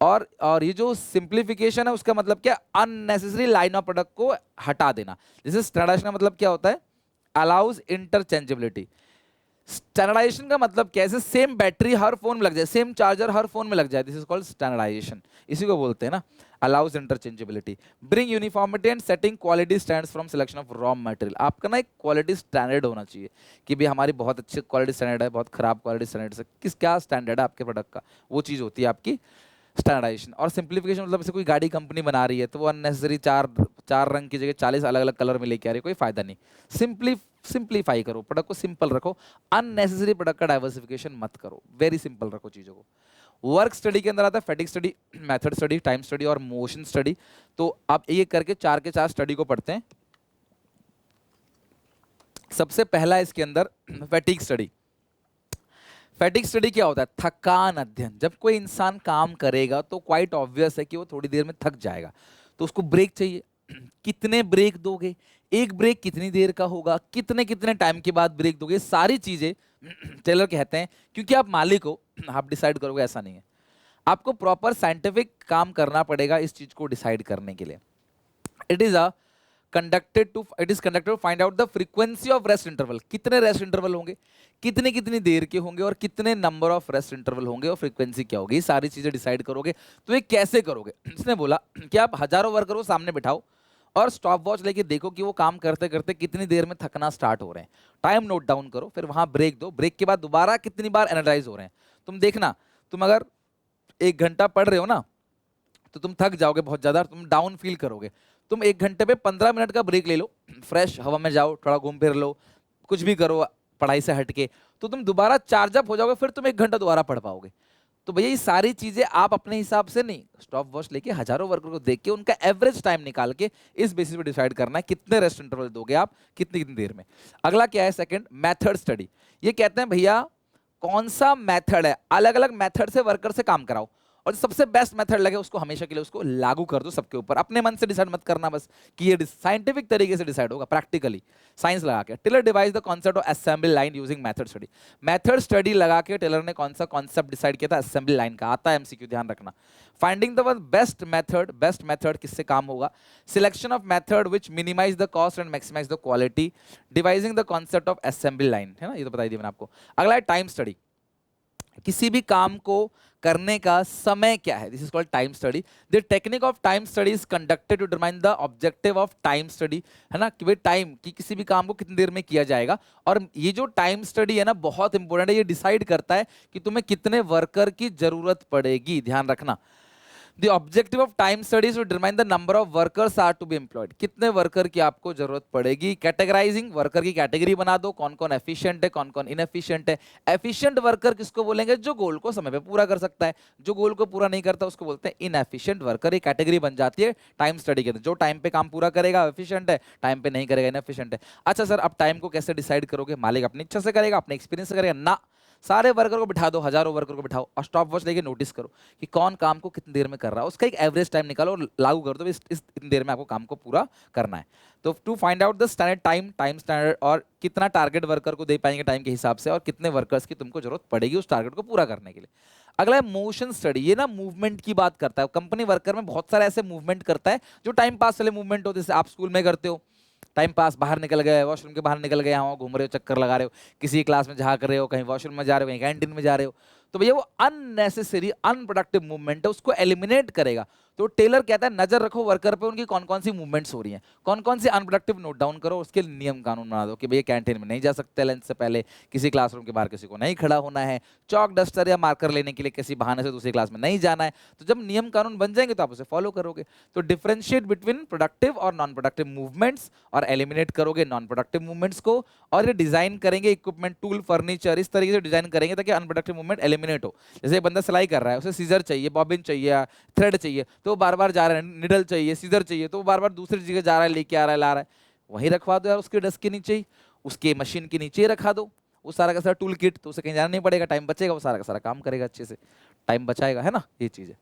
और ये जो सिंप्लीफिकेशन है उसका मतलब क्या, अननेसेसरी लाइन ऑफ प्रोडक्ट को हटा देना। जैसे स्टैंडर्डाइजेशन का मतलब क्या होता है, अलाउज इंटरचेंजेबिलिटी। स्टैंडर्डाइजेशन का मतलब कैसे, सेम बैटरी हर फोन में लग जाए, सेम चार्जर हर फोन में लग जाए, दिस इज कॉल्ड स्टैंडर्डाइजेशन, इसी को बोलते हैं ना। Allows interchangeability. Bring uniformity and setting quality standards from selection of raw material, आपका ना एक क्वालिटी स्टैंडर्ड होना चाहिए कि भाई हमारी बहुत अच्छी क्वालिटी स्टैंडर्ड है, बहुत खराब क्वालिटी स्टैंडर्ड है, किस क्या स्टैंडर्ड है आपके प्रोडक्ट का, वो चीज़ होती है आपकी स्टैंडर्डाइजेशन। और सिंप्लीफिकेशन मतलब जैसे कोई गाड़ी कंपनी बना रही है तो वो अननेसेसरी चार रंग की जगह 40 अलग अलग कलर में लेके आ रही है, कोई फायदा नहीं। सिंप्लीफाई करो, प्रोडक्ट को सिंपल रखो, अननेसेसरी प्रोडक्ट का डाइवर्सिफिकेशन मत करो, वेरी सिंपल रखो चीजों को। वर्क स्टडी के अंदर आता है fatigue study, method study, time study और मोशन स्टडी। तो आप ये करके 4 के 4 स्टडी को पढ़ते हैं। सबसे पहला इसके अंदर फैटिग स्टडी। फैटिग स्टडी क्या होता है, थकान अध्ययन। जब कोई इंसान काम करेगा तो क्वाइट ऑब्वियस है कि वो थोड़ी देर में थक जाएगा, तो उसको ब्रेक चाहिए। कितने ब्रेक दोगे, एक ब्रेक कितनी देर का होगा, कितने कितने टाइम के बाद ब्रेक दोगे, सारी चीजें टेलर कहते हैं, क्योंकि आप मालिक हो, आप डिसाइड करोगे ऐसा नहीं है, आपको प्रॉपर साइंटिफिक काम करना पड़ेगा इस चीज को डिसाइड करने के लिए। It is conducted to find out the frequency of rest interval, कितने रेस्ट इंटरवल होंगे, कितने कितनी देर के होंगे, और कितने नंबर ऑफ रेस्ट इंटरवल होंगे, और फ्रीक्वेंसी क्या होगी, सारी चीजें डिसाइड करोगे। तो ये कैसे करोगे, इसने बोला कि आप हजारों वर्कर को सामने बिठाओ और स्टॉप वॉच लेके देखो कि वो काम करते करते कितनी देर में थकना स्टार्ट हो रहे हैं, टाइम नोट डाउन करो, फिर वहां ब्रेक दो, ब्रेक के बाद दोबारा कितनी बार एनर्जाइज हो रहे हैं। तुम देखना, तुम अगर 1 घंटा पढ़ रहे हो ना तो तुम थक जाओगे बहुत ज्यादा, तुम डाउन फील करोगे। तुम 1 घंटे पे 15 मिनट का ब्रेक ले लो, फ्रेश हवा में जाओ, थोड़ा घूम फिर लो, कुछ भी करो पढ़ाई से हटके, तो तुम दोबारा चार्ज अप हो जाओगे, फिर तुम 1 घंटा दोबारा पढ़ पाओगे। तो भैया ये सारी चीजें आप अपने हिसाब से नहीं, स्टॉप वॉच लेके हजारों वर्कर को देख के उनका एवरेज टाइम निकाल के इस बेसिस पे डिसाइड करना है कितने रेस्ट इंटरवल दोगे आप, कितनी कितनी देर में। अगला क्या है, सेकंड मेथड स्टडी। ये कहते हैं भैया कौन सा मेथड है, अलग अलग मेथड से वर्कर से काम कराओ, और सबसे बेस्ट मेथड लगे उसको हमेशा के लिए उसको लागू कर दो सबके ऊपर। अपने मन से डिसाइड मत करना बस कि ये साइंटिफिक तरीके से डिसाइड होगा, प्रैक्टिकली साइंस लगा के। Taylor devise the concept of assembly line using method study. Method study लगा के टेलर ने कौन सा कॉन्सेप्ट डिसाइड किया था? असेंबली लाइन का। आता है एमसीक्यू, ध्यान रखना। Finding the best method, best method किससे काम होगा? Selection of method which minimise the cost and maximise the quality, devising the concept of assembly line, है ना, ये तो बता दिया मैंने आपको। अगला है टाइम स्टडी। किसी भी काम को करने का समय क्या है? This is called time study. The technique of time study is conducted to determine the objective of time study, है ना, कि भाई टाइम कि किसी भी काम को कितनी देर में किया जाएगा। और ये जो टाइम स्टडी है ना, बहुत इंपॉर्टेंट है, ये डिसाइड करता है कि तुम्हें कितने वर्कर की जरूरत पड़ेगी, ध्यान रखना। The objective of time studies to determine the number of workers are to be employed. कितने वर्कर की आपको जरूरत पड़ेगी। कैटेगराइजिंग, वर्कर की कैटेगरी बना दो, कौन कौन एफिशिएंट है, कौन कौन इनएफिशिएंट है। एफिशिएंट वर्कर किसको बोलेंगे? जो गोल को समय पे पूरा कर सकता है। जो गोल को पूरा नहीं करता उसको बोलते हैं इनएफिशिएंट वर्कर। ये कैटेगरी बन जाती है टाइम स्टडी के अंदर। जो टाइम पे काम पूरा करेगा एफिशिएंट है, टाइम पे नहीं करेगा इनएफिशिएंट है। अच्छा सर, अब टाइम को कैसे डिसाइड करोगे? मालिक अपनी इच्छा से करेगा, अपने एक्सपीरियंस से करेगा? ना, सारे वर्कर को बिठा दो, हजारों वर्कर को बिठाओ और स्टॉप वॉच लेके नोटिस करो कि कौन काम को कितनी देर में कर रहा है। उसका एक एवरेज टाइम निकालो और लागू कर दो, इस इतनी देर में आपको काम को पूरा करना है। तो to find out the standard time, time standard, और कितना टारगेट वर्कर को दे पाएंगे टाइम के हिसाब से, और कितने वर्कर्स की तुमको जरूरत पड़ेगी उस टारगेट को पूरा करने के लिए। अगला है मोशन स्टडी। ये ना मूवमेंट की बात करता है। कंपनी वर्कर में बहुत सारे ऐसे मूवमेंट करता है जो टाइम पास वाले मूवमेंट होते हैं। जैसे आप स्कूल में करते हो, टाइम पास, बाहर निकल गए, वॉशरूम के बाहर निकल गए, यहाँ घूम रहे हो, चक्कर लगा रहे हो, किसी क्लास में झाँक रहे हो, कहीं वॉशरूम में जा रहे हो, कहीं कैंटीन में जा रहे हो, तो भैया वो अननेसेसरी अनप्रोडक्टिव मूवमेंट है, उसको एलिमिनेट करेगा। तो टेलर कहता है नजर रखो वर्कर पे, उनकी कौन कौन सी मूवमेंट्स हो रही हैं, कौन कौन सी अनप्रोडक्टिव नोट डाउन करो, उसके नियम कानून बना दो कि भैया कैंटीन में नहीं जा सकते लंच से पहले, किसी क्लासरूम के बाहर किसी को नहीं खड़ा होना है, चौक डस्टर या मार्कर लेने के लिए किसी बहाने से दूसरी क्लास में नहीं जाना है। तो जब नियम कानून बन जाएंगे तो आप उसे फॉलो करोगे। तो डिफरेंशिएट बिटवीन प्रोडक्टिव और नॉन प्रोडक्टिव मूवमेंट्स, और एलिमिनेट करोगे नॉन प्रोडक्टिव मूवमेंट्स को। और ये डिजाइन करेंगे इक्विपमेंट, टूल, फर्नीचर, इस तरीके से डिजाइन करेंगे ताकि अनप्रोडक्टिव मूवमेंट एलिमिनेट हो। जैसे बंदा सिलाई कर रहा है, उसे सीजर चाहिए, बॉबिन चाहिए, थ्रेड चाहिए, तो बार बार जा रहा है, निडल चाहिए, सीजर चाहिए, तो बार बार दूसरी जगह जा रहा है, लेके आ रहा है, ला रहा है। वहीं रखवा दो यार, उसके डेस्क के नीचे ही, उसके मशीन के नीचे ही रखा दो वो सारा का सारा टूल किट, तो उसे कहीं जाना नहीं पड़ेगा, टाइम बचेगा, वो सारा का सारा काम करेगा अच्छे से, टाइम बचाएगा, है ना, ये चीज है।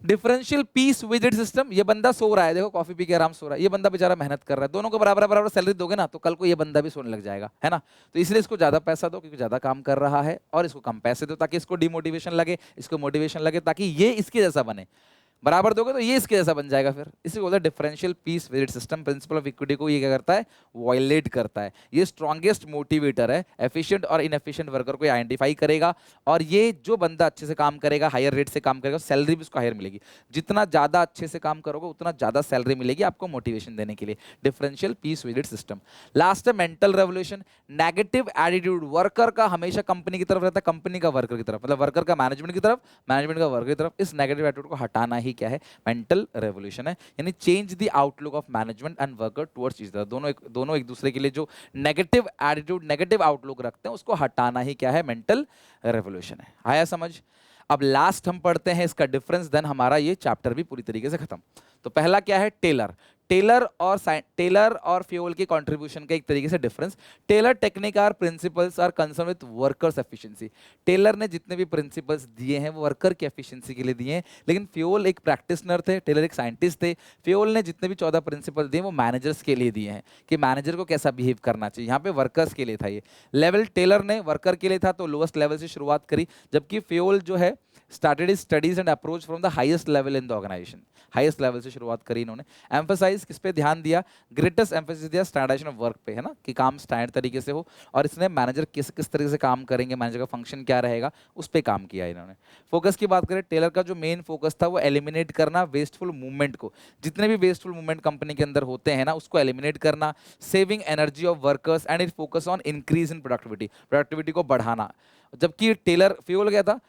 Differential piece visit system. ये बंदा सो रहा है, देखो कॉफी पी के आराम सो रहा है, ये बंदा बेचारा मेहनत कर रहा है, दोनों को बराबर बराबर सैलरी दोगे ना, तो कल को ये बंदा भी सोने लग जाएगा, है ना। तो इसलिए इसको ज्यादा पैसा दो क्योंकि ज्यादा काम कर रहा है, और इसको कम पैसे दो ताकि इसको डिमोटिवेशन लगे, इसको मोटिवेशन लगे, ताकि ये इसके जैसा बने। बराबर दोगे तो ये इसके जैसा बन जाएगा। फिर इसी बोलते हैं differential piece visit system. Principle of equity को ये क्या करता है? वायलेट करता है। ये स्ट्रॉन्गेस्ट मोटिवेटर है, एफिशिएंट और इनएफिशिएंट वर्कर को आइडेंटिफाई करेगा, और ये जो बंदा अच्छे से काम करेगा, हायर रेट से काम करेगा, सैलरी भी उसको हायर मिलेगी। जितना ज्यादा अच्छे से काम करोगे उतना ज्यादा सैलरी मिलेगी आपको मोटिवेशन देने के लिए। Differential piece visit system. Last है mental revolution. Negative attitude worker का हमेशा कंपनी की तरफ रहता है, कंपनी का वर्कर की तरफ, मतलब वर्कर का मैनेजमेंट की तरफ, मैनेजमेंट का वर्कर की तरफ। इस नेगेटिव एटीट्यूड को हटाना ही क्या है? मेंटल रेवोल्यूशन है। यानी change the outlook of management and worker towards each other. दोनों एक दूसरे के लिए जो नेगेटिव एटीट्यूड, नेगेटिव आउटलुक रखते हैं, उसको हटाना ही क्या है? मेंटल रेवोल्यूशन है। आया समझ? अब लास्ट हम पढ़ते हैं इसका डिफरेंस, देन हमारा ये चैप्टर भी पूरी तरीके से खत्म। तो पहला क्या है? टेलर। टेलर और फ्यूल की कंट्रीब्यूशन का एक तरीके से difference. Taylor technique or principles are concern with workers efficiency. Taylor ने जितने भी प्रिंसिपल्स दिए हैं वो वर्कर की एफिशिएंसी के लिए दिए हैं, लेकिन फ्यूल एक प्रैक्टिशनर थे, टेलर एक साइंटिस्ट थे। फ्यूल ने जितने भी 14 प्रिंसिपल दिए वो मैनेजर्स के लिए दिए हैं कि मैनेजर को कैसा बिहेव करना चाहिए। यहाँ पे वर्कर्स के लिए था ये लेवल, टेलर ने वर्कर के लिए था, तो लोएस्ट लेवल से शुरुआत करी, जबकि फ्यूल जो है started his studies and approach from the highest level in the organisation. Highest level से शुरुआत करी इन्होंने। एम्फसाइज किस पे ध्यान दिया? ग्रेटेस्ट एम्फेसिस दिया स्टैंडर्डाइजेशन ऑफ वर्क पे, है ना, कि काम स्टैंडर्ड तरीके से हो, और इसने मैनेजर किस किस तरीके से काम करेंगे, मैनेजर का फंक्शन क्या रहेगा, उस पे काम किया इन्होंने। फोकस की बात करें, टेलर का जो मेन फोकस था वो एलिमिनेट करना वेस्टफुल मूवमेंट को, जितने भी वेस्टफुल मूवमेंट कंपनी के अंदर होते हैं ना, उसको एलिमिनेट करना, saving energy of workers and it focus on increase in productivity को बढ़ाना। जबकि टेलर फ्यूल क्या था?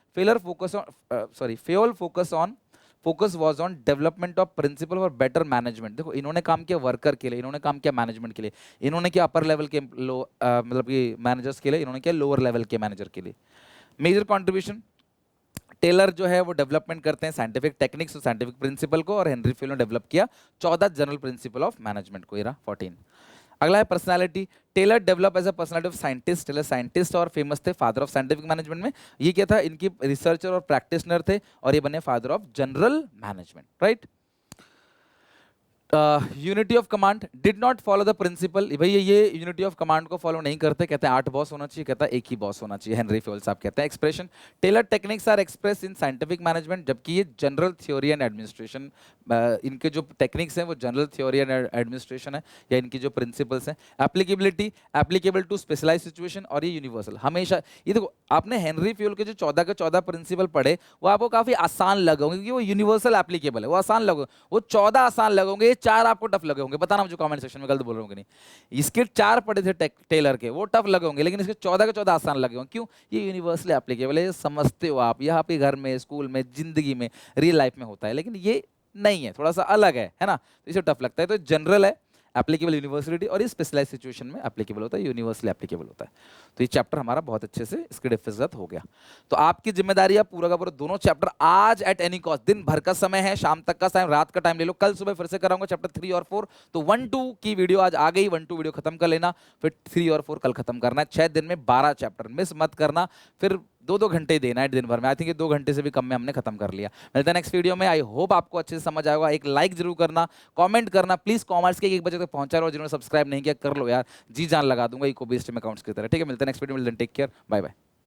Focus was on development of principle for better management. देखो इन्होंने काम किया वर्कर के लिए, इन्होंने काम किया मैनेजमेंट के लिए, इन्होंने किया अपर लेवल के मतलब कि मैनेजर्स के लिए, इन्होंने किया लोअर लेवल के मैनेजर के लिए। मेजर कंट्रीब्यूशन, टेलर जो है वो डेवलपमेंट करते हैं साइंटिफिक टेक्निक्स और साइंटिफिक प्रिंसिपल को, और हेनरी फ्यूल ने डेवलप किया 14 जनरल प्रिंसिपल ऑफ मैनेजमेंट को, ये रहा 14। अगला है personality. Taylor develop as a personality of scientist. Taylor scientist और फेमस थे, फादर ऑफ साइंटिफिक मैनेजमेंट में। ये क्या था, इनकी रिसर्चर और प्रैक्टिशनर थे और ये बने father of general management, right. Unity of command, did not follow the principle. भैया ये यूनिटी ऑफ कमांड को फॉलो नहीं करते, कहते हैं 8 बॉस होना चाहिए, कहता है एक ही बॉस होना चाहिए। हेनरी फ्यूल साहब कहते हैं। Expression, Taylor techniques are express in scientific management, जबकि ये जनरल थ्योरी एंड एडमिनिस्ट्रेशन, इनके जो टेक्निक्स हैं वो जनरल थ्योरी एंड एडमिनिस्ट्रेशन है, या इनकी जो प्रिंसिपल्स हैं। Applicability, applicable to specialise situation, और ये यूनिवर्सल। हमेशा ये देखो, आपने हेनरी फ्यूल के जो 14 के 14 प्रिंसिपल पढ़े वो आपको काफी आसान लगे होंगे, क्योंकि वो यूनिवर्सल एप्लीकेबल है, वो आसान लगे, वो 14 आसान लगे होंगे, 4 आपको टफ लगे होंगे। बताना मुझे कमेंट सेक्शन में, गलत बोल रहा हूँ कि नहीं। इसके 4 पढ़े थे टेलर के, वो टफ लगे होंगे, लेकिन इसके 14 के 14 आसान लगे होंगे। क्यों? ये यूनिवर्सली एप्लीकेबल है, ये समझते हो आप, यह आपके घर में, स्कूल में, जिंदगी में, रियल लाइफ में होता है, लेकिन ये नहीं है, थोड़ा सा अलग है ना, तो इसे टफ लगता है। तो जनरल है, एप्लीकेबल यूनिवर्सिटी, और ये स्पेशलाइज सिचुएशन में एप्लीकेबल होता है, यूनिवर्सली एप्लीकेबल होता है। तो ये चैप्टर हमारा बहुत अच्छे से इसके डिफिकल्ट हो गया। तो आपकी जिम्मेदारी है पूरा का पूरा दोनों चैप्टर आज एट एनी कॉस्ट, दिन भर का समय है, शाम तक का टाइम, रात का टाइम ले लो, कल सुबह फिर से कराऊंगा चैप्टर 3 और 4। तो 1-2 की वीडियो आज आ गई, 1-2 वीडियो खत्म कर लेना, फिर 3 और 4 कल खत्म करना है। 6 दिन में 12 चैप्टर, मिस मत करना। फिर 2-2 घंटे देना है दिन भर में। आई थिंक 2 घंटे से भी कम में हमने खत्म कर लिया। मिलते हैं नेक्स्ट वीडियो में। आई होप आपको अच्छे से समझ आएगा। एक लाइक जरूर करना, कमेंट करना प्लीज, कॉमर्स के 1 बजे तक पहुंचा रहो। जिन्होंने सब्सक्राइब नहीं किया कर लो यार, जी जान लगा दूंगा इको बेस्ड में अकाउंट्स की तरह। ठीक है, मिलते हैं नेक्स्ट वीडियो में। Take care, bye bye.